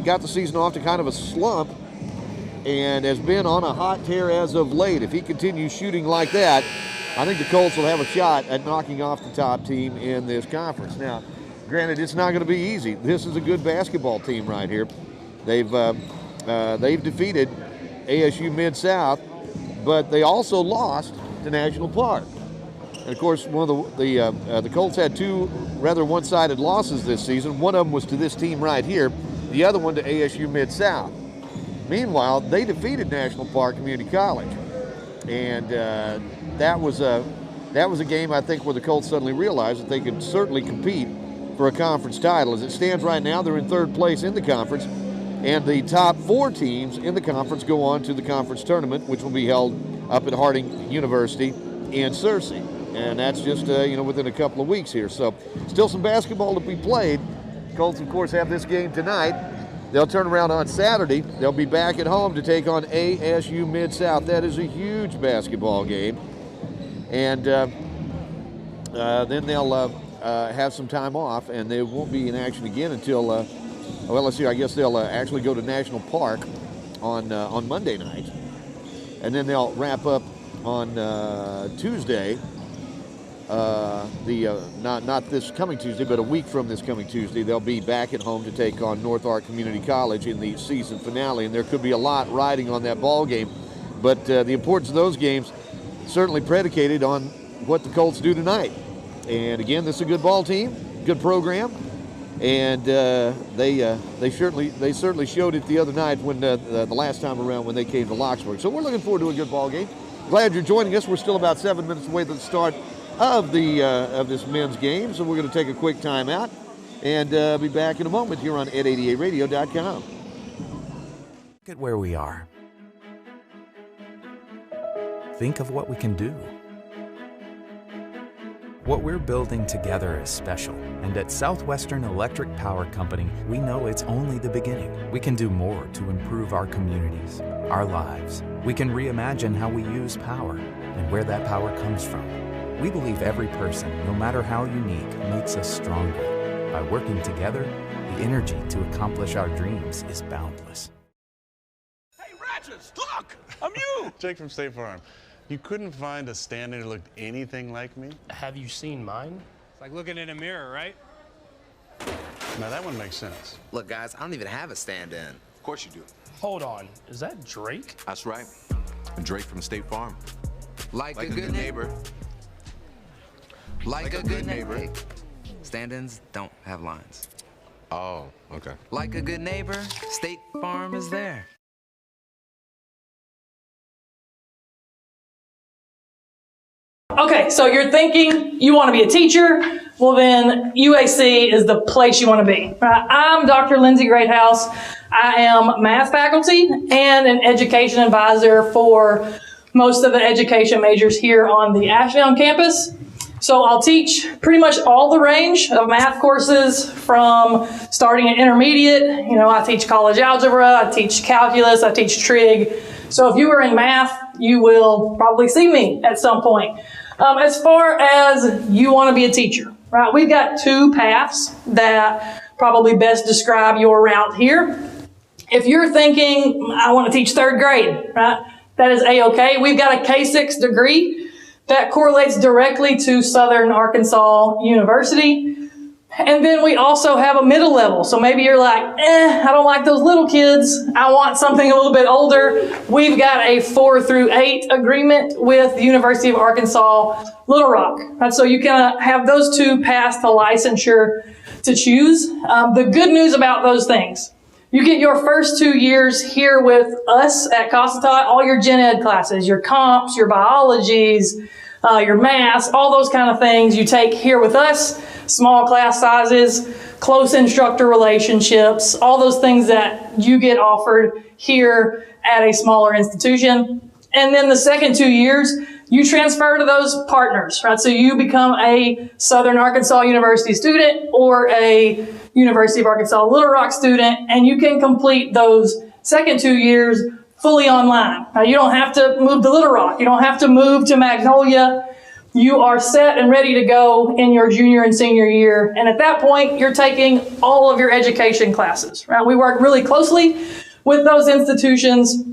got the season off to kind of a slump and has been on a hot tear as of late. If he continues shooting like that, I think the Colts will have a shot at knocking off the top team in this conference. Now, granted, it's not going to be easy. This is a good basketball team right here. They've defeated ASU Mid-South, but they also lost to National Park. And of course, one of the Colts had two rather one-sided losses this season. One of them was to this team right here, the other one to ASU Mid-South. Meanwhile, they defeated National Park Community College, and that was a game, I think, where the Colts suddenly realized that they could certainly compete for a conference title. As it stands right now, they're in third place in the conference, and the top four teams in the conference go on to the conference tournament, which will be held up at Harding University in Searcy. And that's just, within a couple of weeks here. So still some basketball to be played. Colts, of course, have this game tonight. They'll turn around on Saturday. They'll be back at home to take on ASU Mid-South. That is a huge basketball game. And then they'll have some time off, and they won't be in action again until, let's see, I guess they'll actually go to National Park on Monday night. And then they'll wrap up on Tuesday. Not this coming Tuesday, but a week from this coming Tuesday, they'll be back at home to take on North Ark Community College in the season finale, and there could be a lot riding on that ball game. But the importance of those games certainly predicated on what the Colts do tonight. And again, this is a good ball team, good program, and they certainly showed it the other night when the last time around when they came to Locksburg. So we're looking forward to a good ball game. Glad you're joining us. We're still about 7 minutes away from the start of this men's game, so we're going to take a quick time out and be back in a moment here on ed88radio.com. Look at where we are. Think of what we can do. What we're building together is special, and at Southwestern Electric Power Company, we know it's only the beginning. We can do more to improve our communities, our lives. We can reimagine how we use power and where that power comes from. We believe every person, no matter how unique, makes us stronger. By working together, the energy to accomplish our dreams is boundless. Hey, Ratchets, look! I'm you! Jake from State Farm. You couldn't find a stand-in who looked anything like me? Have you seen mine? It's like looking in a mirror, right? Now that one makes sense. Look, guys, I don't even have a stand-in. Of course you do. Hold on, is that Drake? That's right. Drake from State Farm. Like a good neighbor. Like a good neighbor. Stand-ins don't have lines. Oh, okay. Like a good neighbor, State Farm is there. Okay, so you're thinking you want to be a teacher, well then UAC is the place you want to be. Right? I'm Dr. Lindsay Greathouse. I am math faculty and an education advisor for most of the education majors here on the Ashdown campus. So I'll teach pretty much all the range of math courses from starting at intermediate. You know, I teach college algebra, I teach calculus, I teach trig. So if you are in math, you will probably see me at some point. As far as you want to be a teacher, right? We've got two paths that probably best describe your route here. If you're thinking, I want to teach third grade, right? That is A-okay. We've got a K-6 degree that correlates directly to Southern Arkansas University. And then we also have a middle level. So maybe you're like, I don't like those little kids. I want something a little bit older. We've got a 4 through 8 agreement with the University of Arkansas Little Rock. Right? So you can have those two paths to licensure to choose. The good news about those things, you get your first 2 years here with us at Cossatot, all your gen ed classes, your comps, your biologies, your maths, all those kind of things you take here with us. Small class sizes, close instructor relationships, all those things that you get offered here at a smaller institution. And then the second 2 years, you transfer to those partners, right? So you become a Southern Arkansas University student or a University of Arkansas Little Rock student, and you can complete those second 2 years fully online. Now, you don't have to move to Little Rock. You don't have to move to Magnolia. You are set and ready to go in your junior and senior year. And at that point, you're taking all of your education classes, right? We work really closely with those institutions,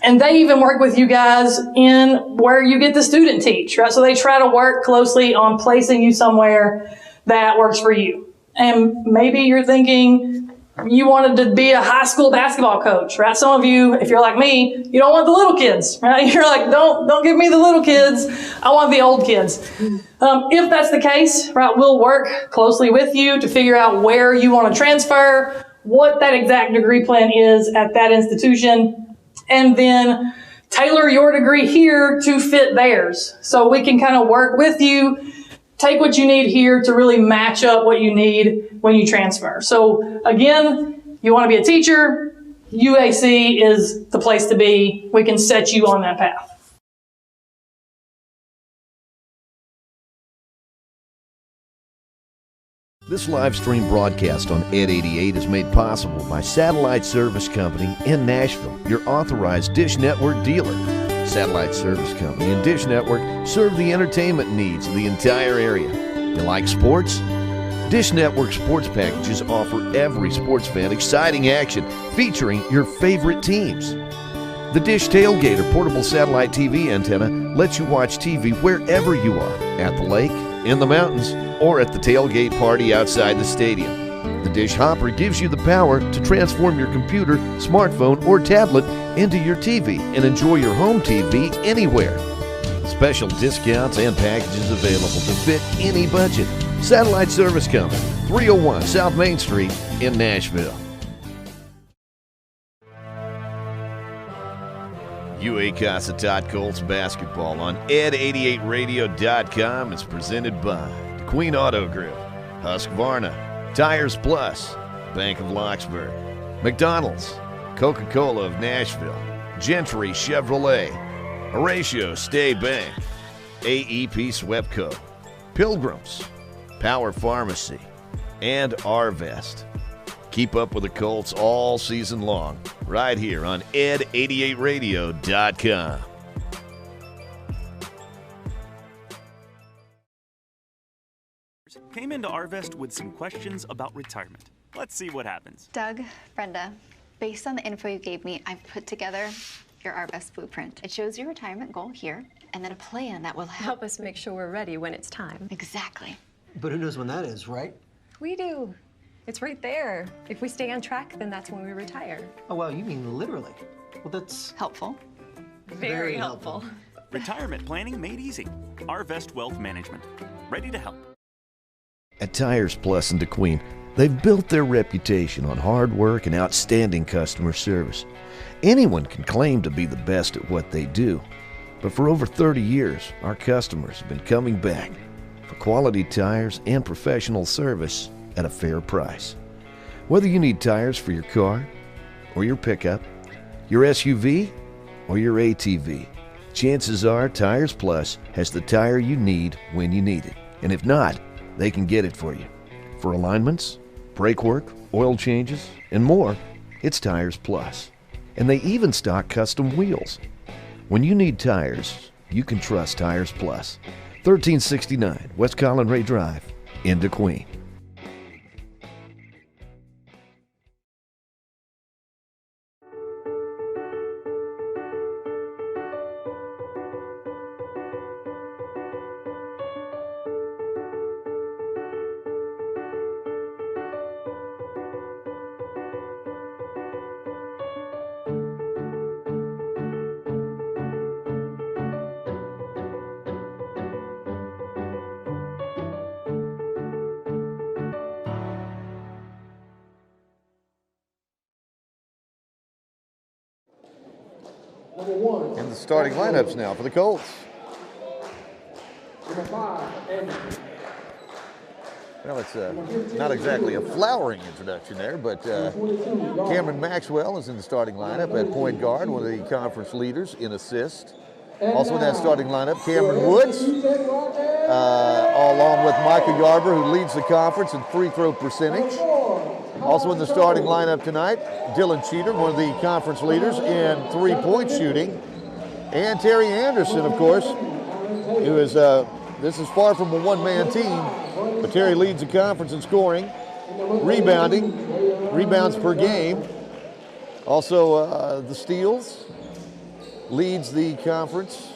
and they even work with you guys in where you get the student teach, right? So they try to work closely on placing you somewhere that works for you. And maybe you're thinking you wanted to be a high school basketball coach, right? Some of you, if you're like me, you don't want the little kids, right? You're like, don't give me the little kids. I want the old kids. If that's the case, right, we'll work closely with you to figure out where you want to transfer, what that exact degree plan is at that institution, and then tailor your degree here to fit theirs. So we can kind of work with you, take what you need here to really match up what you need when you transfer. So again, you want to be a teacher, UAC is the place to be. We can set you on that path. This live stream broadcast on Ed 88 is made possible by Satellite Service Company in Nashville, your authorized Dish Network dealer. Satellite Service Company and Dish Network serve the entertainment needs of the entire area. You like sports? Dish Network sports packages offer every sports fan exciting action featuring your favorite teams. The Dish Tailgate or portable satellite TV antenna lets you watch TV wherever you are, at the lake, in the mountains, or at the tailgate party outside the stadium. The Dish Hopper gives you the power to transform your computer, smartphone, or tablet into your TV and enjoy your home TV anywhere. Special discounts and packages available to fit any budget. Satellite Service Company, 301 South Main Street in Nashville. UA Cossatot Colts basketball on ed88radio.com is presented by Queen Auto Group, Husqvarna, Tires Plus, Bank of Locksburg, McDonald's, Coca-Cola of Nashville, Gentry Chevrolet, Horatio Stay Bank, AEP Swepco, Pilgrims, Power Pharmacy, and Arvest. Keep up with the Colts all season long, right here on ed88radio.com. Came into Arvest with some questions about retirement. Let's see what happens. Doug, Brenda, based on the info you gave me, I've put together your Arvest blueprint. It shows your retirement goal here, and then a plan that will Help us make sure we're ready when it's time. Exactly. But who knows when that is, right? We do. It's right there. If we stay on track, then that's when we retire. Oh, wow, you mean literally. Well, that's helpful. Very helpful. Retirement planning made easy. Arvest Wealth Management. Ready to help. At Tires Plus in DeQueen, they've built their reputation on hard work and outstanding customer service. Anyone can claim to be the best at what they do, but for over 30 years, our customers have been coming back for quality tires and professional service at a fair price. Whether you need tires for your car or your pickup, your SUV or your ATV, chances are Tires Plus has the tire you need when you need it. And if not, they can get it for you. For alignments, brake work, oil changes, and more, it's Tires Plus. And they even stock custom wheels. When you need tires, you can trust Tires Plus. 1369 West Collin Ray Drive in DeQueen. And the starting lineups now for the Colts. Well, it's not exactly a flowering introduction there, but Cameron Maxwell is in the starting lineup at point guard, one of the conference leaders in assist. Also in that starting lineup, Cameron Woods, along with Micah Yarber, who leads the conference in free throw percentage. Also in the starting lineup tonight, Dylan Cheater, one of the conference leaders in three-point shooting. And Terry Anderson, of course, who is, this is far from a one-man team, but Terry leads the conference in scoring, rebounding, rebounds per game. Also, the steals, leads the conference.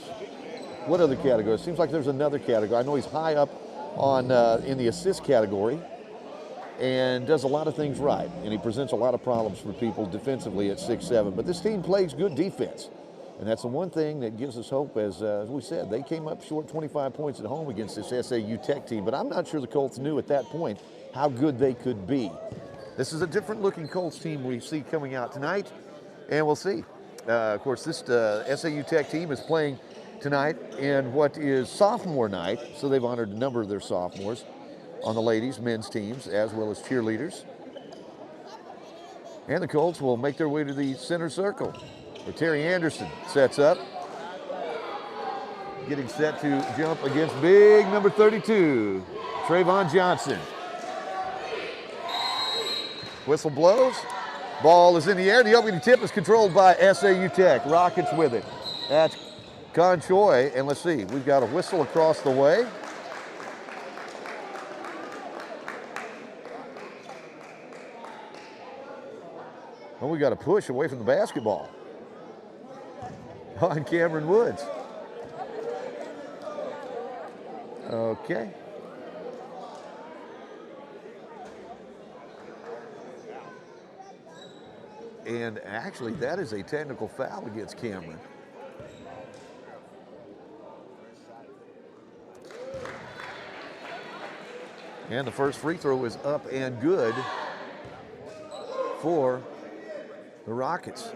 What other category? Seems like there's another category. I know he's high up on in the assist category and does a lot of things right, and he presents a lot of problems for people defensively at 6'7". But this team plays good defense, and that's the one thing that gives us hope. As we said, they came up short 25 points at home against this SAU Tech team, but I'm not sure the Colts knew at that point how good they could be. This is a different-looking Colts team we see coming out tonight, and we'll see. Of course, this SAU Tech team is playing tonight in what is sophomore night, so they've honored a number of their sophomores on the ladies' men's teams, as well as cheerleaders. And the Colts will make their way to the center circle, where Terry Anderson sets up, getting set to jump against big number 32, Trayvon Johnson. Whistle blows. Ball is in the air. The opening tip is controlled by SAU Tech. Rockets with it. That's Conchoy. And let's see, we've got a whistle across the way. Well, we got a push away from the basketball on Cameron Woods. Okay. And actually, that is a technical foul against Cameron. And the first free throw is up and good for the Rockets.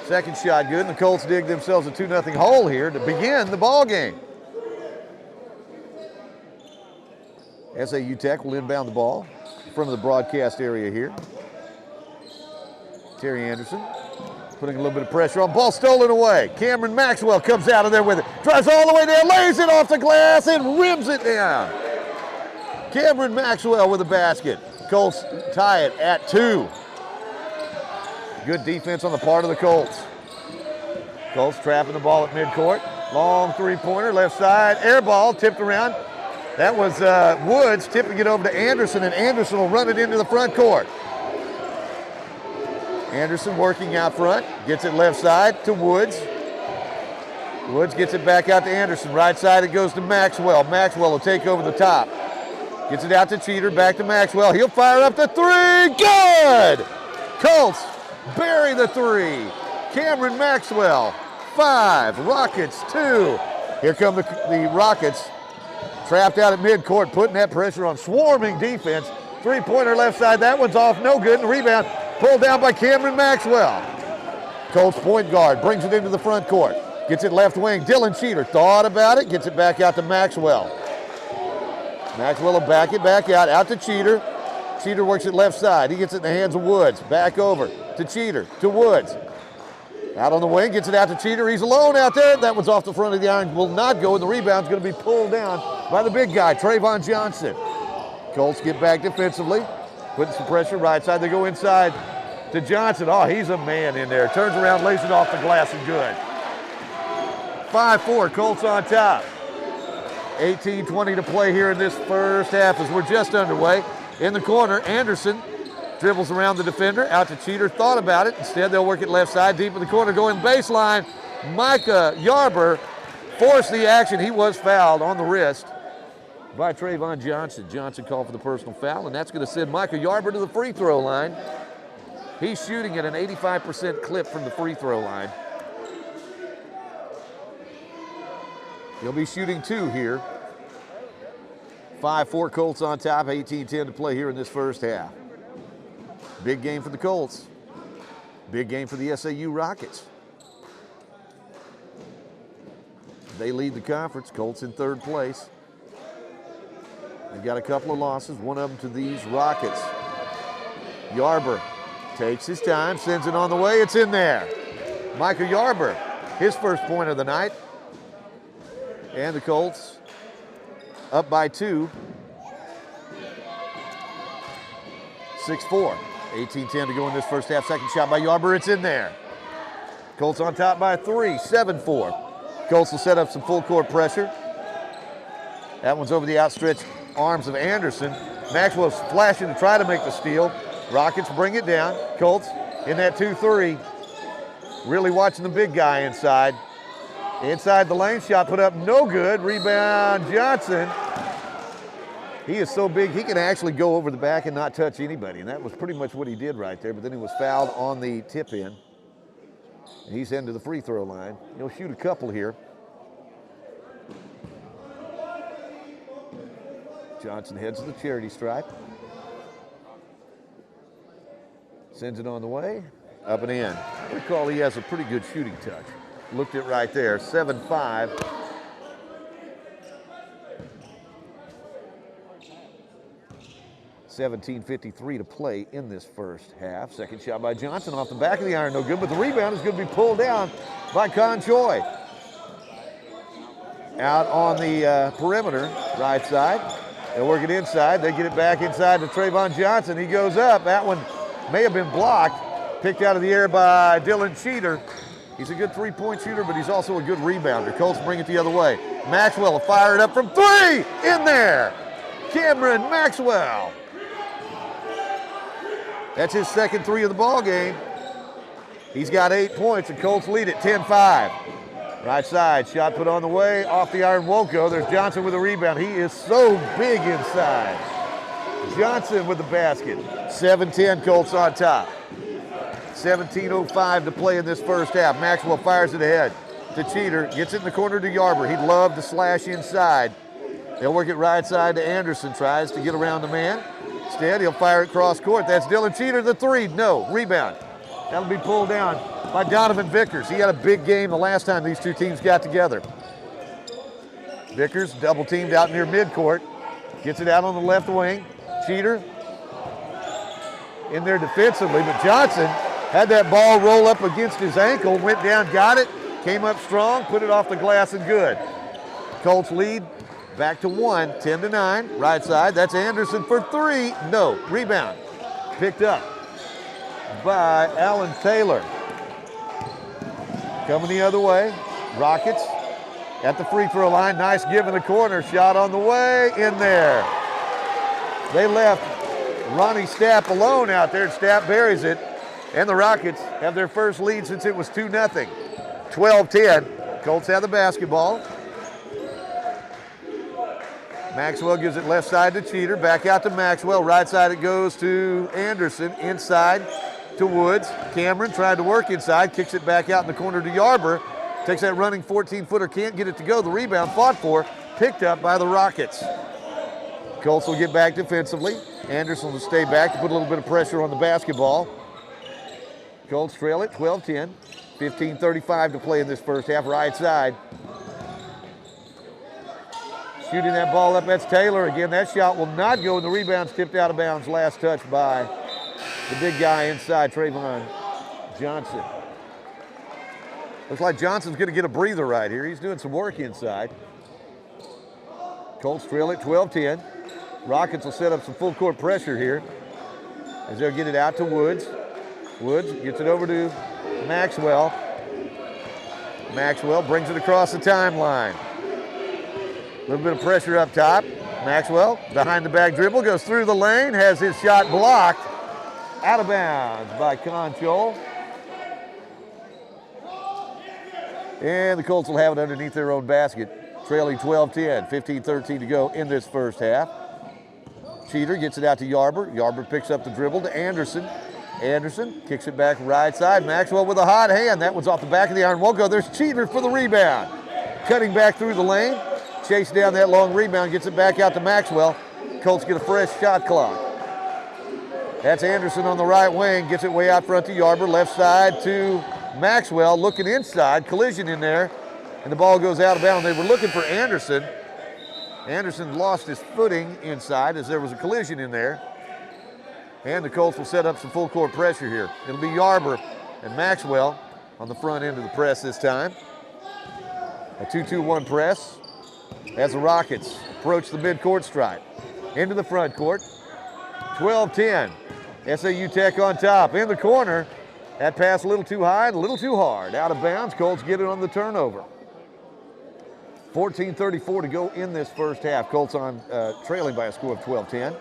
Second shot good, and the Colts dig themselves a 2-0 hole here to begin the ball game. SAU Tech will inbound the ball from the broadcast area here. Terry Anderson putting a little bit of pressure on. Ball stolen away. Cameron Maxwell comes out of there with it. Drives all the way down, lays it off the glass, and rims it down. Cameron Maxwell with a basket. Colts tie it at 2. Good defense on the part of the Colts. Colts trapping the ball at midcourt. Long three-pointer, left side. Air ball tipped around. That was Woods tipping it over to Anderson, and Anderson will run it into the front court. Anderson working out front, gets it left side to Woods. Woods gets it back out to Anderson. Right side it goes to Maxwell. Maxwell will take over the top. Gets it out to Cheater, back to Maxwell. He'll fire up the 3, good! Colts bury the 3. Cameron Maxwell, 5, Rockets 2. Here come the Rockets. Trapped out at midcourt, putting that pressure on. Swarming defense. Three-pointer left side. That one's off. No good. And rebound pulled down by Cameron Maxwell. Colts point guard brings it into the front court. Gets it left wing. Dylan Cheater thought about it. Gets it back out to Maxwell. Maxwell will back it back out to Cheater. Cheater works it left side. He gets it in the hands of Woods. Back over to Cheater, to Woods. Out on the wing, gets it out to Cheater. He's alone out there. That one's off the front of the iron. Will not go, and the rebound's going to be pulled down by the big guy, Trayvon Johnson. Colts get back defensively, putting some pressure right side. They go inside to Johnson. Oh, he's a man in there. Turns around, lays it off the glass, and good. 5-4, Colts on top. 18-20 to play here in this first half as we're just underway. In the corner, Anderson dribbles around the defender, out to Cheater, thought about it. Instead, they'll work it left side, deep in the corner, going baseline. Micah Yarber forced the action. He was fouled on the wrist by Trayvon Johnson. Johnson called for the personal foul, and that's going to send Micah Yarber to the free throw line. He's shooting at an 85% clip from the free throw line. He'll be shooting 2 here. 5-4 Colts on top, 18-10 to play here in this first half. Big game for the Colts. Big game for the SAU Rockets. They lead the conference. Colts in 3rd place. They've got a couple of losses, one of them to these Rockets. Yarber takes his time, sends it on the way. It's in there. Micah Yarber, his first point of the night. And the Colts up by 2. 6-4. 18-10 to go in this first half. Second shot by Yarber. It's in there. Colts on top by 3. 7-4. Colts will set up some full court pressure. That one's over the outstretched arms of Anderson. Maxwell's flashing to try to make the steal. Rockets bring it down. Colts in that 2-3. Really watching the big guy inside. Inside the lane, shot put up, no good. Rebound, Johnson. He is so big, he can actually go over the back and not touch anybody. And that was pretty much what he did right there. But then he was fouled on the tip-in. He's heading to the free throw line. He'll shoot a couple here. Johnson heads to the charity stripe. Sends it on the way, up and in. I recall he has a pretty good shooting touch. Looked it right there, 7-5. $17:53 to play in this first half. Second shot by Johnson off the back of the iron, no good, but the rebound is going to be pulled down by Con Choi. Out on the perimeter, right side. They'll work it inside. They get it back inside to Trayvon Johnson. He goes up. That one may have been blocked. Picked out of the air by Dylan Cheater. He's a good three-point shooter, but he's also a good rebounder. Colts bring it the other way. Maxwell will fire it up from 3. In there. Cameron Maxwell. That's his second 3 of the ball game. He's got 8 points, and Colts lead it 10-5. Right side, shot put on the way. Off the iron, won't go. There's Johnson with a rebound. He is so big inside. Johnson with the basket. 7-10, Colts on top. 17:05 to play in this first half. Maxwell fires it ahead to Cheater. Gets it in the corner to Yarber. He'd love to slash inside. They'll work it right side to Anderson, tries to get around the man. Instead, he'll fire it cross court. That's Dylan Cheater, the three. No, rebound. That'll be pulled down by Donovan Vickers. He had a big game the last time these two teams got together. Vickers double teamed out near midcourt. Gets it out on the left wing. Cheater in there defensively, but Johnson had that ball roll up against his ankle, went down, got it, came up strong, put it off the glass and good. Colts lead back to 1, 10-9, right side. That's Anderson for three. No, rebound. Picked up by Alan Taylor. Coming the other way, Rockets at the free throw line. Nice give in the corner, shot on the way, in there. They left Ronnie Stapp alone out there. Stapp buries it, and the Rockets have their first lead since it was 2-0. 12-10, Colts have the basketball. Maxwell gives it left side to Cheater, back out to Maxwell. Right side it goes to Anderson, inside to Woods. Cameron tried to work inside, kicks it back out in the corner to Yarber. Takes that running 14-footer, can't get it to go. The rebound fought for, picked up by the Rockets. Colts will get back defensively. Anderson will stay back to put a little bit of pressure on the basketball. Colts trail it 12-10. 15:35 to play in this first half, right side. Shooting that ball up, that's Taylor again. That shot will not go, and the rebound's tipped out of bounds. Last touch by the big guy inside, Trayvon Johnson. Looks like Johnson's going to get a breather right here. He's doing some work inside. Colts trail it 12-10. Rockets will set up some full court pressure here as they'll get it out to Woods. Woods gets it over to Maxwell. Maxwell brings it across the timeline. A little bit of pressure up top. Maxwell, behind the back dribble, goes through the lane, has his shot blocked. Out of bounds by Conchol. And the Colts will have it underneath their own basket, trailing 12-10, 15-13 to go in this first half. Cheater gets it out to Yarber. Yarber picks up the dribble to Anderson. Anderson kicks it back right side. Maxwell with a hot hand. That one's off the back of the iron. Won't go. There's Cheater for the rebound. Cutting back through the lane. Chase down that long rebound. Gets it back out to Maxwell. Colts get a fresh shot clock. That's Anderson on the right wing. Gets it way out front to Yarber. Left side to Maxwell. Looking inside. Collision in there. And the ball goes out of bounds. They were looking for Anderson. Anderson lost his footing inside as there was a collision in there. And the Colts will set up some full court pressure here. It'll be Yarber and Maxwell on the front end of the press this time. A 2-2-1 press as the Rockets approach the midcourt stripe. Into the front court. 12-10. SAU Tech on top. In the corner. That pass a little too high and a little too hard. Out of bounds. Colts get it on the turnover. 14:34 to go in this first half. Colts on trailing by a score of 12-10.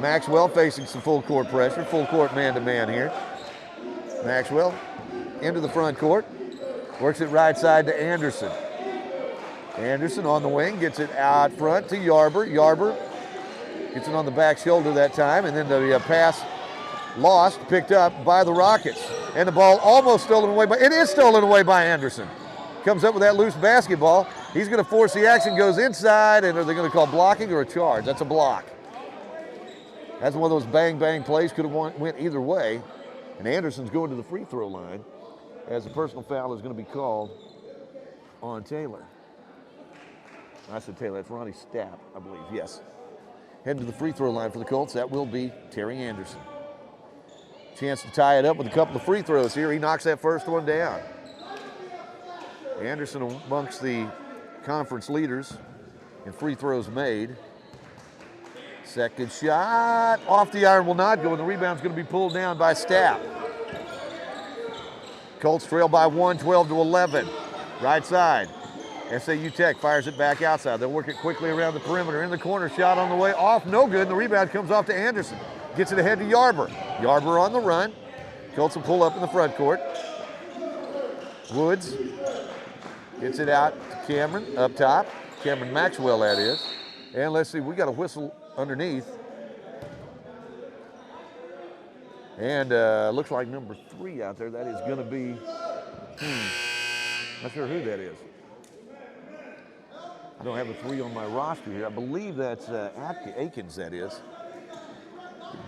Maxwell facing some full court pressure. Full court man-to-man here. Maxwell into the front court. Works it right side to Anderson. Anderson on the wing. Gets it out front to Yarber. Yarber gets it on the back shoulder that time. And then the pass lost, picked up by the Rockets. And the ball almost stolen away. It is stolen away by Anderson. Comes up with that loose basketball. He's going to force the action, goes inside, and are they going to call blocking or a charge? That's a block. That's one of those bang-bang plays. Could have went either way. And Anderson's going to the free throw line as a personal foul is going to be called on Taylor. I said Taylor, that's Ronnie Stapp, I believe, yes. Heading to the free throw line for the Colts, that will be Terry Anderson. Chance to tie it up with a couple of free throws here. He knocks that first one down. Anderson amongst the conference leaders in free throws made. Second shot off the iron will not go, and the rebound's going to be pulled down by Stapp. Colts trail by 1, 12-11. Right side. SAU Tech fires it back outside. They'll work it quickly around the perimeter. In the corner, shot on the way off, no good. And the rebound comes off to Anderson. Gets it ahead to Yarber. Yarber on the run. Colts will pull up in the front court. Woods gets it out to Cameron up top. Cameron Maxwell, that is. And let's see, we got a whistle underneath. And looks like number 3 out there. That is going to be, not sure who that is. I don't have a 3 on my roster here. I believe that's Akins, that is.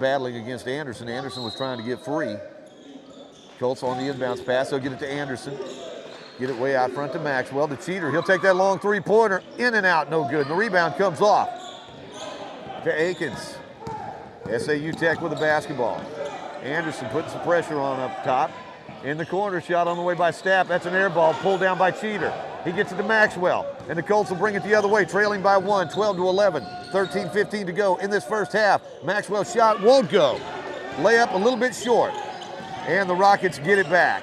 Battling against Anderson. Anderson was trying to get free. Colts on the inbounds pass. They'll get it to Anderson. Get it way out front to Maxwell. The cheater, he'll take that long 3-pointer. In and out, no good. And the rebound comes off to Akins. SAU Tech with the basketball. Anderson putting some pressure on up top. In the corner, shot on the way by Stapp. That's an air ball pulled down by Cheater. He gets it to Maxwell, and the Colts will bring it the other way, trailing by 1, 12-11, 13-15 to go in this first half. Maxwell's shot won't go. Layup a little bit short, and the Rockets get it back.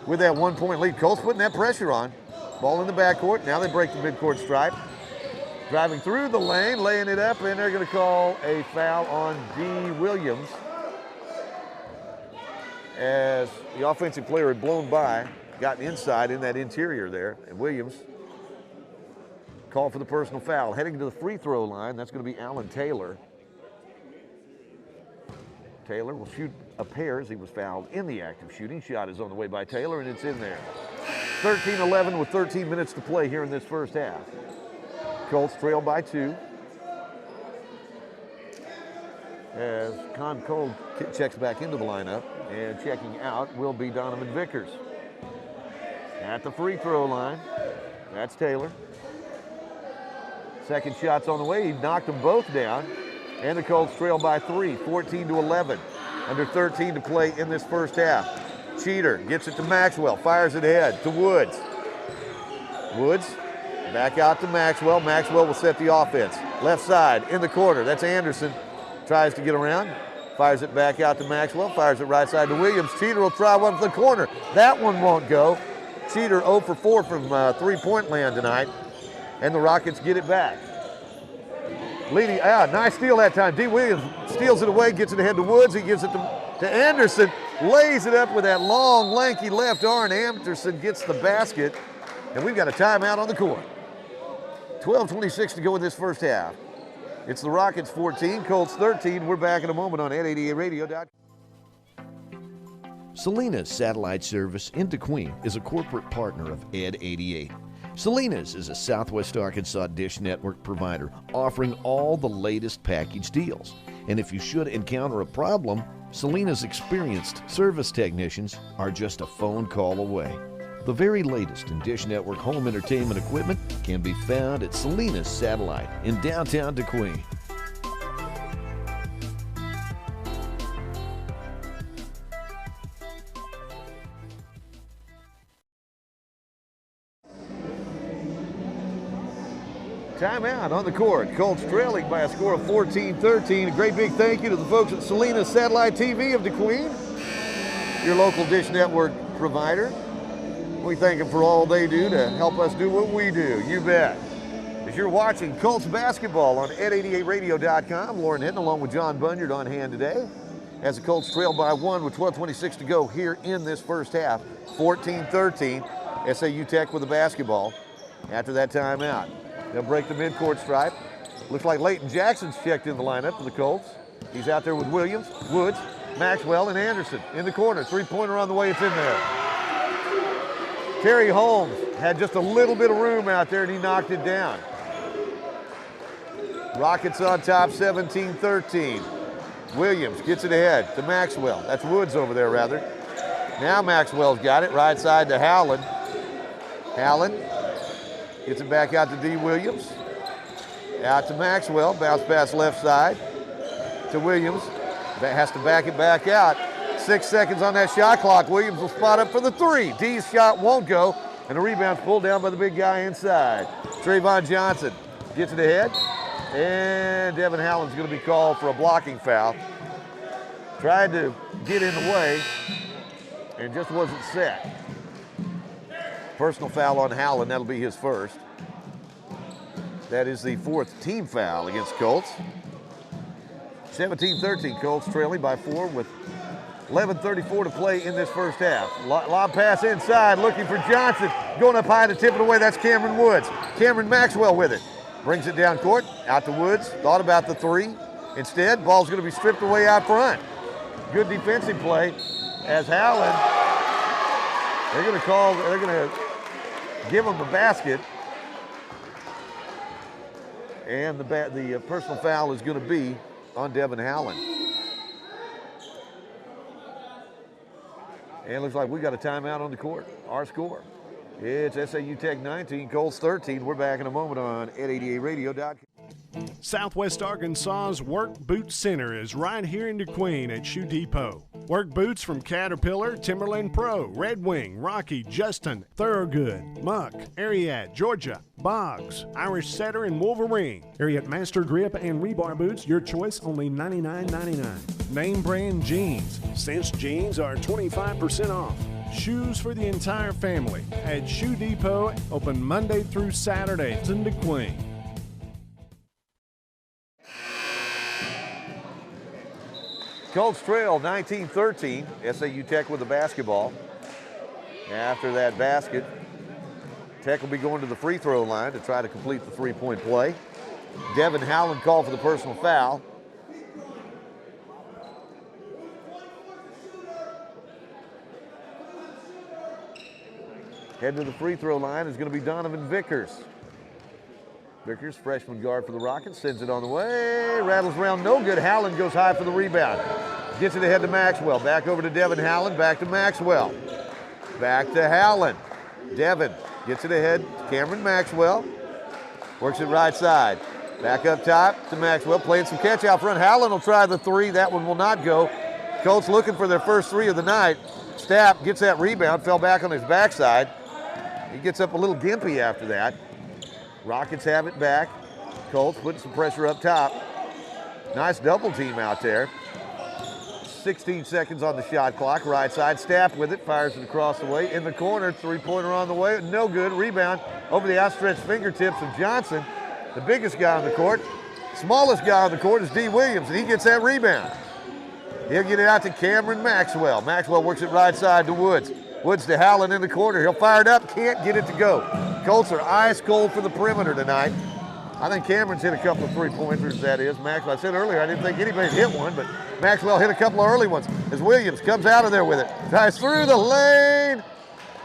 With that 1-point lead, Colts putting that pressure on. Ball in the backcourt, now they break the midcourt stripe. Driving through the lane, laying it up, and they're gonna call a foul on D. Williams, as the offensive player had blown by, gotten inside in that interior there, and Williams called for the personal foul. Heading to the free throw line, that's going to be Alan Taylor. Taylor will shoot a pair as he was fouled in the act of shooting. Shot is on the way by Taylor, and it's in there. 13-11 with 13 minutes to play here in this first half. Colts trail by 2. As Con Cole checks back into the lineup, and checking out will be Donovan Vickers. At the free throw line, that's Taylor. Second shot's on the way, he knocked them both down, and the Colts trail by 3, 14-11. Under 13 to play in this first half. Cheater gets it to Maxwell, fires it ahead to Woods. Woods back out to Maxwell. Maxwell will set the offense. Left side in the corner, that's Anderson. Tries to get around, fires it back out to Maxwell, fires it right side to Williams. Cheater will try one from the corner. That one won't go. Cheater 0 for 4 from 3-point land tonight, and the Rockets get it back. Leading, nice steal that time. D. Williams steals it away, gets it ahead to Woods. He gives it to Anderson, lays it up with that long, lanky left arm. Anderson gets the basket, and we've got a timeout on the court. 12:26 to go in this first half. It's the Rockets 14, Colts 13. We're back in a moment on ed88radio.com. Salinas Satellite Service into Queen is a corporate partner of Ed 88. Salinas is a Southwest Arkansas dish network provider offering all the latest package deals. And if you should encounter a problem, Salinas' experienced service technicians are just a phone call away. The very latest in Dish Network home entertainment equipment can be found at Salinas Satellite in downtown DeQueen. Timeout on the court. Colts trailing by a score of 14-13. A great big thank you to the folks at Salinas Satellite TV of DeQueen, your local Dish Network provider. We thank them for all they do to help us do what we do. You bet. As you're watching Colts basketball on ed88radio.com, Lauren Hinton along with John Bunyard on hand today. As the Colts trail by 1 with 12:26 to go here in this first half. 14-13. SAU Tech with the basketball after that timeout. They'll break the midcourt stripe. Looks like Leighton Jackson's checked in the lineup for the Colts. He's out there with Williams, Woods, Maxwell, and Anderson in the corner. 3-pointer on the way, it's in there. Terry Holmes had just a little bit of room out there, and he knocked it down. Rockets on top, 17-13. Williams gets it ahead to Maxwell. That's Woods over there, rather. Now Maxwell's got it, right side to Howland. Howland gets it back out to D. Williams. Out to Maxwell, bounce pass left side to Williams. That has to back it back out. 6 seconds on that shot clock. Williams will spot up for the 3. D's shot won't go, and the rebound's pulled down by the big guy inside. Trayvon Johnson gets it ahead, and Devin Howland's going to be called for a blocking foul. Tried to get in the way, and just wasn't set. Personal foul on Howland, that'll be his first. That is the 4th team foul against Colts. 17-13, Colts trailing by 4 with 11:34 to play in this first half. Lob pass inside, looking for Johnson. Going up high to tip it away, that's Cameron Woods. Cameron Maxwell with it. Brings it down court, out to Woods. Thought about the 3. Instead, ball's going to be stripped away out front. Good defensive play as Howland, they're going to give him the basket. And the personal foul is going to be on Devin Howland. And it looks like we got a timeout on the court. Our score. It's SAU Tech 19, Colts 13. We're back in a moment on 888radio.com. Southwest Arkansas's Work Boot Center is right here in DeQueen at Shoe Depot. Work boots from Caterpillar, Timberland Pro, Red Wing, Rocky, Justin, Thorogood, Muck, Ariat, Georgia, Boggs, Irish Setter, and Wolverine. Ariat Master Grip and Rebar boots, your choice, only $99.99. Name brand jeans. Cinch jeans are 25% off. Shoes for the entire family at Shoe Depot, open Monday through Saturday in DeQueen. Colts trail 19-13. SAU Tech with the basketball. After that basket, Tech will be going to the free throw line to try to complete the three-point play. Devin Howland called for the personal foul. Heading to the free throw line is going to be Donovan Vickers. Vickers, freshman guard for the Rockets, sends it on the way, rattles around, no good. Howland goes high for the rebound. Gets it ahead to Maxwell. Back over to Devin Howland, back to Maxwell. Back to Howland. Devin gets it ahead to Cameron Maxwell. Works it right side. Back up top to Maxwell, playing some catch out front. Howland will try the three. That one will not go. Colts looking for their first three of the night. Stapp gets that rebound, fell back on his backside. He gets up a little gimpy after that. Rockets have it back. Colts putting some pressure up top. Nice double team out there. 16 seconds on the shot clock. Right side, Stapp with it, fires it across the way. In the corner, three-pointer on the way. No good. Rebound over the outstretched fingertips of Johnson, the biggest guy on the court. Smallest guy on the court is D. Williams, and he gets that rebound. He'll get it out to Cameron Maxwell. Maxwell works it right side to Woods. Woods to Howland in the corner. He'll fire it up, can't get it to go. Colts are ice cold for the perimeter tonight. I think Cameron's hit a couple of three-pointers, that is. Maxwell, I said earlier, I didn't think anybody hit one, but Maxwell hit a couple of early ones as Williams comes out of there with it. Ties through the lane.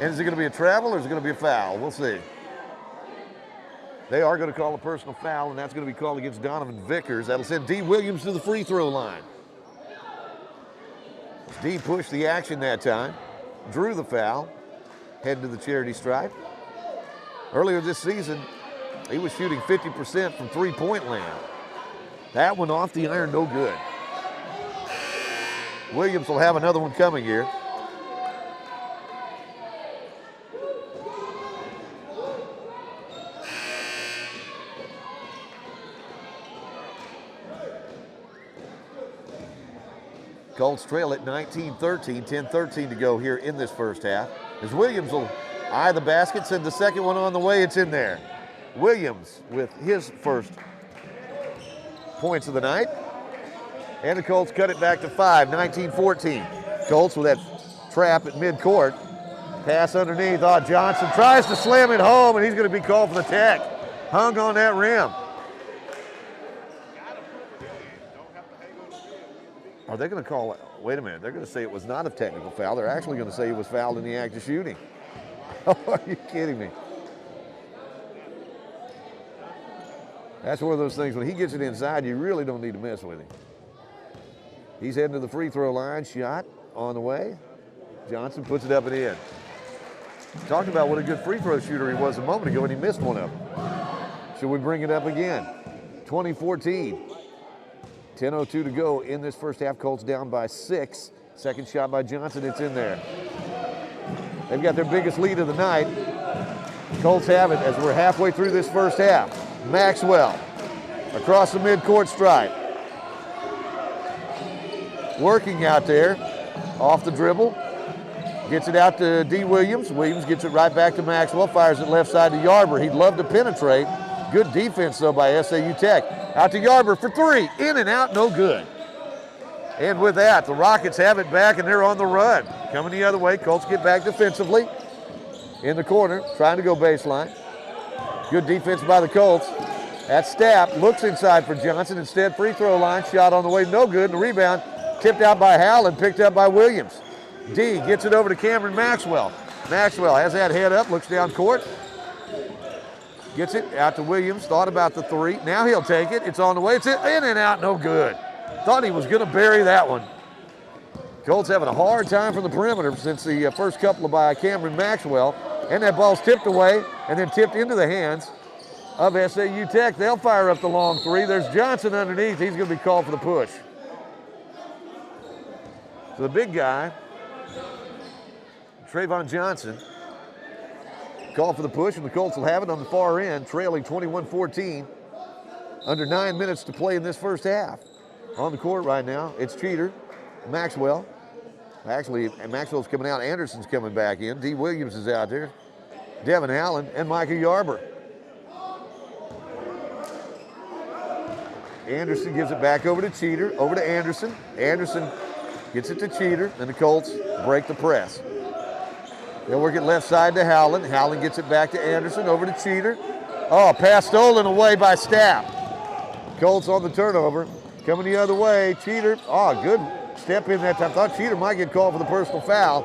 And is it going to be a travel or is it going to be a foul? We'll see. They are going to call a personal foul, and that's going to be called against Donovan Vickers. That'll send D. Williams to the free throw line. D pushed the action that time, drew the foul, heading to the charity stripe. Earlier this season, he was shooting 50% from three-point land. That one off the iron, no good. Williams will have another one coming here. Colts trail at 19-13, 10-13 to go here in this first half. As Williams will eye the basket, send the second one on the way, it's in there. Williams with his first points of the night. And the Colts cut it back to 5, 19-14. Colts with that trap at midcourt. Pass underneath. Oh, Johnson tries to slam it home, and he's going to be called for the tech. Hung on that rim. Are they going to call it? Wait a minute. They're going to say it was not a technical foul. They're actually going to say he was fouled in the act of shooting. Oh, are you kidding me? That's one of those things, when he gets it inside, you really don't need to mess with him. He's heading to the free throw line. Shot on the way. Johnson puts it up and in. Talked about what a good free throw shooter he was a moment ago, and he missed one of them. Should we bring it up again? 2014. 10:02 to go in this first half. Colts down by 6. Second shot by Johnson. It's in there. They've got their biggest lead of the night. Colts have it as we're halfway through this first half. Maxwell across the midcourt stripe. Working out there off the dribble. Gets it out to D. Williams. Williams gets it right back to Maxwell. Fires it left side to Yarber. He'd love to penetrate. Good defense, though, by SAU Tech. Out to Yarber for three. In and out, no good. And with that, the Rockets have it back, and they're on the run. Coming the other way, Colts get back defensively. In the corner, trying to go baseline. Good defense by the Colts. That Stapp looks inside for Johnson. Instead, free throw line. Shot on the way, no good. And the rebound tipped out by Howland, picked up by Williams. D gets it over to Cameron Maxwell. Maxwell has that head up, looks down court. Gets it out to Williams. Thought about the three. Now he'll take it. It's on the way. It's in and out. No good. Thought he was going to bury that one. Colts having a hard time from the perimeter since the first couple by Cameron Maxwell. And that ball's tipped away and then tipped into the hands of SAU Tech. They'll fire up the long three. There's Johnson underneath. He's going to be called for the push. So the big guy, Trayvon Johnson, called for the push, and the Colts will have it on the far end, trailing 21-14. Under 9 minutes to play in this first half. On the court right now, it's Cheater, Maxwell. Actually, Maxwell's coming out. Anderson's coming back in. D. Williams is out there. Devin Allen and Micah Yarber. Anderson gives it back over to Cheater, over to Anderson. Anderson gets it to Cheater, and the Colts break the press. They'll work it left side to Howland. Howland gets it back to Anderson, over to Cheater. Oh, pass stolen away by Stapp. Colts on the turnover. Coming the other way, Cheater. Oh, good step in that time. Thought Cheater might get called for the personal foul.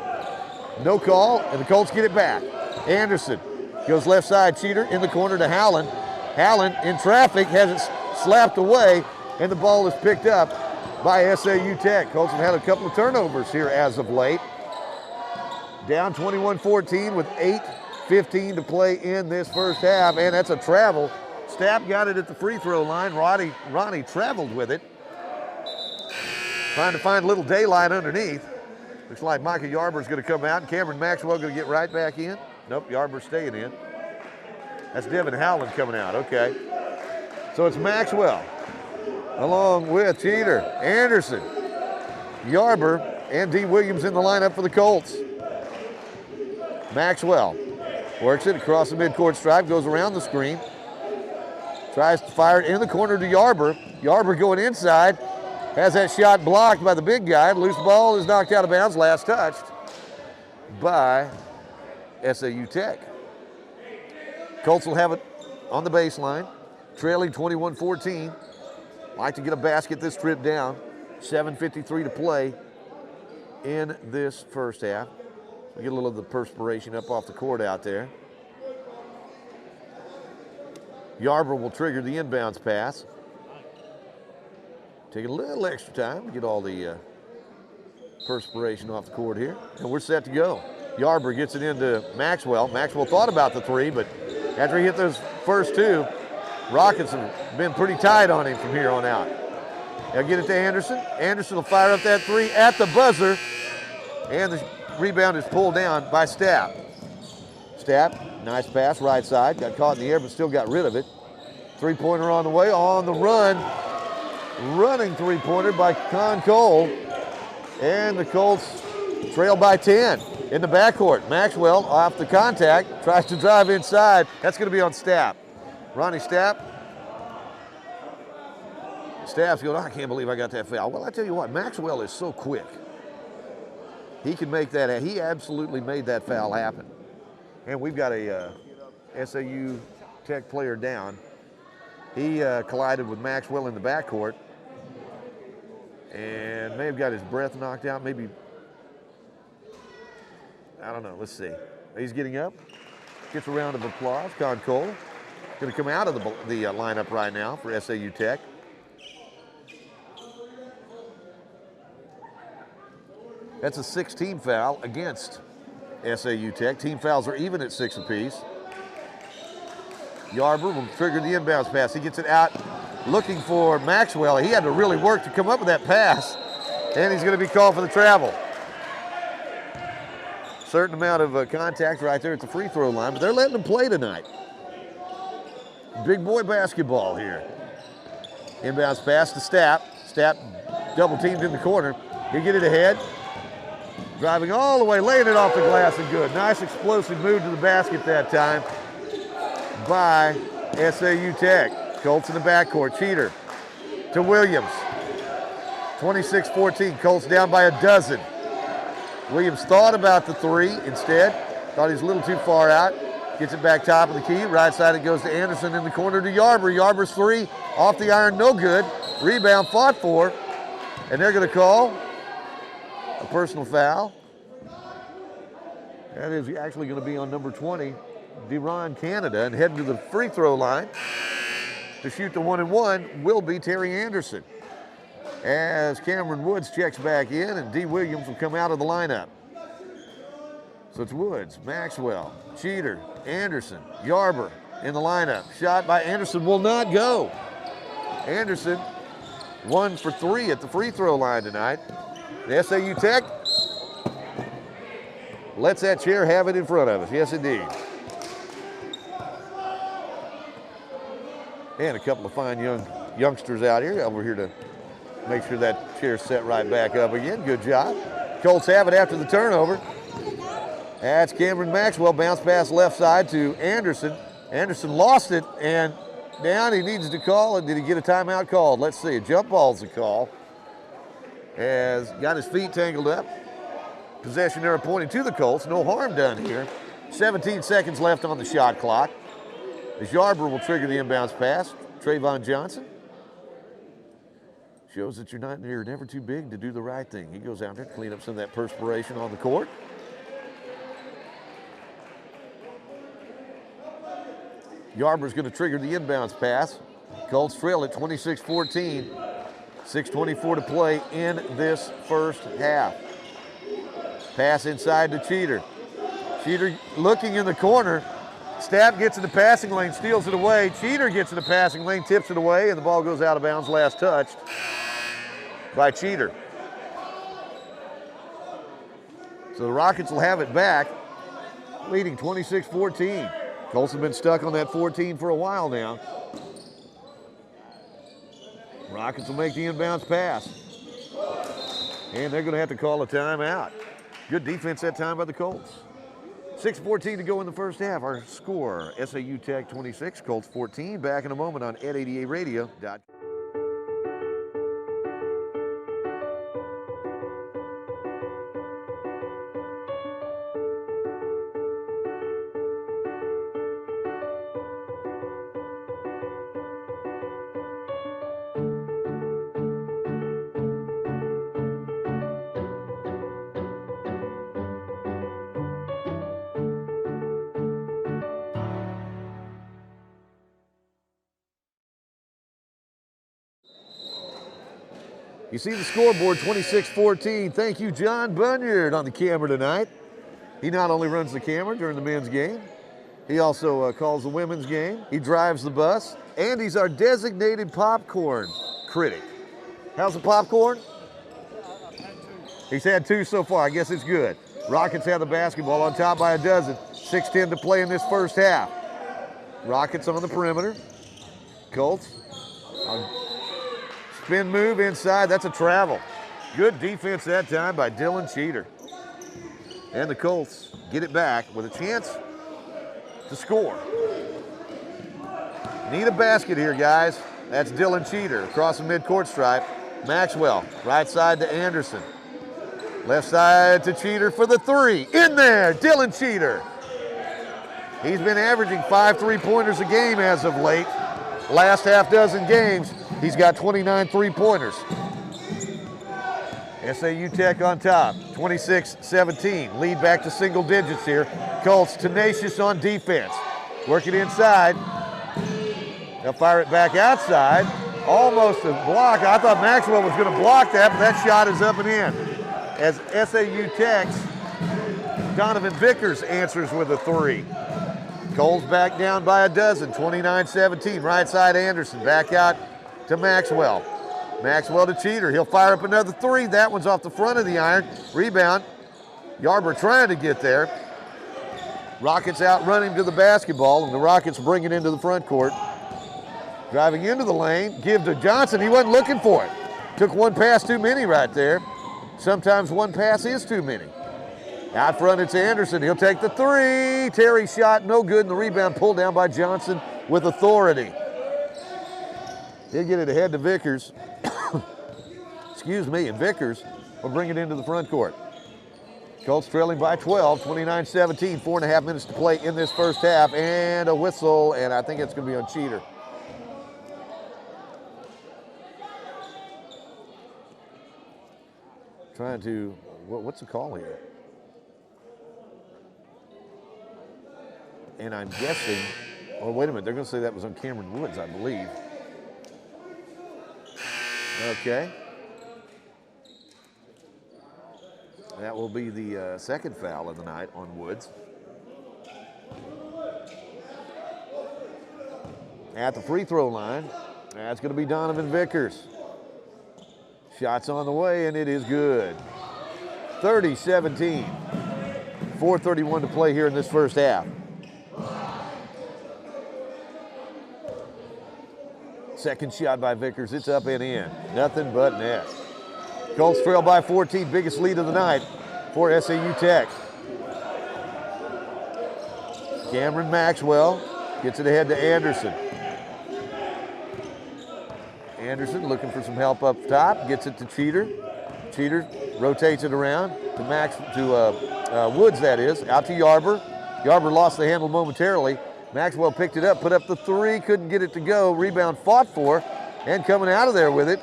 No call, and the Colts get it back. Anderson goes left side, Cheater in the corner to Howland. Howland in traffic has it slapped away, and the ball is picked up by SAU Tech. Colts have had a couple of turnovers here as of late. Down 21-14 with 8:15 to play in this first half, and that's a travel. Stapp got it at the free throw line. Ronnie traveled with it. Trying to find a little daylight underneath. Looks like Micah Yarber's going to come out, and Cameron Maxwell going to get right back in. Nope, Yarber's staying in. That's Devin Howland coming out, okay. So it's Maxwell, along with Cheater, Anderson, Yarber, and D. Williams in the lineup for the Colts. Maxwell works it across the midcourt stripe, goes around the screen, tries to fire it in the corner to Yarber. Yarber going inside, has that shot blocked by the big guy. Loose ball is knocked out of bounds, last touched by SAU Tech. Colts will have it on the baseline, trailing 21-14. Like to get a basket this trip down. 7:53 to play in this first half. We get a little of the perspiration up off the court out there. Yarber will trigger the inbounds pass. Take a little extra time to get all the perspiration off the court here. And we're set to go. Yarber gets it into Maxwell. Maxwell thought about the three, but after he hit those first two, Rockets have been pretty tight on him from here on out. They'll get it to Anderson. Anderson will fire up that three at the buzzer. And the rebound is pulled down by Stapp. Stapp, nice pass, right side. Got caught in the air, but still got rid of it. Three-pointer on the way, on the run. Running three-pointer by Con Cole. And the Colts trail by 10 in the backcourt. Maxwell off the contact, tries to drive inside. That's going to be on Stapp. Ronnie Stapp. Stapp's going, I can't believe I got that foul. Well, I tell you what, Maxwell is so quick. He can make that, he absolutely made that foul happen. And we've got a SAU Tech player down. He collided with Maxwell in the backcourt and may have got his breath knocked out, maybe, I don't know, let's see. He's getting up, gets a round of applause. Con Cole going to come out of the lineup right now for SAU Tech. That's a 6-team foul against SAU Tech. Team fouls are even at 6 apiece. Yarber will trigger the inbounds pass. He gets it out looking for Maxwell. He had to really work to come up with that pass, and he's going to be called for the travel. Certain amount of contact right there at the free throw line, but they're letting him play tonight. Big boy basketball here. Inbounds pass to Stapp. Stapp double teamed in the corner. He'll get it ahead. Driving all the way, laying it off the glass and good. Nice explosive move to the basket that time by SAU Tech. Colts in the backcourt. Cheater to Williams. 26-14. Colts down by a dozen. Williams thought about the three instead. Thought he was a little too far out. Gets it back top of the key. Right side it goes to Anderson in the corner to Yarber. Yarber's three off the iron, no good. Rebound fought for. And they're going to call a personal foul. That is actually going to be on number 20, Deron Canada, and heading to the free throw line to shoot the 1-and-1 will be Terry Anderson. As Cameron Woods checks back in, and D. Williams will come out of the lineup. So it's Woods, Maxwell, Cheater, Anderson, Yarber in the lineup. Shot by Anderson will not go. Anderson 1 for 3 at the free throw line tonight. The SAU Tech lets that chair have it in front of us. Yes, indeed. And a couple of fine youngsters out here over here to make sure that chair's set right back up again. Good job. Colts have it after the turnover. That's Cameron Maxwell. Bounce pass left side to Anderson. Anderson lost it, and down he needs to call it. Did he get a timeout called? Let's see. A jump ball's the call. Has got his feet tangled up. Possession arrow pointing to the Colts. No harm done here. 17 seconds left on the shot clock. As Yarber will trigger the inbounds pass. Trayvon Johnson shows that you're never too big to do the right thing. He goes out there to clean up some of that perspiration on the court. Yarber's going to trigger the inbounds pass. Colts trail at 26-14. 6:24 to play in this first half. Pass inside to Cheater. Cheater looking in the corner. Stapp gets in the passing lane, steals it away. Cheater gets in the passing lane, tips it away, and the ball goes out of bounds, last touched by Cheater. So the Rockets will have it back, leading 26-14. Colts have been stuck on that 14 for a while now. Rockets will make the inbounds pass. And they're going to have to call a timeout. Good defense that time by the Colts. 6:14 to go in the first half. Our score, SAU Tech 26, Colts 14. Back in a moment on @88radio.com. You see the scoreboard, 26-14. Thank you, John Bunyard, on the camera tonight. He not only runs the camera during the men's game, he also calls the women's game. He drives the bus, and he's our designated popcorn critic. How's the popcorn? He's had 2 so far. I guess it's good. Rockets have the basketball on top by a dozen. 6:10 to play in this first half. Rockets on the perimeter. Colts. Spin move inside, that's a travel. Good defense that time by Dylan Cheater. And the Colts get it back with a chance to score. Need a basket here, guys. That's Dylan Cheater across the midcourt stripe. Maxwell, right side to Anderson. Left side to Cheater for the 3. In there, Dylan Cheater. He's been averaging 5 3-pointers a game as of late. Last half dozen games, he's got 29 3-pointers. SAU Tech on top, 26-17. Lead back to single digits here. Colts tenacious on defense. Work it inside. They'll fire it back outside. Almost a block. I thought Maxwell was going to block that, but that shot is up and in. As SAU Tech's Donovan Vickers answers with a 3. Colts back down by a dozen, 29-17. Right side Anderson, back out to Maxwell. Maxwell to Cheater. He'll fire up another 3. That one's off the front of the iron. Rebound. Yarber trying to get there. Rockets out running to the basketball, and the Rockets bring it into the front court. Driving into the lane, give to Johnson. He wasn't looking for it. Took one pass too many right there. Sometimes one pass is too many. Out front, it's Anderson. He'll take the 3. Terry shot, no good, and the rebound pulled down by Johnson with authority. He'll get it ahead to Vickers. Excuse me, and Vickers will bring it into the front court. Colts trailing by 12, 29-17, 4.5 minutes to play in this first half, and a whistle, and I think it's going to be on Cheater. Trying to, what's the call here? And I'm guessing, or wait a minute, they're going to say that was on Cameron Woods, I believe. Okay. That will be the second foul of the night on Woods. At the free throw line, that's going to be Donovan Vickers. Shot's on the way, and it is good. 30-17. 4:31 to play here in this first half. Second shot by Vickers, it's up and in. Nothing but net. Colts trail by 14, biggest lead of the night for SAU Tech. Cameron Maxwell gets it ahead to Anderson. Anderson looking for some help up top, gets it to Cheater. Cheater rotates it around to Woods, that is, out to Yarber. Yarber lost the handle momentarily. Maxwell picked it up, put up the three, couldn't get it to go. Rebound fought for, and coming out of there with it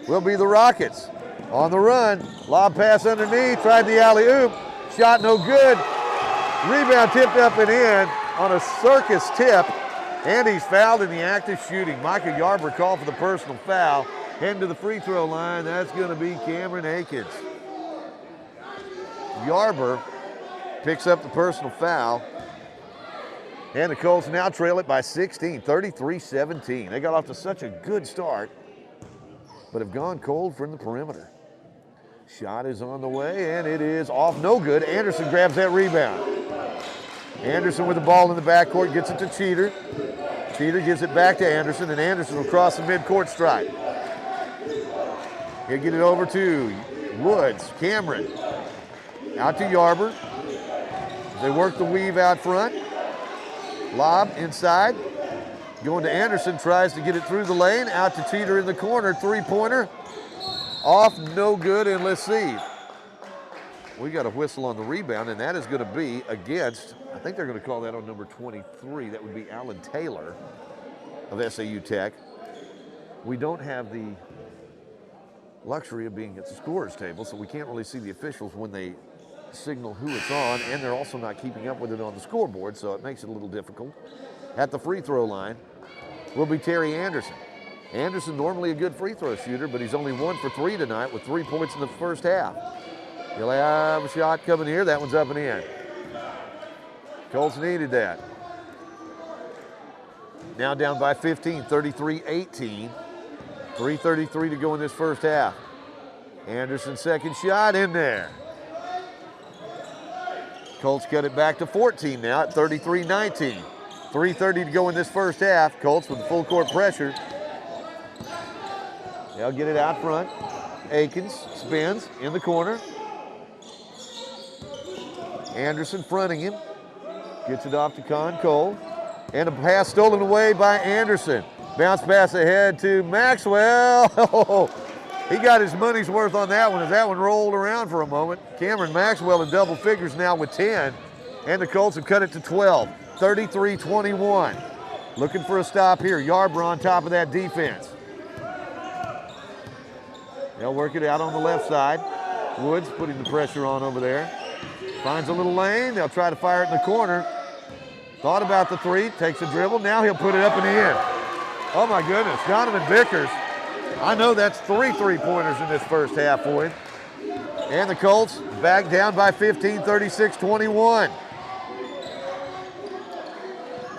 will be the Rockets. On the run, lob pass underneath, tried the alley-oop, shot no good. Rebound tipped up and in on a circus tip, and he's fouled in the act of shooting. Micah Yarber called for the personal foul. Heading to the free throw line, that's going to be Cameron Akins. Yarber picks up the personal foul. And the Colts now trail it by 16, 33-17. They got off to such a good start, but have gone cold from the perimeter. Shot is on the way, and it is off, no good. Anderson grabs that rebound. Anderson with the ball in the backcourt, gets it to Cheater. Cheater gives it back to Anderson, and Anderson will cross the midcourt stripe. He'll get it over to Woods, Cameron. Out to Yarber. They work the weave out front. Lob inside, going to Anderson, tries to get it through the lane, out to Cheater in the corner, three-pointer, off, no good, and let's see. We got a whistle on the rebound, and that is going to be against, I think they're going to call that on number 23, that would be Alan Taylor of SAU Tech. We don't have the luxury of being at the scorer's table, so we can't really see the officials when they signal who it's on, and they're also not keeping up with it on the scoreboard, so it makes it a little difficult. At the free throw line will be Terry Anderson. Anderson normally a good free throw shooter, but he's only 1 for 3 tonight with 3 points in the first half. He'll have a shot coming here. That one's up and in. Colts needed that. Now down by 15, 33-18. 3:33 to go in this first half. Anderson's second shot in there. Colts cut it back to 14 now at 33-19. 3:30 to go in this first half. Colts with full court pressure. They'll get it out front. Akins spins in the corner. Anderson fronting him. Gets it off to Con Cole. And a pass stolen away by Anderson. Bounce pass ahead to Maxwell. He got his money's worth on that one as that one rolled around for a moment. Cameron Maxwell in double figures now with 10. And the Colts have cut it to 12. 33-21. Looking for a stop here. Yarber on top of that defense. They'll work it out on the left side. Woods putting the pressure on over there. Finds a little lane. They'll try to fire it in the corner. Thought about the three. Takes a dribble. Now he'll put it up and in. Oh my goodness. Donovan Vickers. I know that's 3 3-pointers in this first half for him. And the Colts back down by 15, 36-21.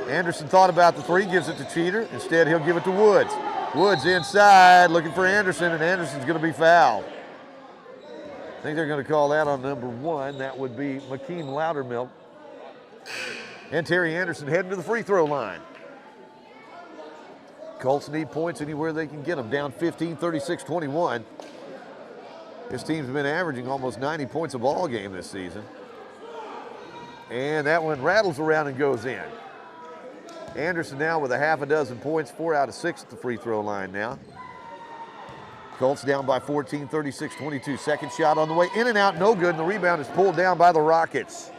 Anderson thought about the three, gives it to Cheater. Instead, he'll give it to Woods. Woods inside, looking for Anderson, and Anderson's going to be fouled. I think they're going to call that on number 1. That would be McKeem Loudermilk. And Terry Anderson heading to the free throw line. Colts need points anywhere they can get them. Down 15, 36-21. This team's been averaging almost 90 points a ball game this season. And that one rattles around and goes in. Anderson now with a half a dozen points, 4 out of 6 at the free throw line now. Colts down by 14, 36-22. Second shot on the way, in and out, no good, and the rebound is pulled down by the Rockets.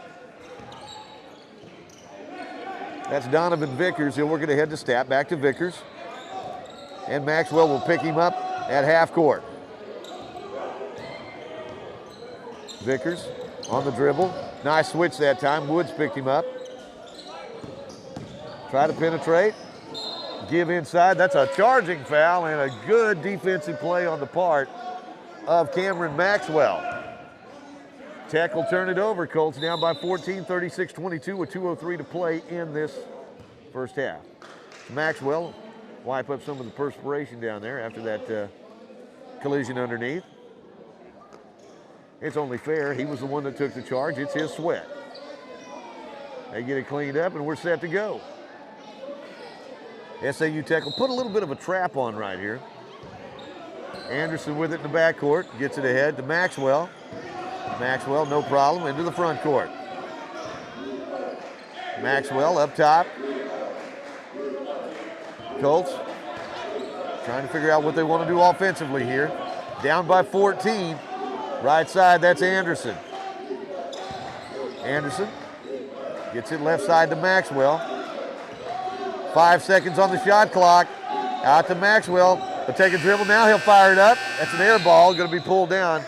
That's Donovan Vickers. He'll work it ahead to Stapp, back to Vickers. And Maxwell will pick him up at half court. Vickers on the dribble. Nice switch that time. Woods picked him up. Try to penetrate. Give inside. That's a charging foul and a good defensive play on the part of Cameron Maxwell. Tech will turn it over. Colts down by 14, 36-22 with 2:03 to play in this first half. Maxwell wipe up some of the perspiration down there after that collision underneath. It's only fair. He was the one that took the charge. It's his sweat. They get it cleaned up, and we're set to go. SAU Tech will put a little bit of a trap on right here. Anderson with it in the backcourt. Gets it ahead to Maxwell. Maxwell, no problem, into the front court. Maxwell up top. Colts trying to figure out what they want to do offensively here. Down by 14. Right side, that's Anderson. Anderson gets it left side to Maxwell. 5 seconds on the shot clock. Out to Maxwell. He'll take a dribble now. He'll fire it up. That's an air ball. Going to be pulled down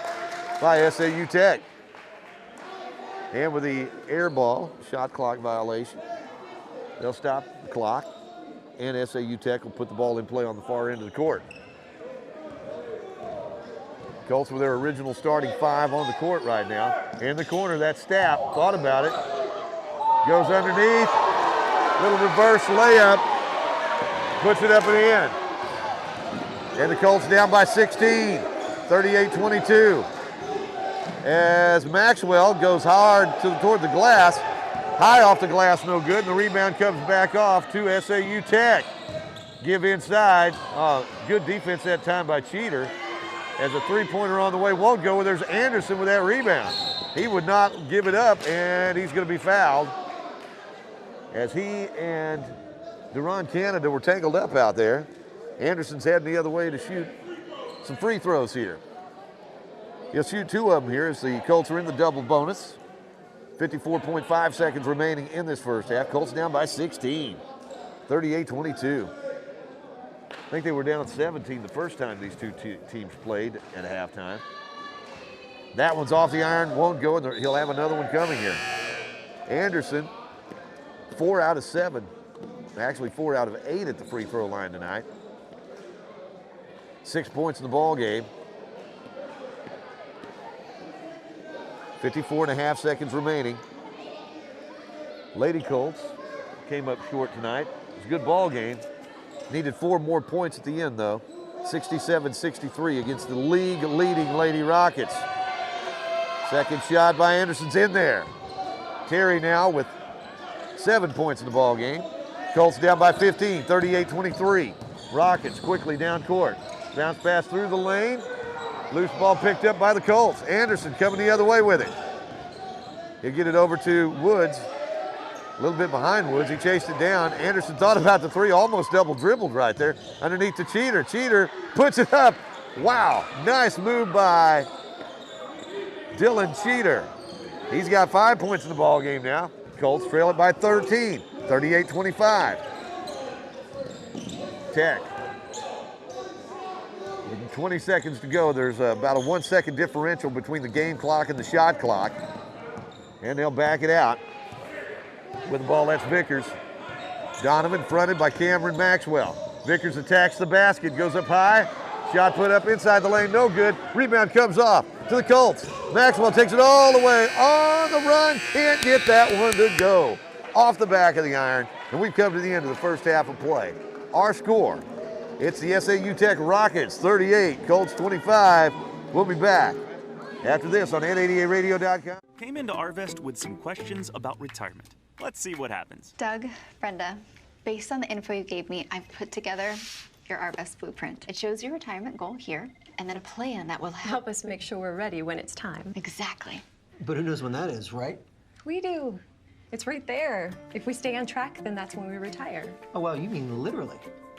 by SAU Tech. And with the air ball, shot clock violation, they'll stop the clock. And SAU Tech will put the ball in play on the far end of the court. Colts with their original starting 5 on the court right now. In the corner, that's Stapp. Thought about it. Goes underneath. Little reverse layup. Puts it up and in. And the Colts down by 16, 38-22. As Maxwell goes hard toward the glass. High off the glass, no good. And the rebound comes back off to SAU Tech. Give inside. Good defense that time by Cheater. As a three-pointer on the way won't go. There's Anderson with that rebound. He would not give it up, and he's going to be fouled. As he and Duran Canada were tangled up out there. Anderson's heading the other way to shoot some free throws here. He'll shoot 2 of them here as the Colts are in the double bonus. 54.5 seconds remaining in this first half. Colts down by 16, 38-22. I think they were down 17 the first time these two teams played at halftime. That one's off the iron, won't go, and he'll have another one coming here. Anderson, 4 out of 7. Actually 4 out of 8 at the free throw line tonight. 6 points in the ball game. 54.5 seconds remaining. Lady Colts came up short tonight. It was a good ball game. Needed 4 more points at the end, though. 67-63 against the league-leading Lady Rockets. Second shot by Anderson's in there. Terry now with 7 points in the ball game. Colts down by 15, 38-23. Rockets quickly down court. Bounce pass through the lane. Loose ball picked up by the Colts. Anderson coming the other way with it. He'll get it over to Woods. A little bit behind Woods. He chased it down. Anderson thought about the 3, almost double dribbled right there. Underneath the Cheater. Cheater puts it up. Wow, nice move by Dylan Cheater. He's got 5 points in the ball game now. Colts trail it by 13, 38-25. Tech. 20 seconds to go. There's about a 1 second differential between the game clock and the shot clock. And they'll back it out. With the ball, that's Vickers. Donovan fronted by Cameron Maxwell. Vickers attacks the basket, goes up high. Shot put up inside the lane, no good. Rebound comes off to the Colts. Maxwell takes it all the way on the run. Can't get that one to go. Off the back of the iron. And we've come to the end of the first half of play. Our score, it's the SAU Tech Rockets 38, Colts 25. We'll be back after this on N88radio.com. Came into Arvest with some questions about retirement. Let's see what happens. Doug, Brenda, based on the info you gave me, I've put together your Arvest blueprint. It shows your retirement goal here, and then a plan that will help us make sure we're ready when it's time. Exactly. But who knows when that is, right? We do. It's right there. If we stay on track, then that's when we retire. Oh, wow, you mean literally.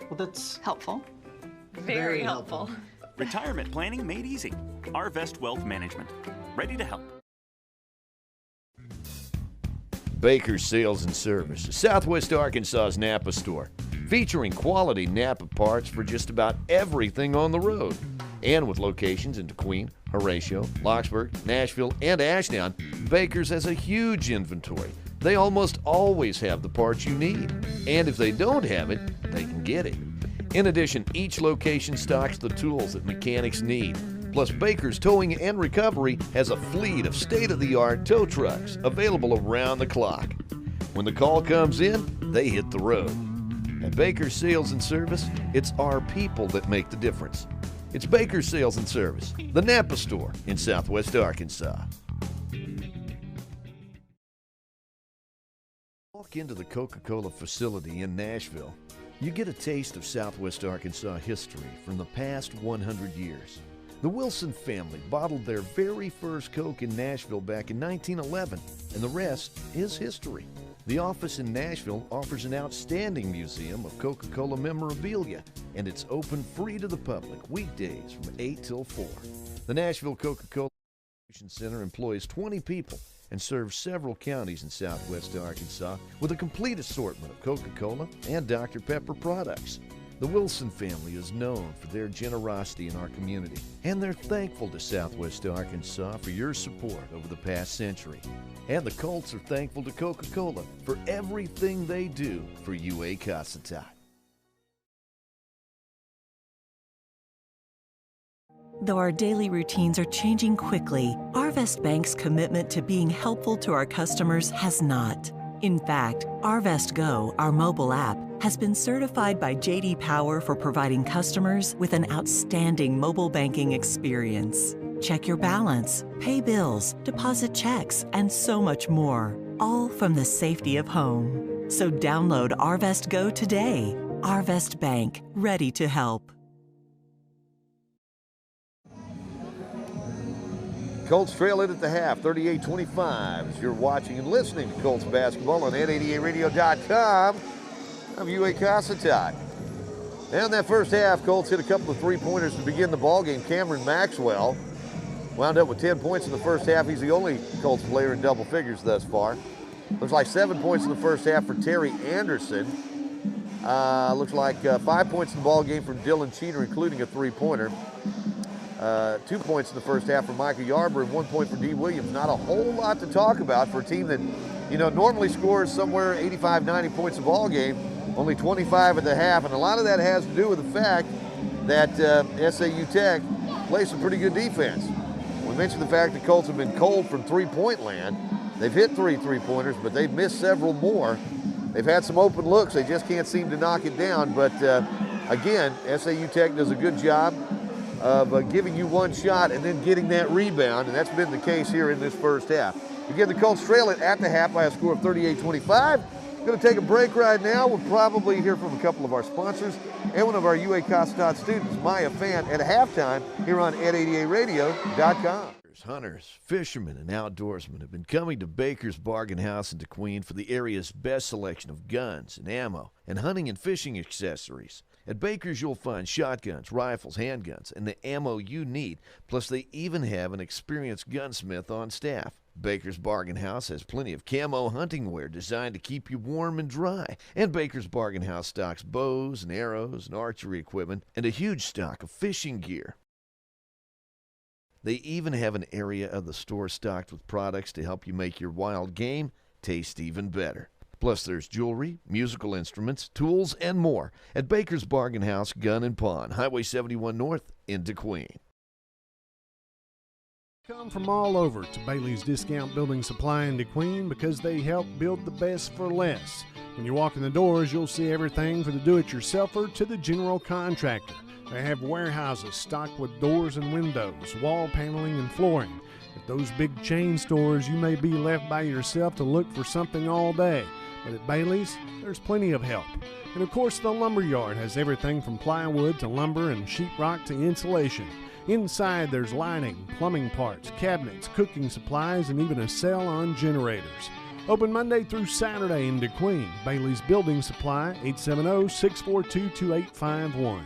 Well, that's helpful. Very helpful. Retirement planning made easy. Arvest Wealth Management. Ready to help. Baker's Sales and Service, Southwest Arkansas's Napa store, featuring quality Napa parts for just about everything on the road. And with locations in DeQueen, Horatio, Locksburg, Nashville, and Ashdown, Baker's has a huge inventory They almost always have the parts you need. And if they don't have it, they can get it. In addition, each location stocks the tools that mechanics need. Plus, Baker's Towing and Recovery has a fleet of state-of-the-art tow trucks available around the clock. When the call comes in, they hit the road. At Baker's Sales and Service, it's our people that make the difference. It's Baker's Sales and Service, the Napa store in Southwest Arkansas. Walk into the Coca-Cola facility in Nashville. You get a taste of Southwest Arkansas history from the past 100 years. The Wilson family bottled their very first Coke in Nashville back in 1911, and the rest is history. The office in Nashville offers an outstanding museum of Coca-Cola memorabilia, and it's open free to the public weekdays from 8 till 4. The Nashville Coca-Cola Center employs 20 people and serves several counties in Southwest Arkansas with a complete assortment of Coca-Cola and Dr. Pepper products. The Wilson family is known for their generosity in our community, and they're thankful to Southwest Arkansas for your support over the past century. And the Colts are thankful to Coca-Cola for everything they do for UA Cossatot. Though our daily routines are changing quickly, Arvest Bank's commitment to being helpful to our customers has not. In fact, Arvest Go, our mobile app, has been certified by J.D. Power for providing customers with an outstanding mobile banking experience. Check your balance, pay bills, deposit checks, and so much more, all from the safety of home. So download Arvest Go today. Arvest Bank, ready to help. Colts trail it at the half, 38-25. As you're watching and listening to Colts basketball on N88radio.com, I'm UA Cossatot. And that first half, Colts hit a couple of three-pointers to begin the ballgame. Cameron Maxwell wound up with 10 points in the first half. He's the only Colts player in double figures thus far. Looks like 7 points in the first half for Terry Anderson. Looks like 5 points in the ballgame from Dylan Cheater, including a three-pointer. 2 points in the first half for Micah Yarber and 1 point for D. Williams. Not a whole lot to talk about for a team that, normally scores somewhere 85, 90 points a ball game. Only 25 at the half, and a lot of that has to do with the fact that SAU Tech plays some pretty good defense. We mentioned the fact the Colts have been cold from three-point land. They've hit 3 three-pointers, but they've missed several more. They've had some open looks. They just can't seem to knock it down. But, again, SAU Tech does a good job of giving you one shot and then getting that rebound, and that's been the case here in this first half. Again, the Colts trail it at the half by a score of 38-25. Going to take a break right now. We'll probably hear from a couple of our sponsors and one of our UA Cossatot students, Maya Fan, at halftime here on N88radio.com. Hunters, fishermen, and outdoorsmen have been coming to Baker's Bargain House in DeQueen for the area's best selection of guns and ammo and hunting and fishing accessories. At Baker's, you'll find shotguns, rifles, handguns, and the ammo you need. Plus, they even have an experienced gunsmith on staff. Baker's Bargain House has plenty of camo hunting wear designed to keep you warm and dry. And Baker's Bargain House stocks bows and arrows and archery equipment and a huge stock of fishing gear. They even have an area of the store stocked with products to help you make your wild game taste even better. Plus, there's jewelry, musical instruments, tools, and more at Baker's Bargain House, Gun and Pawn, Highway 71 North in DeQueen. Come from all over to Bailey's Discount Building Supply in DeQueen because they help build the best for less. When you walk in the doors, you'll see everything from the do-it-yourselfer to the general contractor. They have warehouses stocked with doors and windows, wall paneling, and flooring. At those big chain stores, you may be left by yourself to look for something all day. But at Bailey's, there's plenty of help. And of course, the lumber yard has everything from plywood to lumber and sheetrock to insulation. Inside, there's lighting, plumbing parts, cabinets, cooking supplies, and even a sale on generators. Open Monday through Saturday in DeQueen. Bailey's Building Supply, 870-642-2851.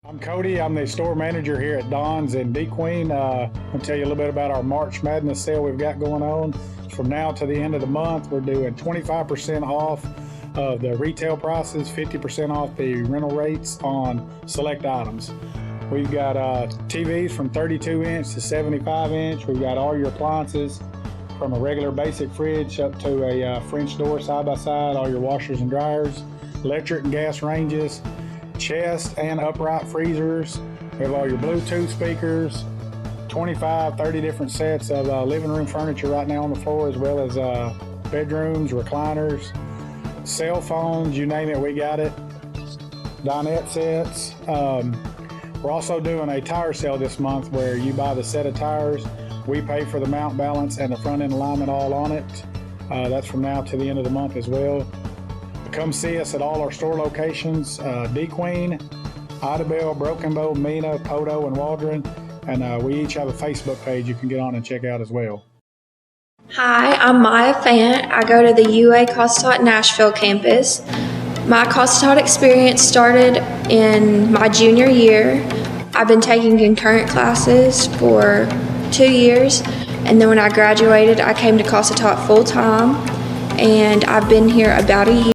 I'm Cody. I'm the store manager here at Don's in DeQueen. I'll tell you a little bit about our March Madness sale we've got going on. From now to the end of the month, we're doing 25% off of the retail prices, 50% off the rental rates on select items. We've got TVs from 32 inch to 75 inch. We've got all your appliances. from a regular basic fridge up to a French door side by side, all your washers and dryers, electric and gas ranges, chest and upright freezers. We have all your Bluetooth speakers, 25, 30 different sets of living room furniture right now on the floor, as well as bedrooms, recliners, cell phones, you name it, we got it. Dinette sets. We're also doing a tire sale this month where you buy the set of tires, we pay for the mount balance and the front end alignment all on it. That's from now to the end of the month as well. Come see us at all our store locations, D-Queen, Idabel, Broken Bow, Mena, Podo, and Waldron. And we each have a Facebook page you can get on and check out as well. Hi, I'm Maya Fant. I go to the UA Costat Nashville campus. My Costat experience started in my junior year. I've been taking concurrent classes for 2 years, and then when I graduated, I came to Costat full time, and I've been here about a year.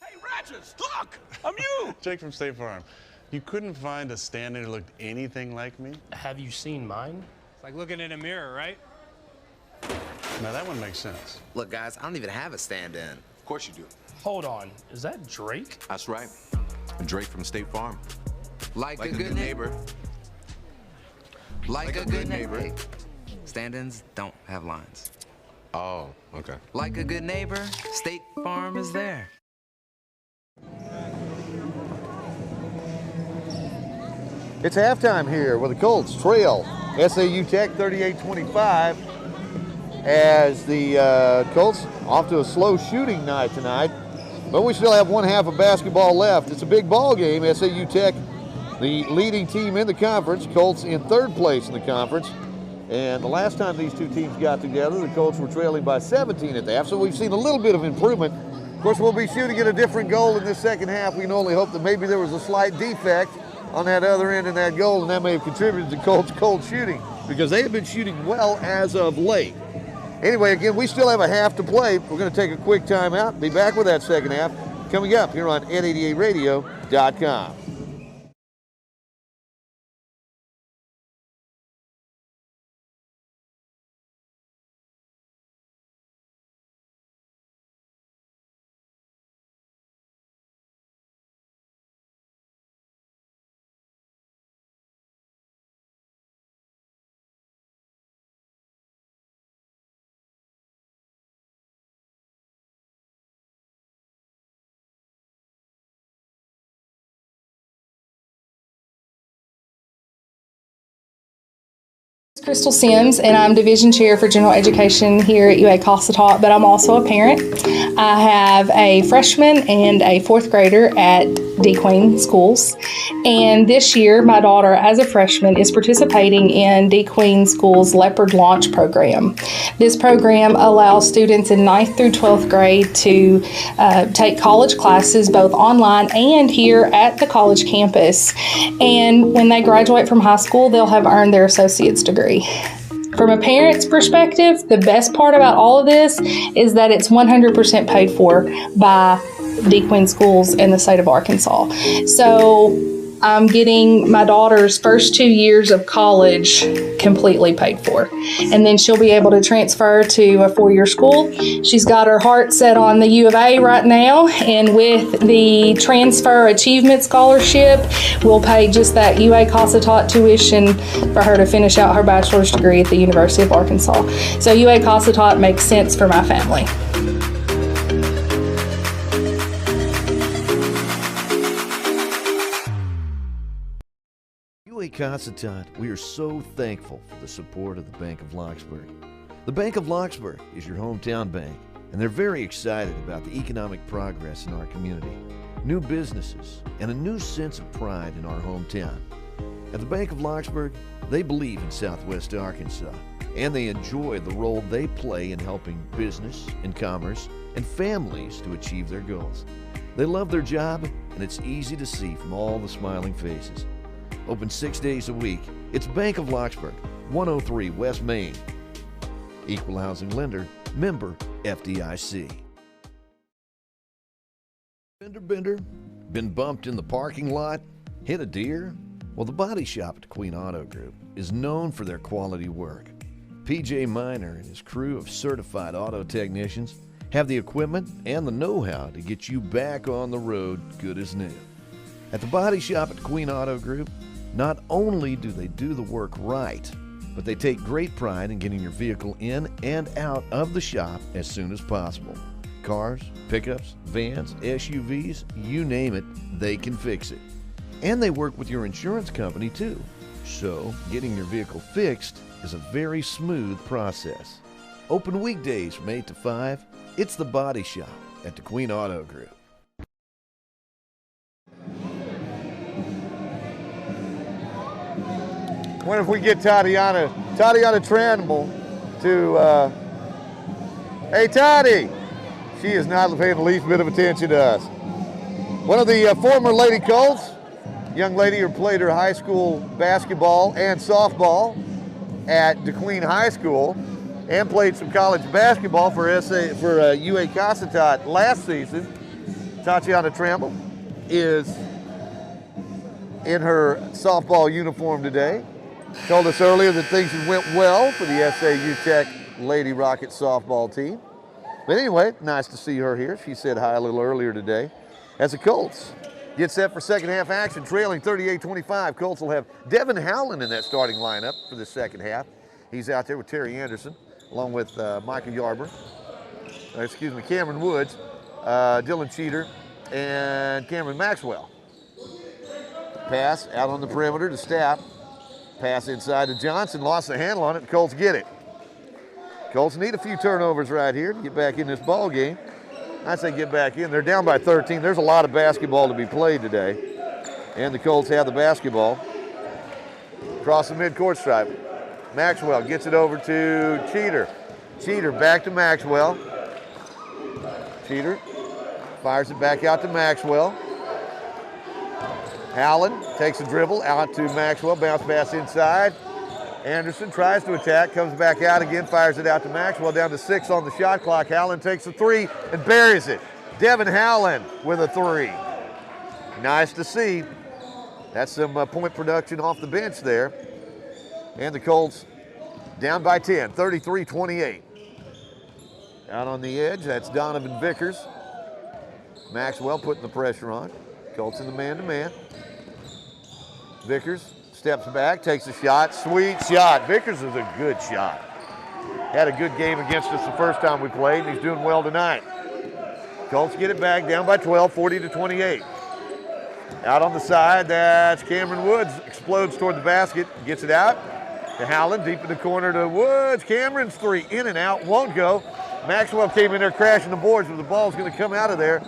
Hey, Ratchets, look! I'm you! Jake from State Farm. You couldn't find a stand-in who looked anything like me? Have you seen mine? It's like looking in a mirror, right? Now that one makes sense. Look, guys, I don't even have a stand-in. Of course you do. Hold on, is that Drake? That's right. Drake from State Farm. Like a good neighbor. Like a good neighbor. Stand-ins don't have lines. Oh, okay. Like a good neighbor, State Farm is there. It's halftime here where the Colts trail SAU Tech 38-25 as the Colts off to a slow shooting night tonight. But we still have one half of basketball left. It's a big ball game. SAU Tech, the leading team in the conference. Colts in third place in the conference. And the last time these two teams got together, the Colts were trailing by 17 at the half. So we've seen a little bit of improvement. Of course, we'll be shooting at a different goal in this second half. We can only hope that maybe there was a slight defect on that other end in that goal, and that may have contributed to Colts cold shooting because they have been shooting well as of late. Anyway, again, we still have a half to play. We're going to take a quick timeout. Be back with that second half coming up here on N88radio.com. Crystal Sims, and I'm Division Chair for General Education here at UA Cossatot, but I'm also a parent. I have a freshman and a fourth grader at D. Queen Schools, and this year my daughter, as a freshman, is participating in D. Queen Schools' Leopard Launch program. This program allows students in 9th through 12th grade to take college classes both online and here at the college campus, and when they graduate from high school, they'll have earned their associate's degree. From a parent's perspective, the best part about all of this is that it's 100% paid for by D. Queen Schools in the state of Arkansas. So I'm getting my daughter's first 2 years of college completely paid for. And then she'll be able to transfer to a 4-year school. She's got her heart set on the U of A right now. And with the Transfer Achievement Scholarship, we'll pay just that UA Cossatot tuition for her to finish out her bachelor's degree at the University of Arkansas. So UA Cossatot makes sense for my family. UA Cossatot, we are so thankful for the support of the Bank of Locksburg. The Bank of Locksburg is your hometown bank, and they're very excited about the economic progress in our community, new businesses, and a new sense of pride in our hometown. At the Bank of Locksburg, they believe in Southwest Arkansas, and they enjoy the role they play in helping business and commerce and families to achieve their goals. They love their job, and it's easy to see from all the smiling faces. Open 6 days a week. It's Bank of Locksburg, 103 West Main. Equal housing lender, member FDIC. Bender, been bumped in the parking lot? Hit a deer? Well, the body shop at Queen Auto Group is known for their quality work. PJ Miner and his crew of certified auto technicians have the equipment and the know-how to get you back on the road good as new. At the body shop at Queen Auto Group, not only do they do the work right, but they take great pride in getting your vehicle in and out of the shop as soon as possible. Cars, pickups, vans, SUVs, you name it, they can fix it. And they work with your insurance company too. So getting your vehicle fixed is a very smooth process. Open weekdays from 8 to 5. It's the body shop at the Queen Auto Group. What if we get Tatiana Tramble to, hey Toddy! She is not paying the least bit of attention to us. One of the former Lady Colts, young lady who played her high school basketball and softball at DeQueen High School and played some college basketball for UA Cossatot last season. Tatiana Tramble is in her softball uniform today. Told us earlier that things went well for the SAU Tech Lady Rocket softball team. But anyway, nice to see her here. She said hi a little earlier today. As the Colts get set for second half action, trailing 38-25, Colts will have Devin Howland in that starting lineup for the second half. He's out there with Terry Anderson, along with Micah Cameron Woods, Dylan Cheater, and Cameron Maxwell. Pass out on the perimeter to Stapp. Pass inside to Johnson, lost the handle on it, and Colts get it. Colts need a few turnovers right here to get back in this ball game. I say get back in. They're down by 13. There's a lot of basketball to be played today. And the Colts have the basketball. Across the midcourt stripe. Maxwell gets it over to Cheater. Cheater back to Maxwell. Cheater fires it back out to Maxwell. Allen takes a dribble out to Maxwell, bounce pass inside. Anderson tries to attack, comes back out again, fires it out to Maxwell, down to 6 on the shot clock. Howland takes a 3 and buries it. Devin Howland with a 3. Nice to see. That's some point production off the bench there. And the Colts down by 10, 33-28. Out on the edge, that's Donovan Vickers. Maxwell putting the pressure on. Colts in the man-to-man. Vickers steps back, takes a shot, sweet shot. Vickers is a good shot. Had a good game against us the first time we played, and he's doing well tonight. Colts get it back, down by 12, 40-28. Out on the side, that's Cameron Woods, explodes toward the basket, gets it out to Howland, deep in the corner to Woods. Cameron's 3, in and out, won't go. Maxwell came in there crashing the boards, but the ball's gonna come out of there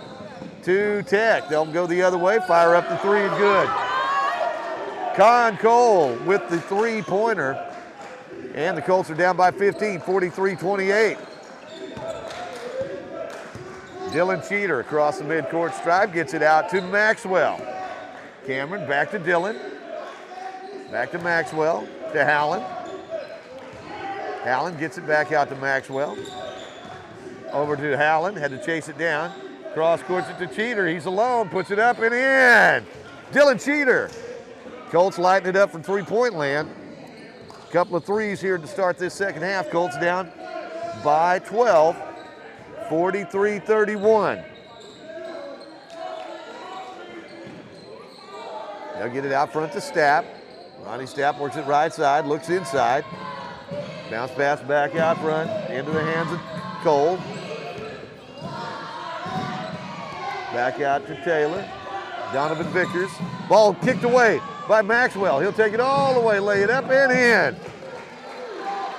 to Tech. They'll go the other way, fire up the 3 and good. Con Cole with the 3-pointer, and the Colts are down by 15, 43-28. Dylan Cheater across the midcourt stripe, gets it out to Maxwell. Cameron back to Dylan, back to Maxwell, to Howland. Howland gets it back out to Maxwell. Over to Howland, had to chase it down. Cross courts it to Cheater, he's alone, puts it up and in. Dylan Cheater. Colts lighting it up from 3-point land. Couple of threes here to start this second half. Colts down by 12, 43-31. They'll get it out front to Stapp. Ronnie Stapp works it right side, looks inside. Bounce pass back out front, into the hands of Cole. Back out to Taylor. Donovan Vickers. Ball kicked away by Maxwell. He'll take it all the way, lay it up and in.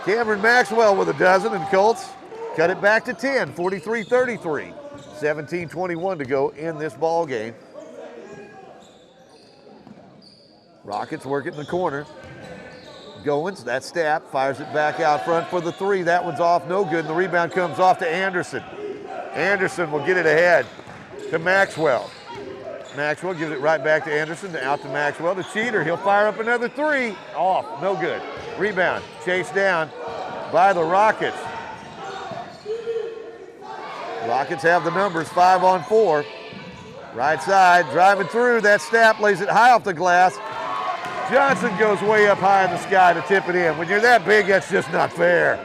Cameron Maxwell with a dozen, and Colts cut it back to 10, 43-33. 17-21 to go in this ball game. Rockets work it in the corner. Goins, that's Stapp, fires it back out front for the 3. That one's off, no good, and the rebound comes off to Anderson. Anderson will get it ahead to Maxwell. Maxwell gives it right back to Anderson, out to Maxwell, to Cheater. He'll fire up another 3. Off, no good. Rebound, chased down by the Rockets. Rockets have the numbers, 5 on 4. Right side, driving through, that Stapp lays it high off the glass. Johnson goes way up high in the sky to tip it in. When you're that big, that's just not fair.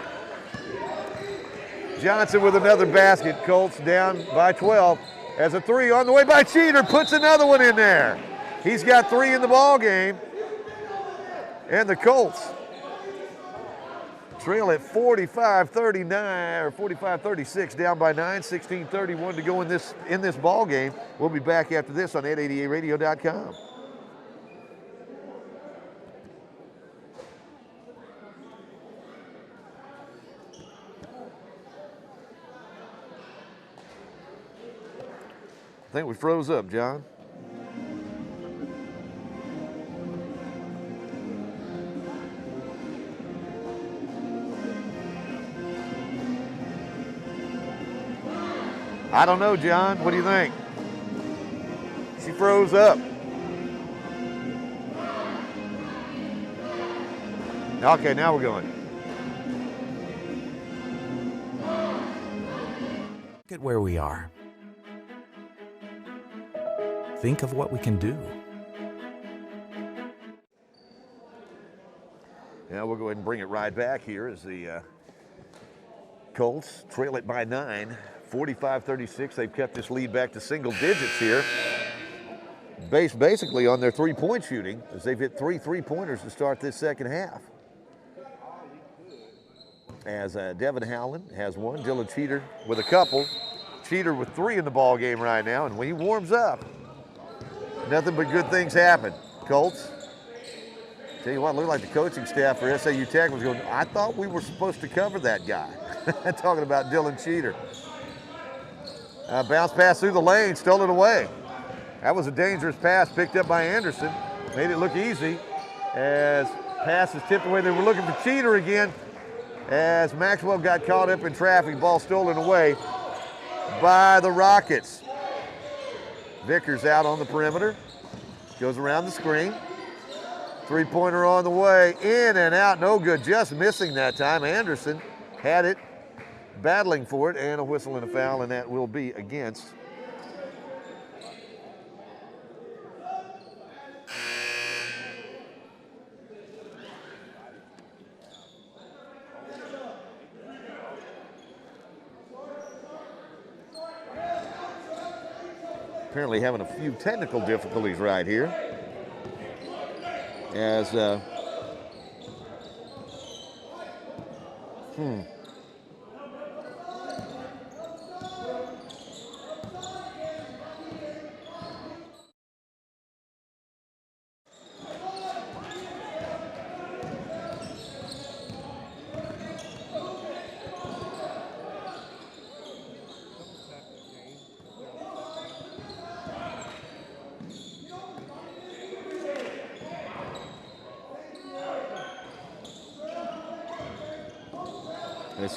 Johnson with another basket. Colts down by 12. As a 3 on the way by Cheater, puts another one in there. He's got 3 in the ball game. And the Colts trail at 45-39 or 45-36, down by 9, 16-31 to go in this ball game. We'll be back after this on 888radio.com. I think we froze up, John. I don't know, John. What do you think? She froze up. Okay, now we're going. Look at where we are. Think of what we can do. Now we'll go ahead and bring it right back here as the Colts trail it by 9, 45-36. They've kept this lead back to single digits here. Based basically on their three-point shooting, as they've hit 3 3-pointers to start this second half. As Devin Howland has 1, Dylan Cheater with a couple. Cheater with 3 in the ball game right now, and when he warms up, nothing but good things happen. Colts. Tell you what, it looked like the coaching staff for SAU Tech was going, I thought we were supposed to cover that guy. Talking about Dylan Cheater. Bounce pass through the lane, stole it away. That was a dangerous pass picked up by Anderson. Made it look easy as pass is tipped away. They were looking for Cheater again as Maxwell got caught up in traffic. Ball stolen away by the Rockets. Vickers out on the perimeter. Goes around the screen. Three-pointer on the way. In and out, no good. Just missing that time. Anderson had it, battling for it, and a whistle and a foul, and that will be against apparently having a few technical difficulties right here. As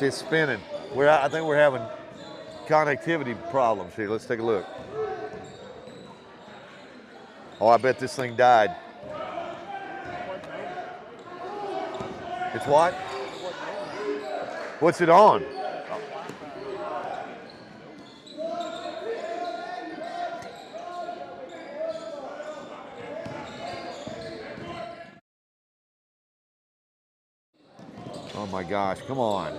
it's spinning. I think we're having connectivity problems here. Let's take a look. Oh, I bet this thing died. It's what? What's it on? Oh my gosh, come on.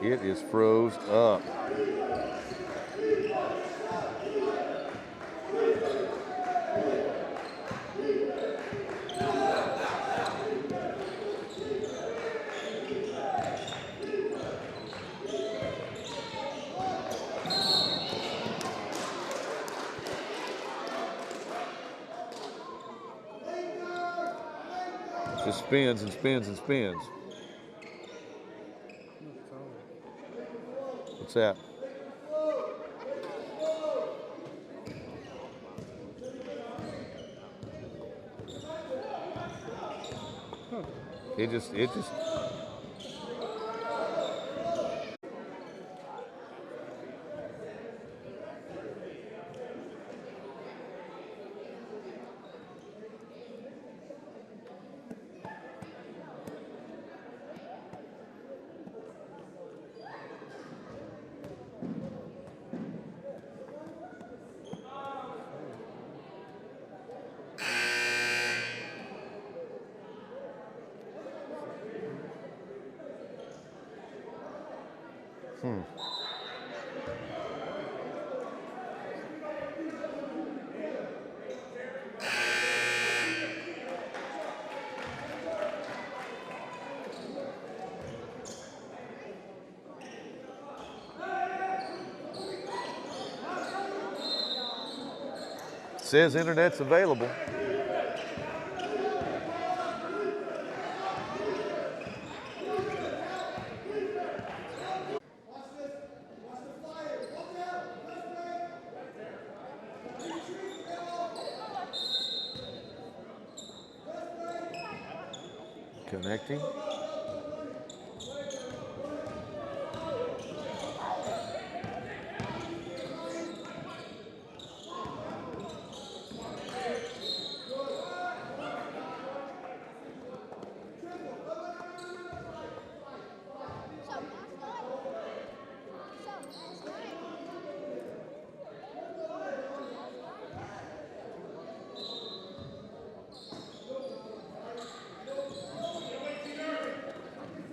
It is froze up. Just spins and spins and spins. What's that? It just. Says internet's available. Connecting.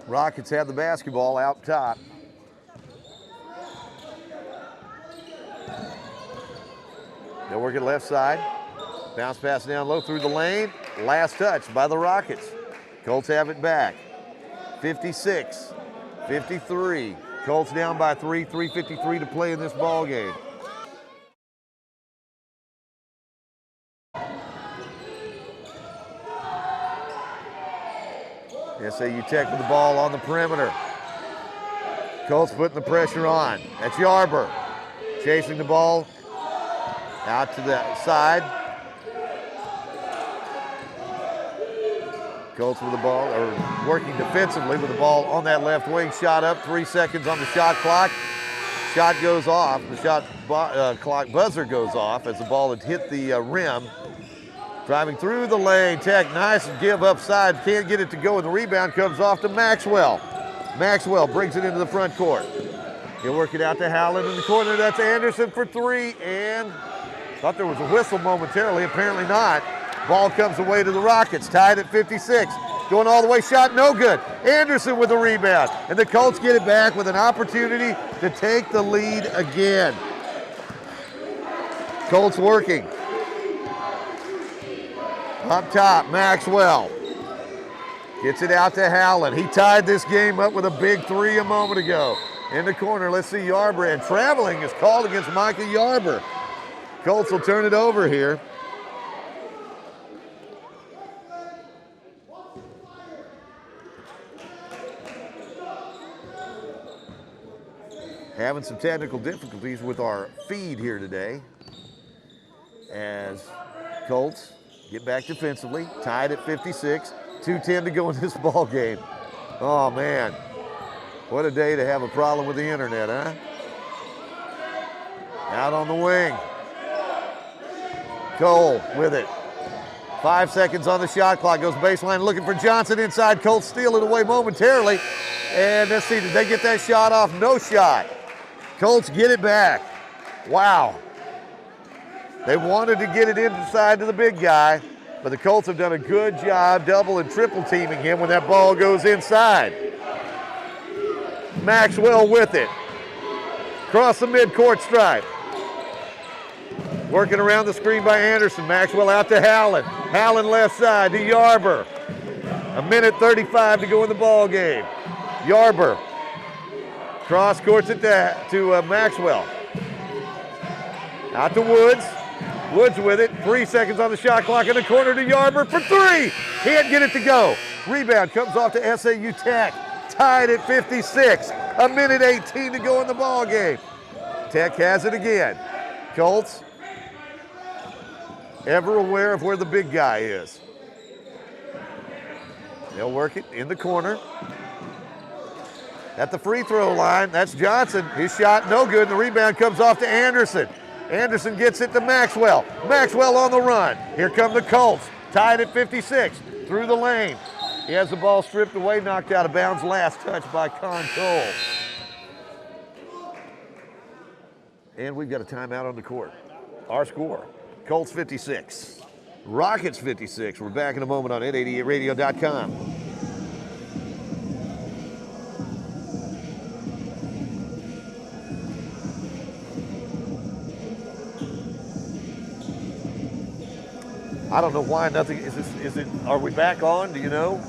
Rockets have the basketball out top. They'll work it left side. Bounce pass down low through the lane. Last touch by the Rockets. Colts have it back. 56, 53. Colts down by 3, 3:53 to play in this ball game. SAU Tech with the ball on the perimeter. Colts putting the pressure on. That's Yarber chasing the ball out to the side. Colts with the ball, or working defensively with the ball on that left wing. Shot up, 3 seconds on the shot clock. Shot goes off. The shot clock buzzer goes off as the ball had hit the rim. Driving through the lane, Tech, nice give upside, can't get it to go, and the rebound comes off to Maxwell. Maxwell brings it into the front court. He'll work it out to Howland in the corner. That's Anderson for 3, and thought there was a whistle momentarily, apparently not. Ball comes away to the Rockets, tied at 56. Going all the way, shot no good. Anderson with the rebound, and the Colts get it back with an opportunity to take the lead again. Colts working. Up top, Maxwell gets it out to Howland. He tied this game up with a big 3 a moment ago. In the corner, let's see Yarber, and traveling is called against Micah Yarber. Colts will turn it over here. Having some technical difficulties with our feed here today as Colts get back defensively, tied at 56, 2:10 to go in this ball game. Oh man, what a day to have a problem with the internet, huh? Out on the wing. Cole with it. 5 seconds on the shot clock, goes baseline looking for Johnson inside. Colts steal it away momentarily. And let's see, did they get that shot off? No shot. Colts get it back. Wow. They wanted to get it inside to the big guy, but the Colts have done a good job double and triple teaming him when that ball goes inside. Maxwell with it. Across the midcourt stripe. Working around the screen by Anderson. Maxwell out to Howland. Howland left side to Yarber. 1:35 to go in the ball game. Yarber cross courts it to Maxwell. Out to Woods. Woods with it. 3 seconds on the shot clock in the corner to Yarber for 3. Can't get it to go. Rebound comes off to SAU Tech. Tied at 56. 1:18 to go in the ball game. Tech has it again. Colts ever aware of where the big guy is. They'll work it in the corner. At the free throw line, that's Johnson. His shot no good, and the rebound comes off to Anderson. Anderson gets it to Maxwell. Maxwell on the run. Here come the Colts, tied at 56, through the lane. He has the ball stripped away, knocked out of bounds. Last touch by Con Cole. And we've got a timeout on the court. Our score, Colts 56, Rockets 56. We're back in a moment on 888radio.com. I don't know why nothing, is it, are we back on, do you know?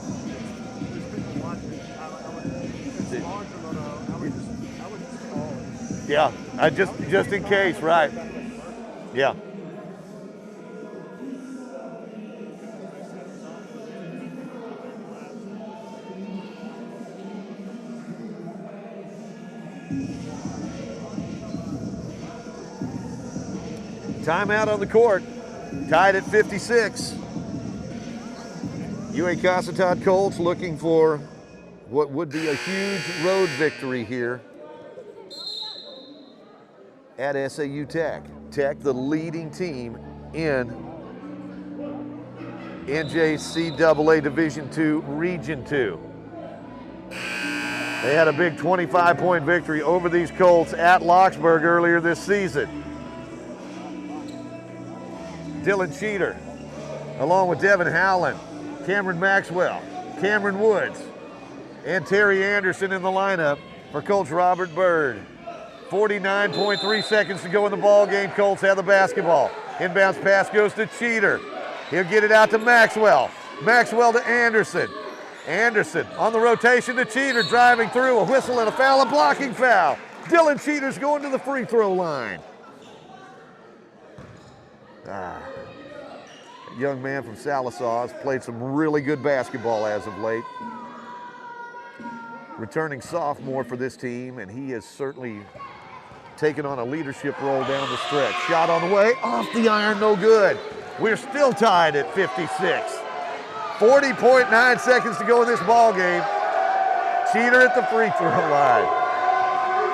Yeah, just in case, right. Yeah. Timeout on the court. Tied at 56. UA Cossatot Colts looking for what would be a huge road victory here at SAU Tech. Tech, the leading team in NJCAA Division II, Region 2. They had a big 25-point victory over these Colts at Locksburg earlier this season. Dylan Cheater, along with Devin Howland, Cameron Maxwell, Cameron Woods, And Terry Anderson in the lineup for Coach Robert Byrd. 49.3 seconds to go in the ball game. Colts have the basketball. Inbounds pass goes to Cheater. He'll get it out to Maxwell. Maxwell to Anderson. Anderson on the rotation to Cheater, driving through, a whistle and a foul, a blocking foul. Dylan Cheater's going to the free throw line. Young man from Sallisaw has played some really good basketball as of late. Returning sophomore for this team, and he has certainly taken on a leadership role down the stretch. Shot on the way, off the iron, no good. We're still tied at 56. 40.9 seconds to go in this ball game. Cheater at the free throw line.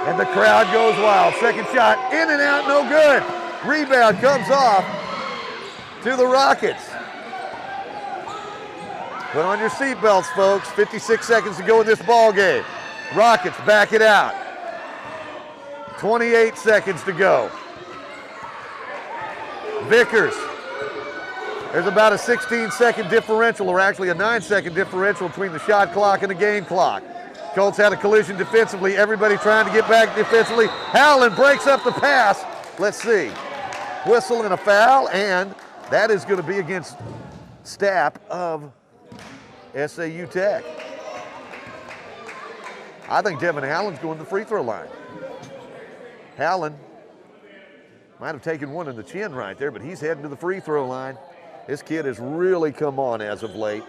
And the crowd goes wild. Second shot, in and out, no good. Rebound comes off to the Rockets. Put on your seatbelts, folks. 56 seconds to go in this ball game. Rockets back it out. 28 seconds to go. Vickers. There's about a 16-second differential, or actually a 9-second differential between the shot clock and the game clock. Colts had a collision defensively. Everybody trying to get back defensively. Howland breaks up the pass. Let's see. Whistle and a foul, and that is going to be against Stapp of SAU Tech. I think Devin Howland's going to the free throw line. Howland might have taken one in the chin right there, but he's heading to the free throw line. This kid has really come on as of late.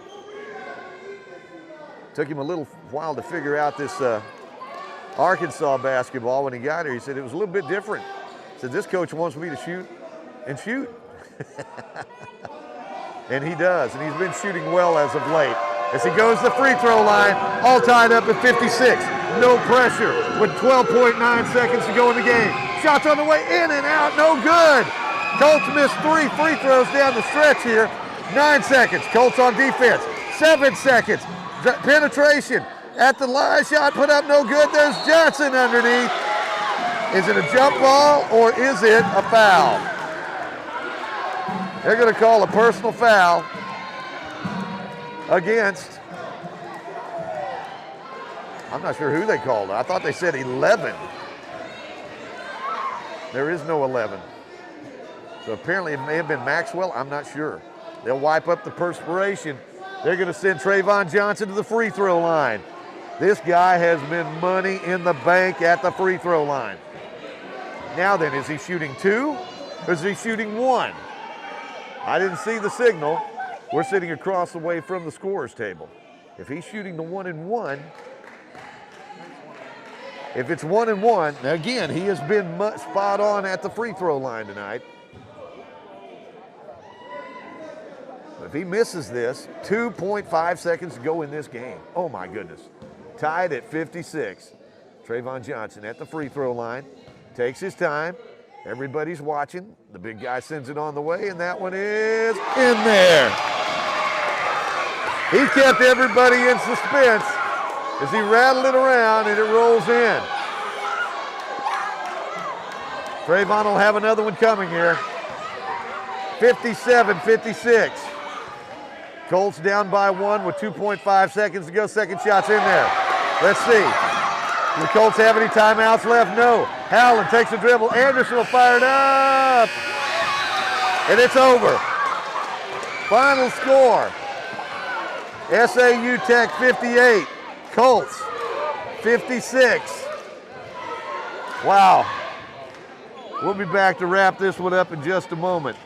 Took him a little while to figure out this Arkansas basketball. When he got here, he said it was a little bit different. He said, this coach wants me to shoot and shoot. And he does, and he's been shooting well as of late. As he goes to the free throw line, all tied up at 56. No pressure with 12.9 seconds to go in the game. Shots on the way, in and out, no good. Colts missed 3 free throws down the stretch here. 9 seconds, Colts on defense. 7 seconds, penetration at the line, shot put up, no good. There's Johnson underneath. Is it a jump ball or is it a foul? They're going to call a personal foul against, I'm not sure who they called. I thought they said 11. There is no 11. So apparently it may have been Maxwell, I'm not sure. They'll wipe up the perspiration. They're going to send Trayvon Johnson to the free throw line. This guy has been money in the bank at the free throw line. Now then, is he shooting 2 or is he shooting 1? I didn't see the signal. We're sitting across the way from the scorer's table. If he's shooting the 1 and 1, if it's 1 and 1, now again, he has been spot on at the free throw line tonight. If he misses this, 2.5 seconds to go in this game. Oh my goodness. Tied at 56. Trayvon Johnson at the free throw line. Takes his time. Everybody's watching. The big guy sends it on the way, and that one is in there. He kept everybody in suspense as he rattled it around, and it rolls in. Trayvon will have another one coming here. 57-56. Colts down by 1 with 2.5 seconds to go. Second shot's in there. Let's see. Do the Colts have any timeouts left? No. Howland takes a dribble. Anderson will fire it up. And it's over. Final score. SAU Tech 58. Colts 56. Wow. We'll be back to wrap this one up in just a moment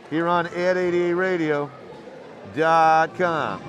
here on ed88radio.com.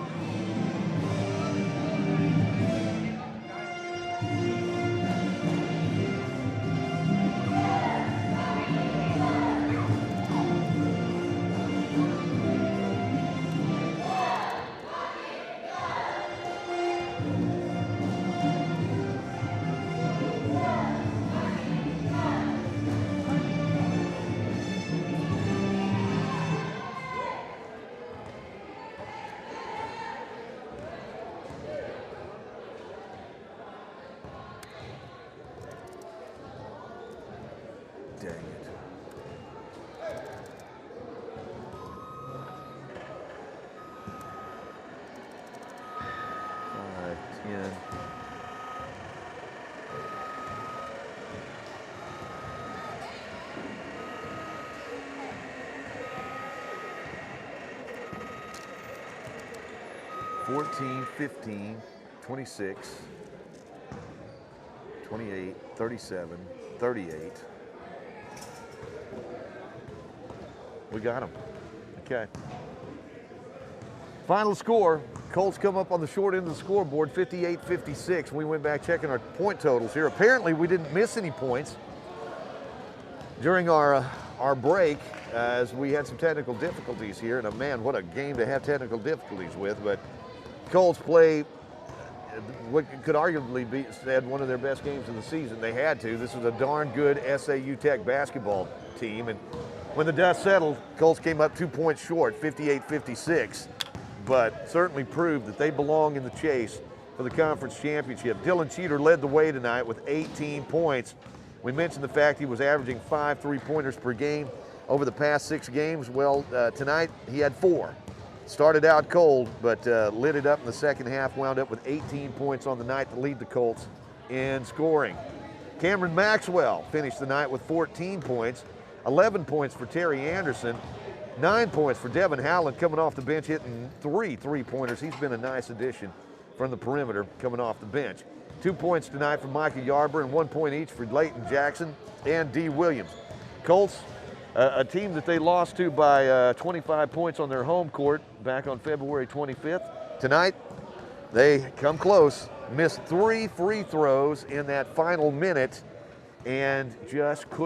Dang it. 5, 10. 14, 15, 26, 28, 37, 38. We got them. Okay. Final score, Colts come up on the short end of the scoreboard, 58-56. We went back checking our point totals here. Apparently, we didn't miss any points during our break as we had some technical difficulties here. And man, what a game to have technical difficulties with. But Colts play what could arguably be said one of their best games of the season. They had to. This was a darn good SAU Tech basketball team. And when the dust settled, Colts came up 2 points short, 58-56. But certainly proved that they belong in the chase for the conference championship. Dylan Cheater led the way tonight with 18 points. We mentioned the fact he was averaging 5 3-pointers per game over the past 6 games. Well, tonight he had 4. Started out cold, but lit it up in the second half, wound up with 18 points on the night to lead the Colts in scoring. Cameron Maxwell finished the night with 14 points, 11 points for Terry Anderson, 9 points for Devin Howland coming off the bench, hitting 3 3-pointers. He's been a nice addition from the perimeter coming off the bench. 2 points tonight from Micah Yarber and 1 point each for Leighton Jackson and D. Williams. Colts, a team that they lost to by 25 points on their home court back on February 25th. Tonight, they come close, missed 3 free throws in that final minute and just couldn't